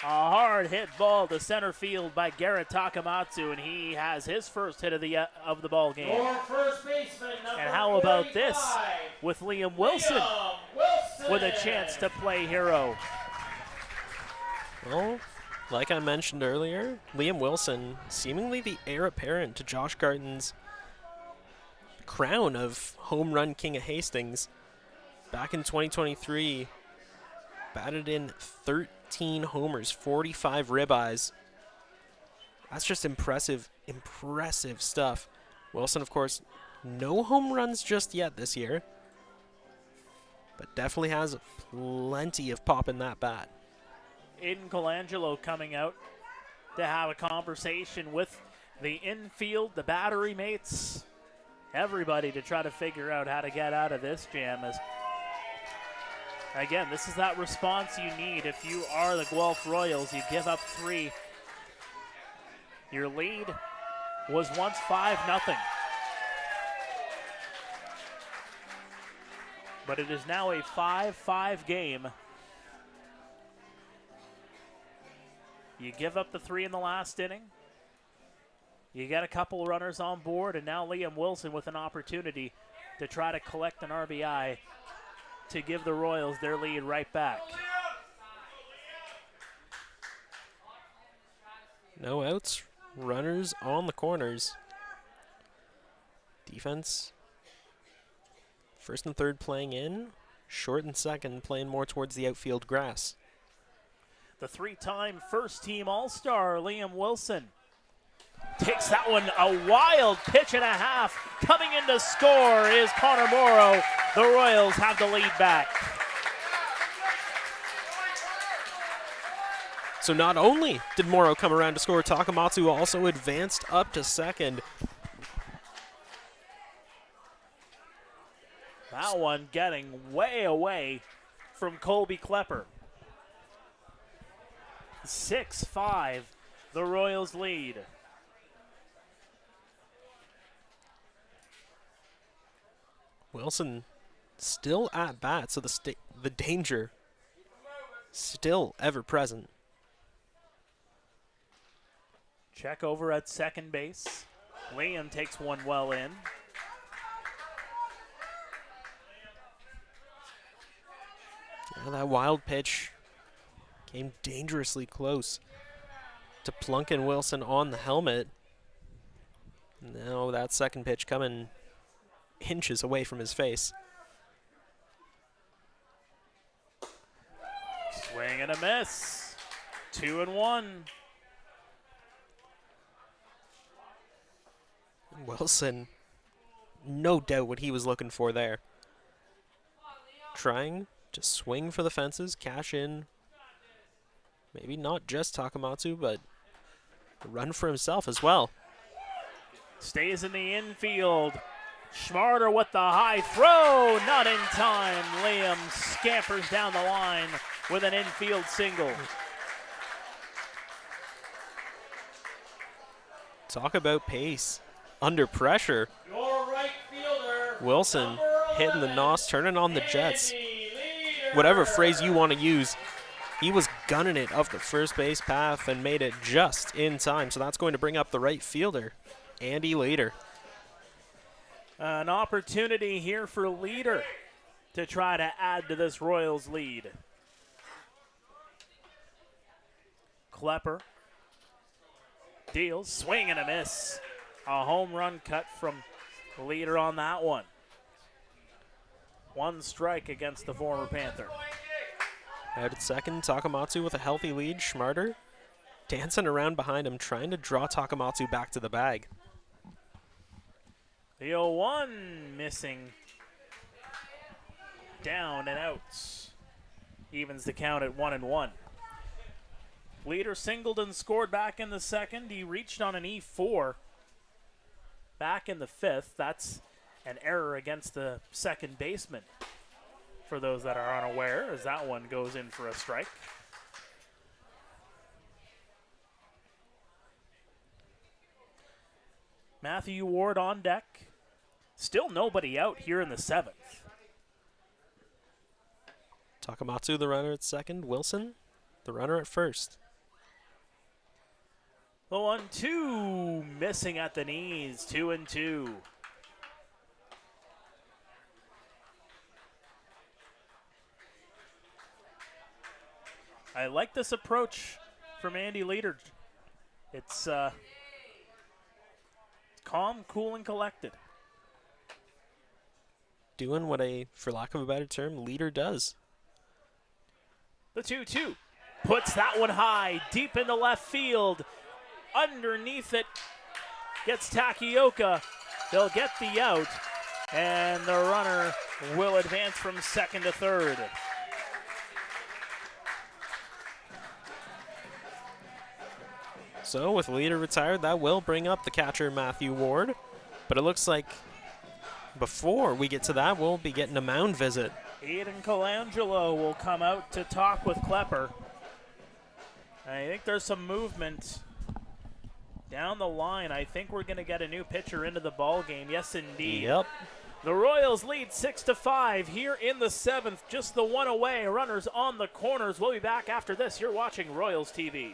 A hard hit ball to center field by Garrett Takamatsu, and he has his first hit of the ball game. First baseman, and how about 45, this with Liam Wilson with a chance to play hero? Well, like I mentioned earlier, Liam Wilson, seemingly the heir apparent to Josh Garton's crown of home run king of Hastings. Back in 2023, batted in 13 homers, 45 ribeyes. That's just impressive stuff. Wilson, of course, no home runs just yet this year, but definitely has plenty of pop in that bat. Aiden Colangelo coming out to have a conversation with the infield, the battery mates, everybody to try to figure out how to get out of this jam. As again, this is that response you need if you are the Guelph Royals. You give up 3. Your lead was once 5-0. But it is now a 5-5 game. You give up the 3 in the last inning. You get a couple runners on board, and now Liam Wilson with an opportunity to try to collect an RBI to give the Royals their lead right back. No outs, runners on the corners. Defense, first and third playing in, short and second playing more towards the outfield grass. The 3-time first-team All-Star, Liam Wilson, takes that one, a wild pitch and a half. Coming in to score is Connor Morrow. The Royals have the lead back. So not only did Morrow come around to score, Takamatsu also advanced up to second. That one getting way away from Colby Klepper. 6-5, the Royals lead. Wilson still at bat, so the danger still ever present. Check over at second base. Liam takes one well in. Yeah, that wild pitch came dangerously close to plunking Wilson on the helmet. Now that second pitch coming inches away from his face. Swing and a miss. 2-1. Wilson, no doubt what he was looking for there. Trying Just swing for the fences, cash in. Maybe not just Takamatsu, but a run for himself as well. Stays in the infield. Schmarter with the high throw, not in time. Liam scampers down the line with an infield single. Talk about pace. Under pressure. Your right fielder. Wilson hitting the nos, turning on the Jets. Leader. Whatever phrase you want to use, he was gunning it up the first base path and made it just in time. So that's going to bring up the right fielder, Andy Leader. An opportunity here for Leader to try to add to this Royals lead. Klepper deals, swing and a miss. A home run cut from Leader on that one. One strike against the former Panther. Out at second, Takamatsu with a healthy lead. Schmarter dancing around behind him, trying to draw Takamatsu back to the bag. The 0-1 missing. Down and out. Evens the count at 1-1. Leader singled and scored back in the second. He reached on an E4 back in the fifth. That's an error against the second baseman, for those that are unaware, as that one goes in for a strike. Matthew Ward on deck. Still nobody out here in the seventh. Takamatsu, the runner at second. Wilson, the runner at first. The 1-2 missing at the knees. 2-2. I like this approach from Andy Leader. It's calm, cool, and collected. Doing what a, for lack of a better term, leader does. The 2-2 puts that one high, deep into left field. Underneath it gets Takioka. They'll get the out, and the runner will advance from second to third. So with Leader retired, that will bring up the catcher Matthew Ward. But it looks like before we get to that, we'll be getting a mound visit. Aiden Colangelo will come out to talk with Klepper. I think there's some movement down the line. I think we're going to get a new pitcher into the ball game. Yes, indeed. Yep. The Royals lead 6-5 here in the seventh. Just the one away. Runners on the corners. We'll be back after this. You're watching Royals TV.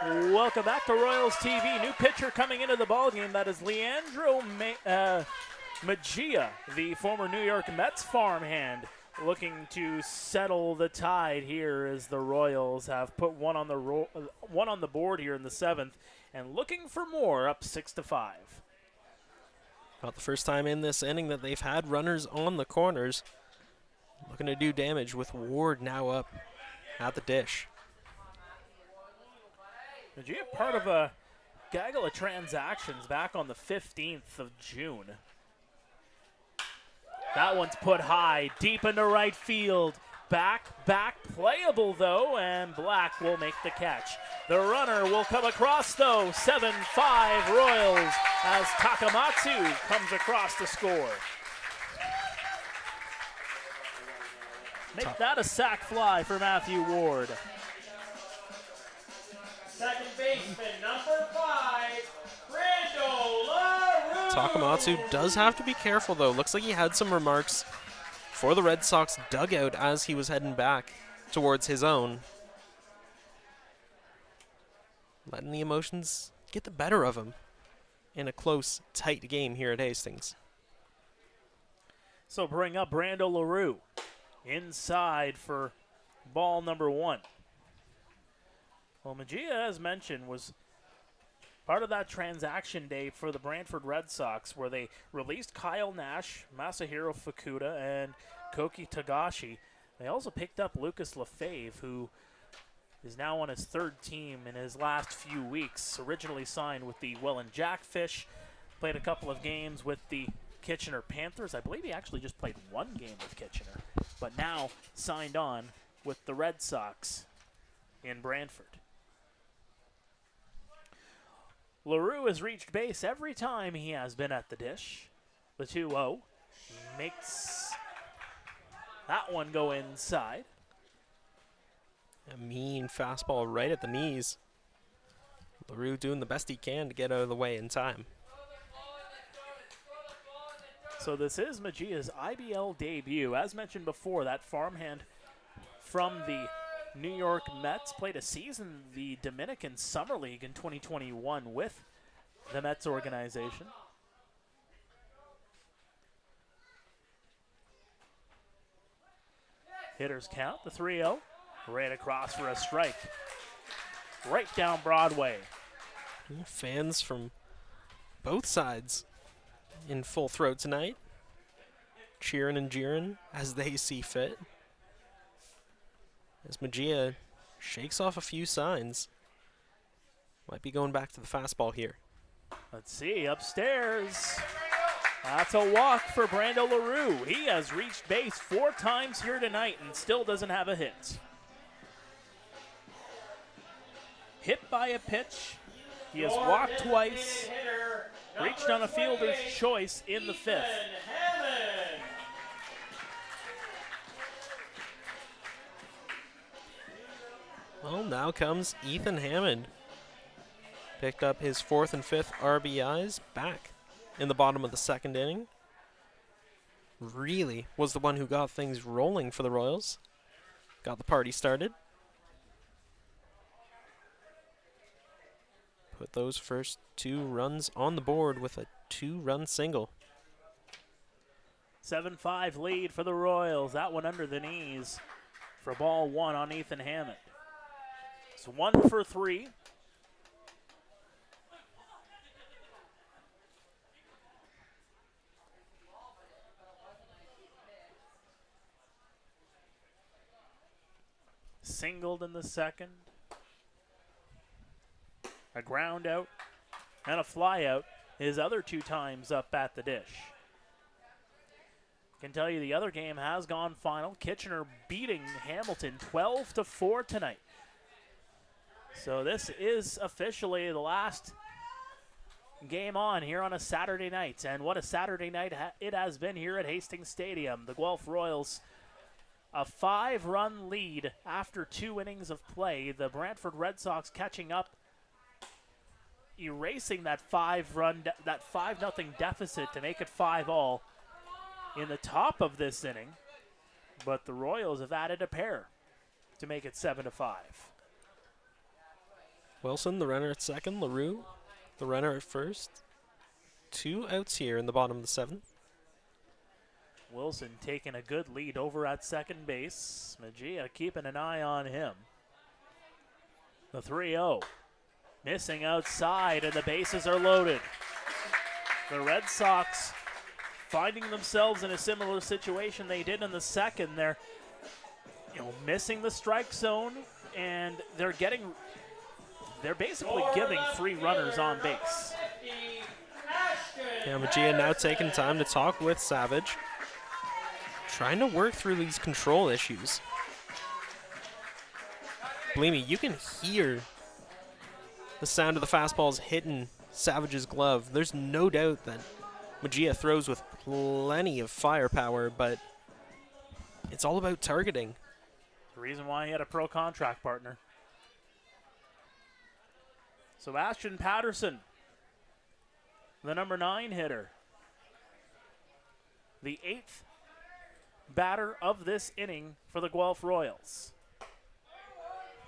Welcome back to Royals TV. New pitcher coming into the ballgame. That is Leandro Mejia, the former New York Mets farmhand, looking to settle the tide here as the Royals have put one on the board here in the 7th and looking for more, up 6-5. Not the first time in this inning that they've had runners on the corners. Looking to do damage with Ward now up at the dish. Mejia part of a gaggle of transactions back on the 15th of June. That one's put high, deep into right field. Back, playable though, and Black will make the catch. The runner will come across though, 7-5 Royals as Takamatsu comes across to score. Make that a sac fly for Matthew Ward. Second baseman, number 5, Brando LaRue. Takamatsu does have to be careful, though. Looks like he had some remarks for the Red Sox dugout as he was heading back towards his own. Letting the emotions get the better of him in a close, tight game here at Hastings. So bring up Brando LaRue inside for ball number 1. Well, Mejia, as mentioned, was part of that transaction day for the Brantford Red Sox where they released Kyle Nash, Masahiro Fukuda, and Koki Tagashi. They also picked up Lucas Lefebvre, who is now on his 3rd team in his last few weeks. Originally signed with the Welland Jackfish, played a couple of games with the Kitchener Panthers. I believe he actually just played 1 game with Kitchener, but now signed on with the Red Sox in Brantford. LaRue has reached base every time he has been at the dish. The 2-0 makes that one go inside. A mean fastball right at the knees. LaRue doing the best he can to get out of the way in time. So this is Mejia's IBL debut. As mentioned before, that farmhand from the New York Mets played a season in the Dominican Summer League in 2021 with the Mets organization. Hitters count, the 3-0, right across for a strike. Right down Broadway. Fans from both sides in full throat tonight, cheering and jeering as they see fit. As Mejia shakes off a few signs. Might be going back to the fastball here. Let's see, upstairs. That's a walk for Brando LaRue. He has reached base 4 times here tonight and still doesn't have a hit. Hit by a pitch. He has walked twice, reached on a fielder's choice in the 5th. Well, now comes Ethan Hammond. Picked up his 4th and 5th RBIs back in the bottom of the 2nd inning. Really was the one who got things rolling for the Royals. Got the party started. Put those first 2 runs on the board with a 2-run single. 7-5 lead for the Royals. That one under the knees for ball 1 on Ethan Hammond. It's 1 for 3. Singled in the 2nd. A ground out and a fly out his other 2 times up at the dish. Can tell you the other game has gone final. Kitchener beating Hamilton 12-4 tonight. So this is officially the last game on here on a Saturday night. And what a Saturday night it has been here at Hastings Stadium. The Guelph Royals, a 5-run lead after 2 innings of play. The Brantford Red Sox catching up, erasing that 5-0 deficit to make it 5-all in the top of this inning. But the Royals have added a pair to make it 7-5. Wilson, the runner at second. LaRue, the runner at first. 2 outs here in the bottom of the 7th. Wilson taking a good lead over at second base. Mejia keeping an eye on him. The 3-0. Missing outside, and the bases are loaded. The Red Sox finding themselves in a similar situation they did in the second. They're missing the strike zone, and they're basically giving 3 runners on base. Yeah, Mejia now taking time to talk with Savage, trying to work through these control issues. Believe me, you can hear the sound of the fastballs hitting Savage's glove. There's no doubt that Mejia throws with plenty of firepower, but it's all about targeting. The reason why he had a pro contract partner. Sebastian Patterson, the number 9 hitter. The 8th batter of this inning for the Guelph Royals.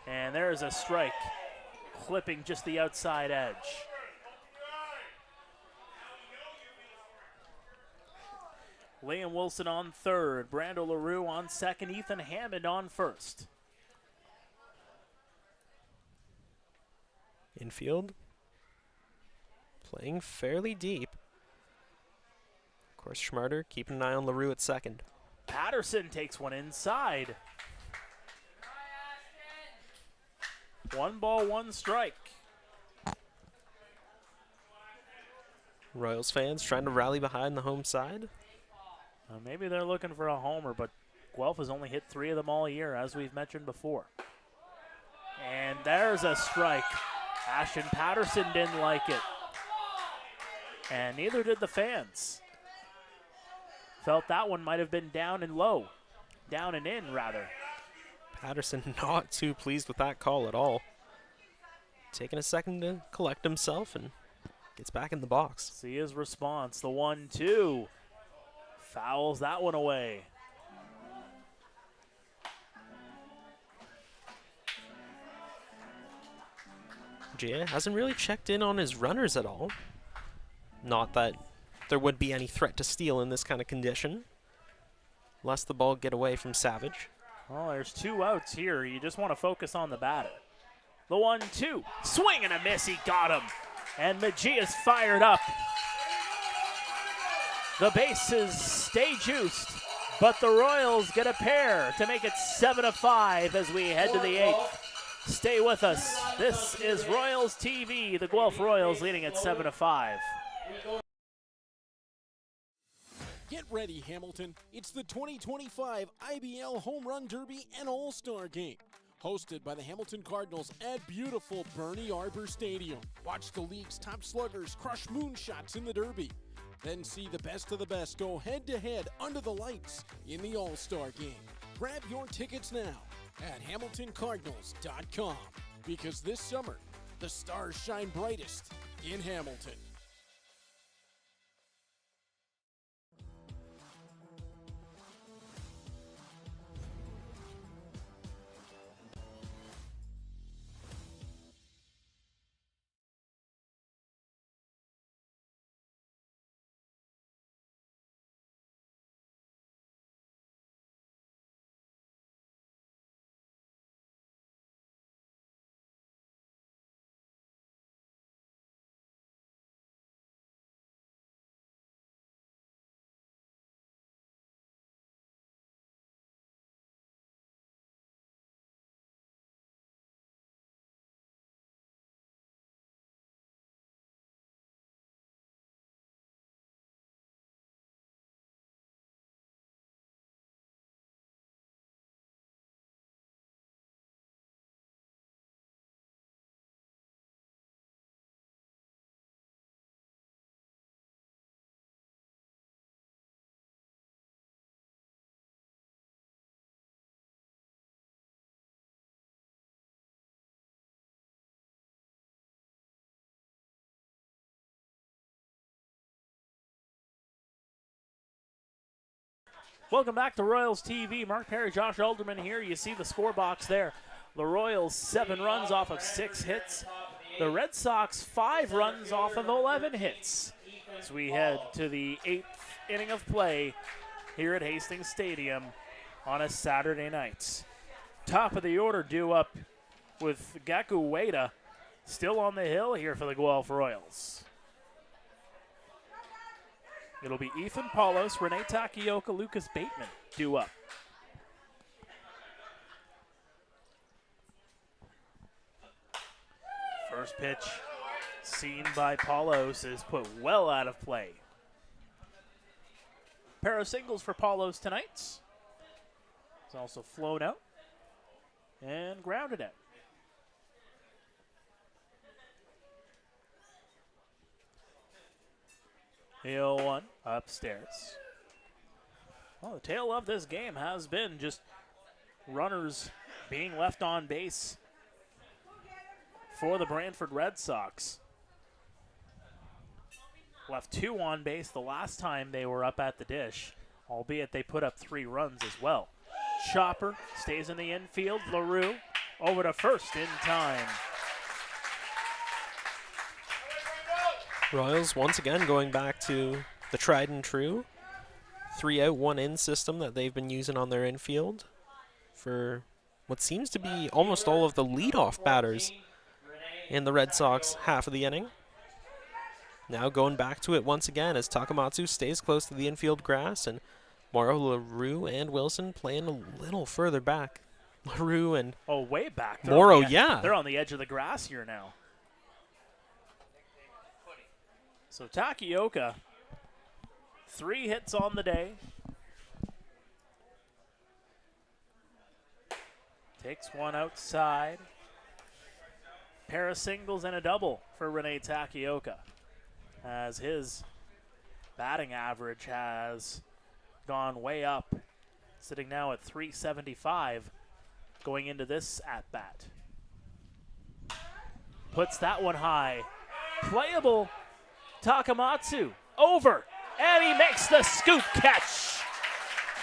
And there's a strike, clipping just the outside edge. Liam Wilson on third, Brando LaRue on second, Ethan Hammond on first. Infield, playing fairly deep. Of course, Schmarter keeping an eye on LaRue at second. Patterson takes one inside. 1 ball, 1 strike. Royals fans trying to rally behind the home side. Maybe they're looking for a homer, but Guelph has only hit 3 of them all year, as we've mentioned before. And there's a strike. Ashton Patterson didn't like it. And neither did the fans. Felt that one might have been down and low. Down and in, rather. Patterson not too pleased with that call at all. Taking a second to collect himself and gets back in the box. See his response. The 1-2. Fouls that one away. Gia hasn't really checked in on his runners at all. Not that there would be any threat to steal in this kind of condition. Lest the ball get away from Savage. Well, there's 2 outs here. You just want to focus on the batter. The 1-2. Swing and a miss. He got him. And Mejia's fired up. The bases stay juiced, but the Royals get a pair to make it 7-5 as we head to the 8th. Stay with us. This is Royals TV. The Guelph Royals leading at 7-5. Get ready, Hamilton. It's the 2025 IBL Home Run Derby and All-Star Game. Hosted by the Hamilton Cardinals at beautiful Bernie Arbor Stadium. Watch the league's top sluggers crush moonshots in the Derby. Then see the best of the best go head-to-head under the lights in the All-Star Game. Grab your tickets now at HamiltonCardinals.com, because this summer, the stars shine brightest in Hamilton. Welcome back to Royals TV. Mark Perry, Josh Alderman here. You see the score box there. The Royals 7 runs off of 6 hits. The Red Sox 5 runs off of 11 hits as we head to the 8th inning of play here at Hastings Stadium on a Saturday night. Top of the order due up with Gaku Ueda still on the hill here for the Guelph Royals. It'll be Ethan Paulos, Rene Takioka, Lucas Bateman due up. First pitch seen by Paulos is put well out of play. Pair of singles for Paulos tonight. It's also flown out and grounded out. The 0-1 upstairs. Well, the tale of this game has been just runners being left on base for the Brantford Red Sox. Left 2 on base the last time they were up at the dish, albeit they put up 3 runs as well. Chopper stays in the infield. LaRue over to first in time. Royals once again going back to the tried and true 3-out, 1-in system that they've been using on their infield for what seems to be almost all of the leadoff batters in the Red Sox half of the inning. Now going back to it once again as Takamatsu stays close to the infield grass, and Morrow, LaRue, and Wilson playing a little further back. LaRue and way back. Morrow, yeah. They're on the edge of the grass here now. So Takioka, 3 hits on the day. Takes one outside. Pair of singles and a double for Rene Takioka, as his batting average has gone way up, sitting now at .375 going into this at-bat. Puts that one high. Playable. Takamatsu over, and he makes the scoop catch.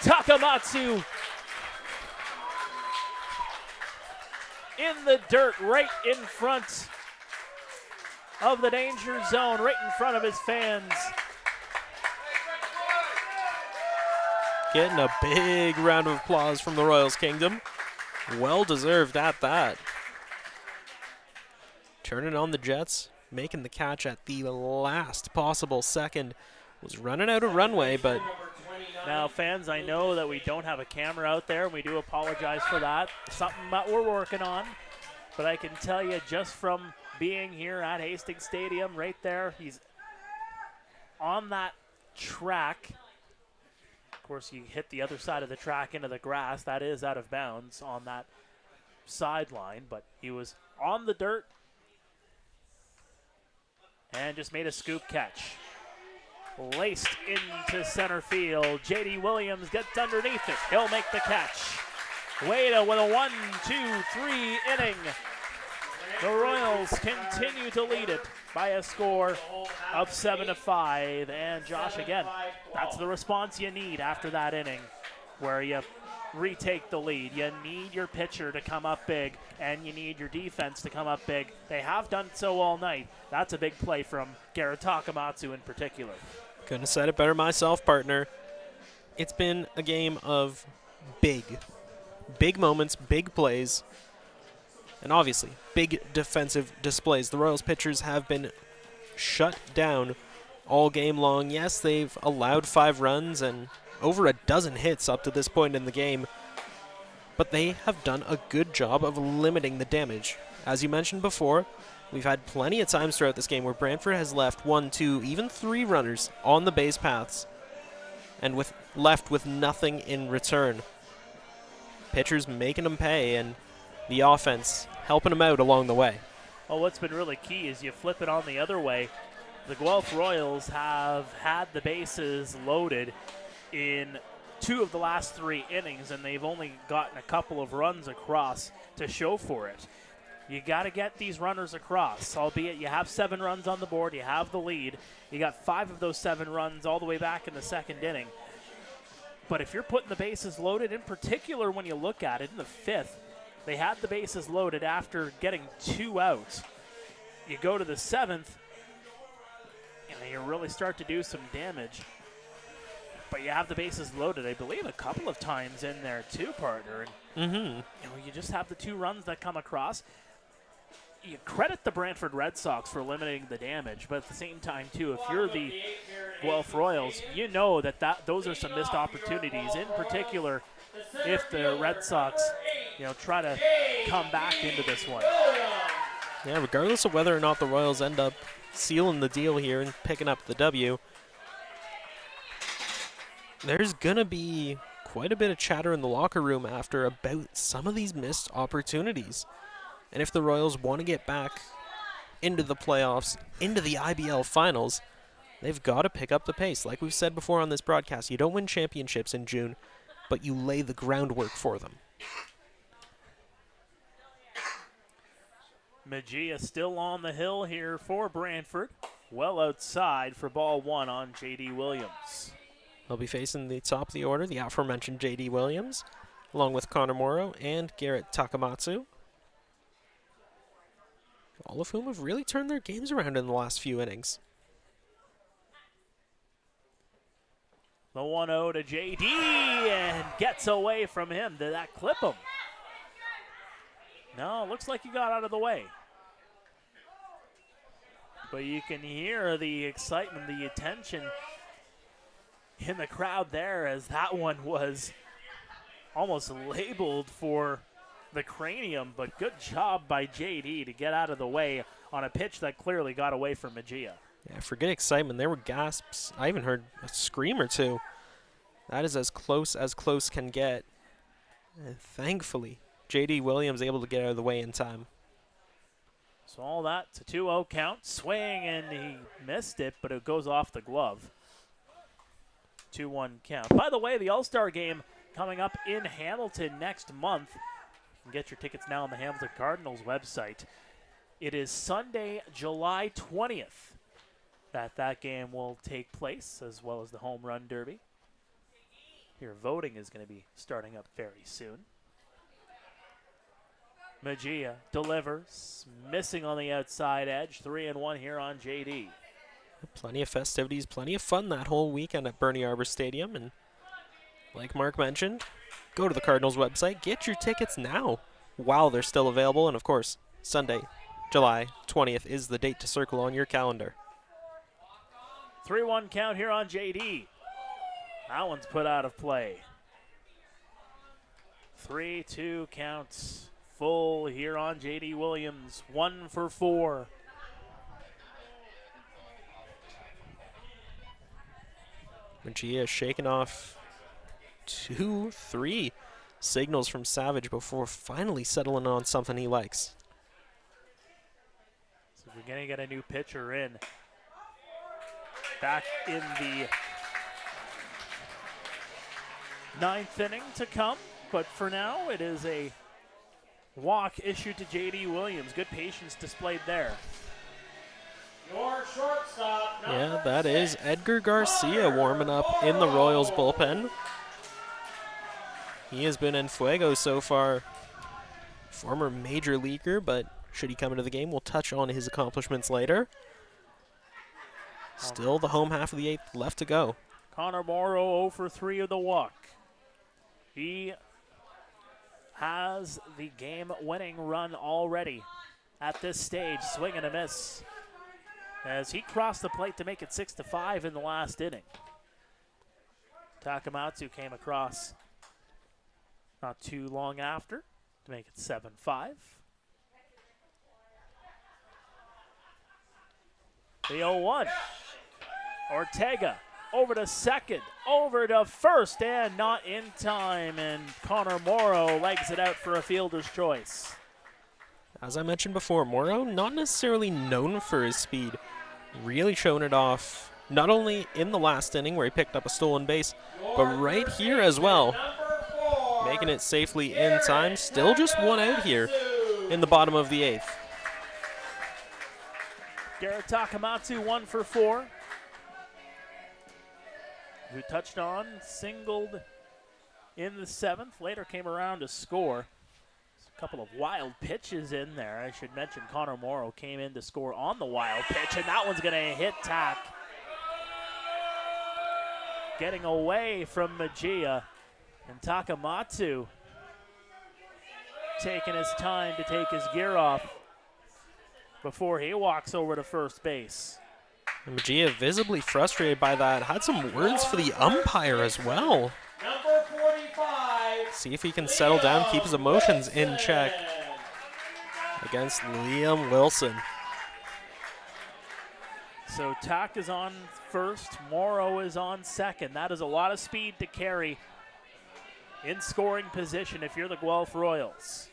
Takamatsu in the dirt right in front of the danger zone, right in front of his fans. Getting a big round of applause from the Royals Kingdom. Well deserved at that. Turning on the Jets, making the catch at the last possible second. Was running out of runway, but... Now, fans, I know that we don't have a camera out there, and we do apologize for that. Something that we're working on. But I can tell you, just from being here at Hastings Stadium, right there, he's on that track. Of course, you hit the other side of the track into the grass. That is out of bounds on that sideline, but he was on the dirt and just made a scoop catch. Laced into center field. J.D. Williams gets underneath it. He'll make the catch. Ueda with a 1-2-3 inning. The Royals continue to lead it by a score of 7-5. And Josh, again, that's the response you need after that inning where you retake the lead. You need your pitcher to come up big, and you need your defense to come up big. They have done so all night. That's a big play from Garrett Takamatsu in particular. Couldn't have said it better myself, partner. It's been a game of big moments, big plays, and obviously big defensive displays. The Royals pitchers have been shut down all game long. Yes, they've allowed 5 runs and over a dozen hits up to this point in the game, but they have done a good job of limiting the damage. As you mentioned before, we've had plenty of times throughout this game where Brantford has left 1, 2, even 3 runners on the base paths and left with nothing in return. Pitchers making them pay, and the offense helping them out along the way. Well, what's been really key is you flip it on the other way. The Guelph Royals have had the bases loaded in 2 of the last 3 innings, and they've only gotten a couple of runs across to show for it. You got to get these runners across, albeit you have 7 runs on the board, you have the lead. You got 5 of those 7 runs all the way back in the 2nd inning. But if you're putting the bases loaded, in particular when you look at it in the 5th, they had the bases loaded after getting 2 outs. you go to the 7th, and you really start to do some damage. But you have the bases loaded, I believe, a couple of times in there too, partner. And you just have the 2 runs that come across. You credit the Brantford Red Sox for limiting the damage, but at the same time, too, if you're the Guelph Royals, you know that those are some missed opportunities. In particular, if the Red Sox, try to come back into this one. Yeah, regardless of whether or not the Royals end up sealing the deal here and picking up the W, there's going to be quite a bit of chatter in the locker room after about some of these missed opportunities. And if the Royals want to get back into the playoffs, into the IBL finals, they've got to pick up the pace. Like we've said before on this broadcast, you don't win championships in June, but you lay the groundwork for them. Mejia still on the hill here for Brantford. Well outside for ball 1 on J.D. Williams. They'll be facing the top of the order, the aforementioned J.D. Williams, along with Connor Morrow and Garrett Takamatsu, all of whom have really turned their games around in the last few innings. The 1-0 to J.D. and gets away from him. Did that clip him? No, looks like he got out of the way. But you can hear the excitement, the attention in the crowd there, as that one was almost labeled for the cranium, but good job by JD to get out of the way on a pitch that clearly got away from Mejia. Yeah, forget excitement. There were gasps. I even heard a scream or two. That is as close can get. And thankfully, J.D. Williams able to get out of the way in time. So all that to 2-0 count. Swing, and he missed it, but it goes off the glove. 2-1 count. By the way, the All-Star game coming up in Hamilton next month. You can get your tickets now on the Hamilton Cardinals website. It is Sunday, July 20th that game will take place, as well as the Home Run Derby. Your voting is going to be starting up very soon. Mejia delivers, missing on the outside edge. 3-1 here on JD. Plenty of festivities, plenty of fun that whole weekend at Bernie Arbor Stadium. And like Mark mentioned, go to the Cardinals website, get your tickets now while they're still available. And of course, Sunday, July 20th is the date to circle on your calendar. 3-1 count here on JD. That one's put out of play. 3-2 counts full here on JD Williams. 1 for 4. Mejia shaking off 2-3 signals from Savage before finally settling on something he likes. So we're going to get a new pitcher in. Back in the 9th inning to come, but for now it is a walk issued to J.D. Williams. Good patience displayed there. Your shortstop, Yeah, that is Edgar Garcia warming up in the Royals bullpen. He has been en fuego so far. Former major leaguer, but should he come into the game, we'll touch on his accomplishments later. Still the home half of the 8th left to go. Connor Morrow 0 for 3 of the walk. He has the game-winning run already at this stage. Swing and a miss as he crossed the plate to make it 6-5 in the last inning. Takamatsu came across not too long after to make it 7-5. The 0-1. Ortega over to second, over to first, and not in time. And Connor Morrow legs it out for a fielder's choice. As I mentioned before, Morrow not necessarily known for his speed. Really showing it off, not only in the last inning where he picked up a stolen base, but right here as well. Making it safely in time. Still just 1 out here in the bottom of the 8th. Garrett Takamatsu 1 for 4. Who touched on, singled in the 7th, later came around to score. Couple of wild pitches in there. I should mention Connor Morrow came in to score on the wild pitch, and that one's going to hit tack. Getting away from Magia, and Takamatsu taking his time to take his gear off before he walks over to first base. Magia visibly frustrated by that. Had some words for the umpire as well. Number 45. See if he can settle down, keep his emotions in check against Liam Wilson. So Tak is on first, Morrow is on second. That is a lot of speed to carry in scoring position if you're the Guelph Royals.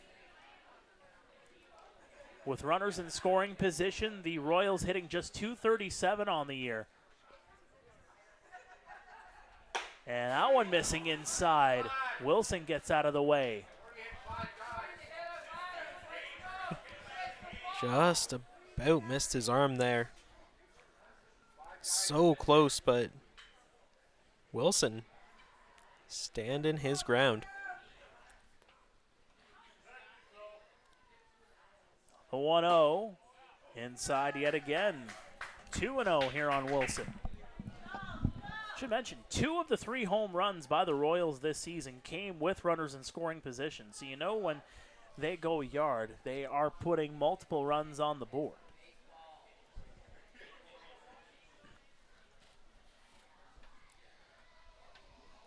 With runners in scoring position, the Royals hitting just .237 on the year. And that one missing inside. Wilson gets out of the way. Just about missed his arm there. So close, but Wilson standing his ground. A 1-0 inside yet again. 2-0 here on Wilson. Should mention 2 of the 3 home runs by the Royals this season came with runners in scoring position. So you know when they go yard, they are putting multiple runs on the board.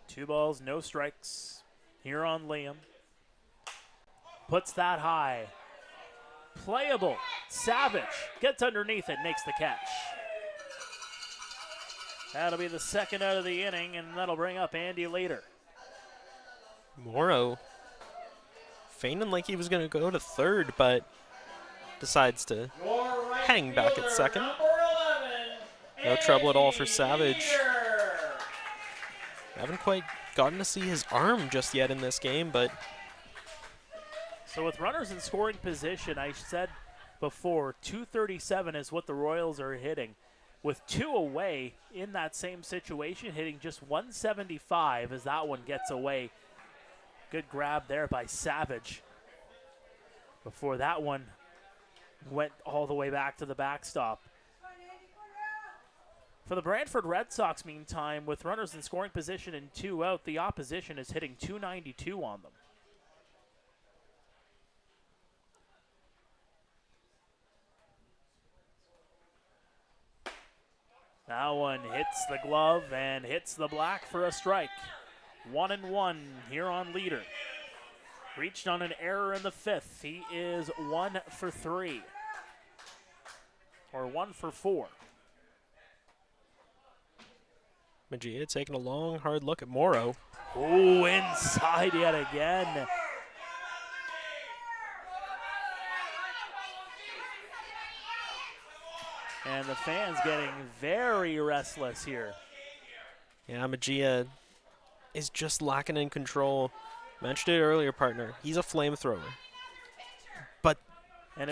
Two balls, no strikes here on Liam. Puts that high. Playable. Savage gets underneath it, makes the catch. That'll be the second out of the inning, and that'll bring up Andy later. Morrow feigning like he was going to go to third, but decides to hang back at second. No trouble at all for Savage. Haven't quite gotten to see his arm just yet in this game, but so with runners in scoring position, I said before, .237 is what the Royals are hitting. With 2 away in that same situation, hitting just .175 as that one gets away. Good grab there by Savage. Before that one went all the way back to the backstop. For the Brantford Red Sox, meantime, with runners in scoring position and 2 out, the opposition is hitting .292 on them. That one hits the glove and hits the black for a strike. 1-1 here on leader. Reached on an error in the 5th. He is 1 for 3. Or 1 for 4. Magia taking a long, hard look at Morrow. Oh, inside yet again. And the fans getting very restless here. Yeah, Magia is just lacking in control. Mentioned it earlier, partner. He's a flamethrower. But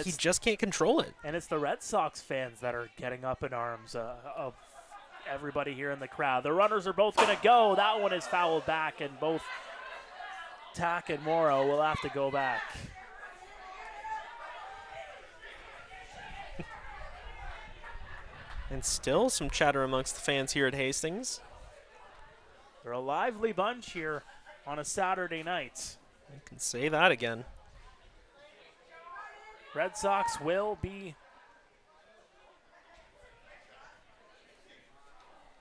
he just can't control it. And it's the Red Sox fans that are getting up in arms of everybody here in the crowd. The runners are both going to go. That one is fouled back, and both Tak and Morrow will have to go back. And still some chatter amongst the fans here at Hastings. They're a lively bunch here on a Saturday night. I can say that again. Red Sox will be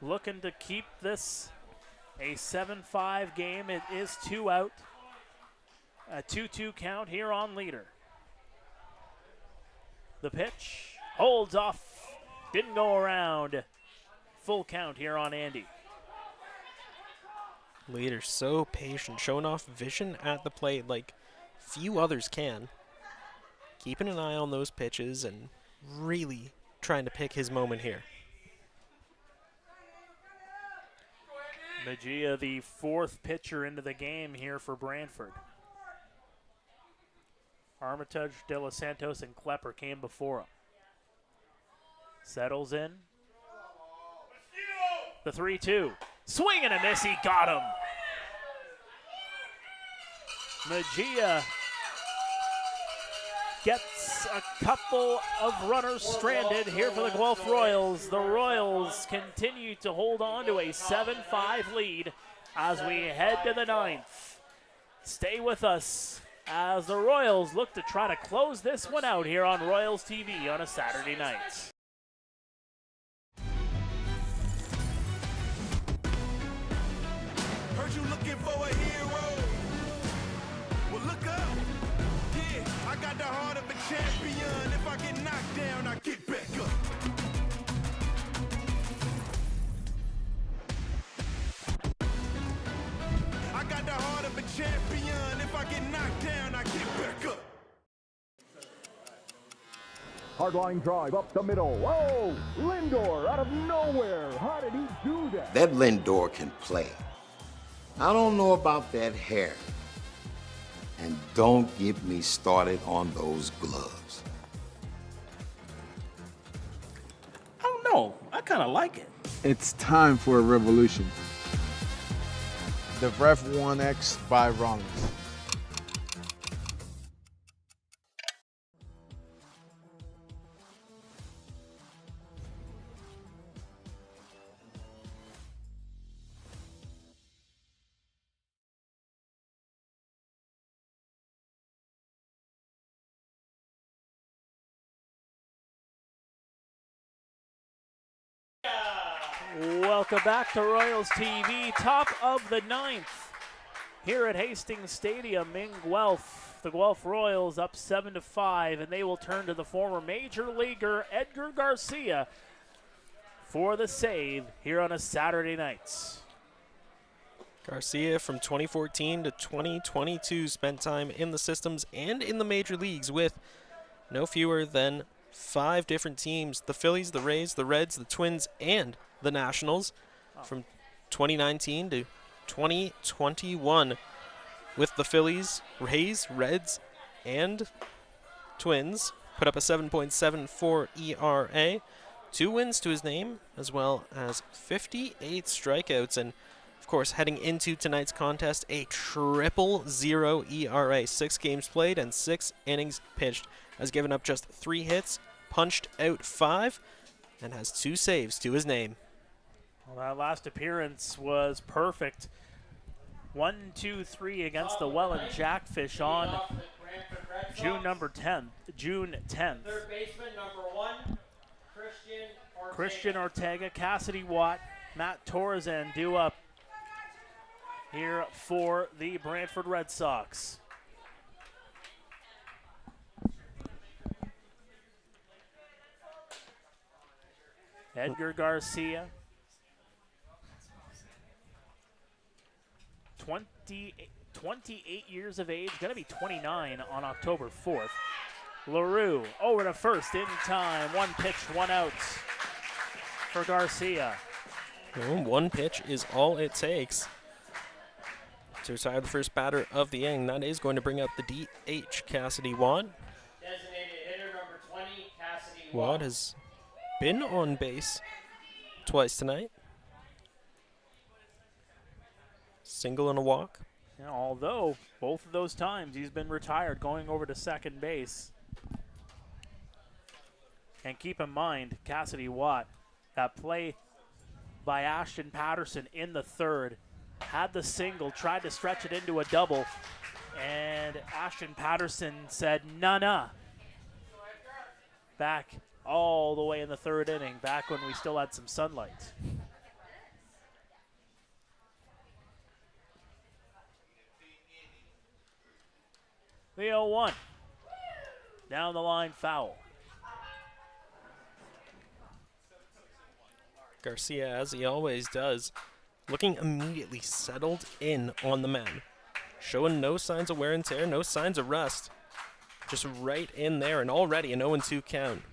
looking to keep this a 7-5 game. It is 2 out. A 2-2 count here on leader. The pitch holds off. Didn't go around. Full count here on Andy. Leader so patient, showing off vision at the plate like few others can. Keeping an eye on those pitches and really trying to pick his moment here. Magia, the 4th pitcher into the game here for Brantford. Armitage, De Los Santos, and Klepper came before him. Settles in. The 3-2. Swing and a miss. He got him. Magia gets a couple of runners stranded here for the Guelph Royals. The Royals continue to hold on to a 7-5 lead as we head to the ninth. Stay with us as the Royals look to try to close this one out here on Royals TV on a Saturday night. Heard you looking for a hero. Well, look up. Yeah, I got the heart of a champion. If I get knocked down, I get back up. I got the heart of a champion. If I get knocked down, I get back up. Hard line drive up the middle. Whoa! Lindor out of nowhere. How did he do that? That Lindor can play. I don't know about that hair. And don't get me started on those gloves. I don't know. I kind of like it. It's time for a revolution. The Ref 1X by Rollins. Welcome back to Royals TV, top of the ninth here at Hastings Stadium in Guelph. The Guelph Royals up 7-5, and they will turn to the former major leaguer Edgar Garcia for the save here on a Saturday night. Garcia from 2014 to 2022 spent time in the systems and in the major leagues with no fewer than 5 different teams: the Phillies, the Rays, the Reds, the Twins, and the Nationals. From 2019 to 2021 with the Phillies, Rays, Reds, and Twins. Put up a 7.74 ERA, 2 wins to his name, as well as 58 strikeouts. And of course, heading into tonight's contest, a 0.000 ERA, 6 games played and 6 innings pitched. Has given up just 3 hits, punched out 5, and has 2 saves to his name. Well, that last appearance was perfect. 1-2-3 against the Welland Jackfish on June 10th. Third baseman, number 1, Christian Ortega, Cassidy Watt, Matt Torzan due up here for the Brantford Red Sox. Edgar Garcia, 28 years of age, going to be 29 on October 4th. LaRue over to first in time. 1 pitch, 1 out for Garcia. Well, 1 pitch is all it takes to retire the first batter of the inning. That is going to bring up the DH, Cassidy Watt. designated hitter, number 20, Cassidy Watt has been on base twice tonight. Single and a walk. And although both of those times he's been retired, going over to second base. And keep in mind, Cassidy Watt, that play by Ashton Patterson in the third, had the single, tried to stretch it into a double, and Ashton Patterson said, nah. Back all the way in the third inning, back when we still had some sunlight. The 0-1. Down the line, foul. Garcia, as he always does, looking immediately settled in on the man. Showing no signs of wear and tear, no signs of rust. Just right in there, and already an 0-2 count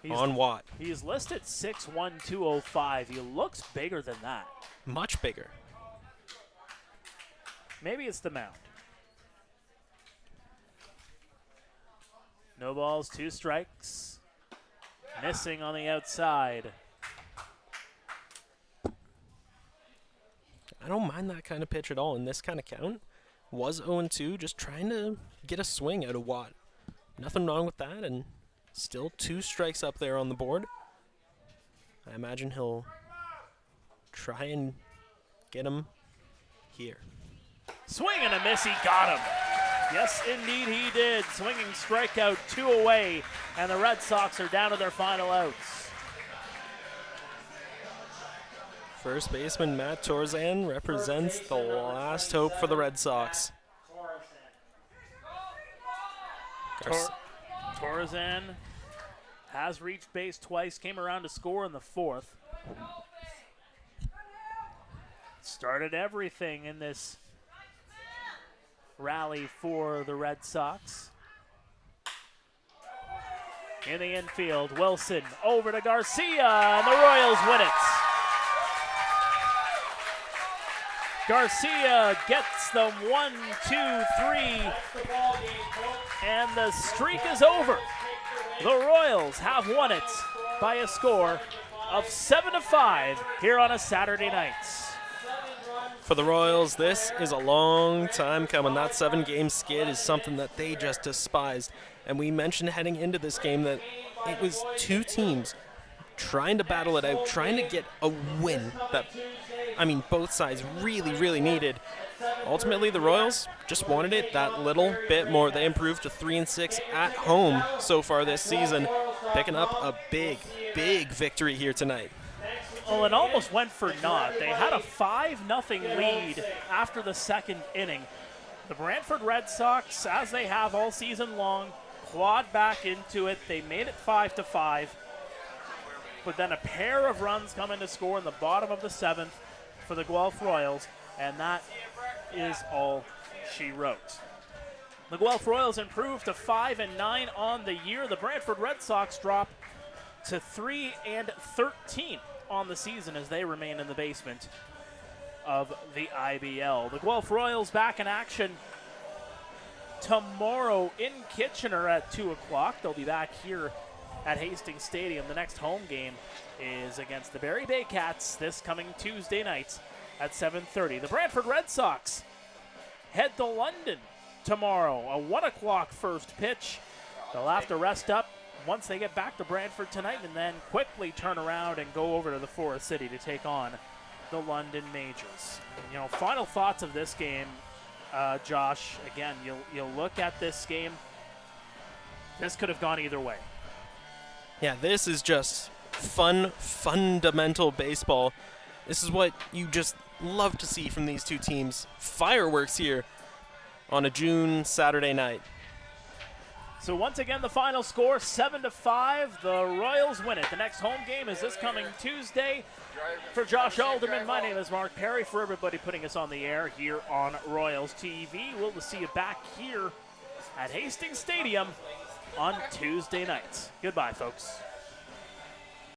on Watt. He's listed 6'1", 205. He looks bigger than that. Much bigger. Maybe it's the mound. No balls, 2 strikes. Missing on the outside. I don't mind that kind of pitch at all in this kind of count. Was 0-2, just trying to get a swing out of Watt. Nothing wrong with that, and still 2 strikes up there on the board. I imagine he'll try and get him here. Swing and a miss, he got him. Yes, indeed he did. Swinging strikeout, 2 away, and the Red Sox are down to their final outs. First baseman Matt Torzan represents the last hope for the Red Sox. Torzan has reached base twice, came around to score in the 4th. Started everything in this rally for the Red Sox. In the infield, Wilson over to Garcia, and the Royals win it. Garcia gets them 1, 2, 3, and the streak is over. The Royals have won it by a score of 7-5 here on a Saturday night. For the Royals, this is a long time coming. That 7-game skid is something that they just despised. And we mentioned heading into this game that it was 2 teams trying to battle it out, trying to get a win that, I mean, both sides really, really needed. Ultimately, the Royals just wanted it that little bit more. They improved to 3-6 at home so far this season, picking up a big, big victory here tonight. Well, it almost went for naught. They had a 5-0 lead after the 2nd inning. The Brantford Red Sox, as they have all season long, clawed back into it. They made it 5-5. But then a pair of runs come in to score in the bottom of the 7th for the Guelph Royals, and that is all she wrote. The Guelph Royals improved to 5-9 on the year. The Brantford Red Sox drop to 3-13 on the season as they remain in the basement of the IBL. The Guelph Royals back in action tomorrow in Kitchener at 2 o'clock. They'll be back here at Hastings Stadium. The next home game is against the Barry Bay Cats this coming Tuesday night at 7:30. The Brantford Red Sox head to London tomorrow, a 1 o'clock first pitch. They'll have to rest up once they get back to Brantford tonight and then quickly turn around and go over to the Forest City to take on the London Majors. You know, final thoughts of this game, Josh. Again, you'll look at this game. This could have gone either way. Yeah, this is just fun, fundamental baseball. This is what you just love to see from these 2 teams. Fireworks here on a June Saturday night. So once again, the final score, 7-5. The Royals win it. The next home game is this coming Tuesday. For Josh Alderman, my name is Mark Perry. For everybody putting us on the air here on Royals TV, we'll see you back here at Hastings Stadium on Tuesday nights. Goodbye, folks.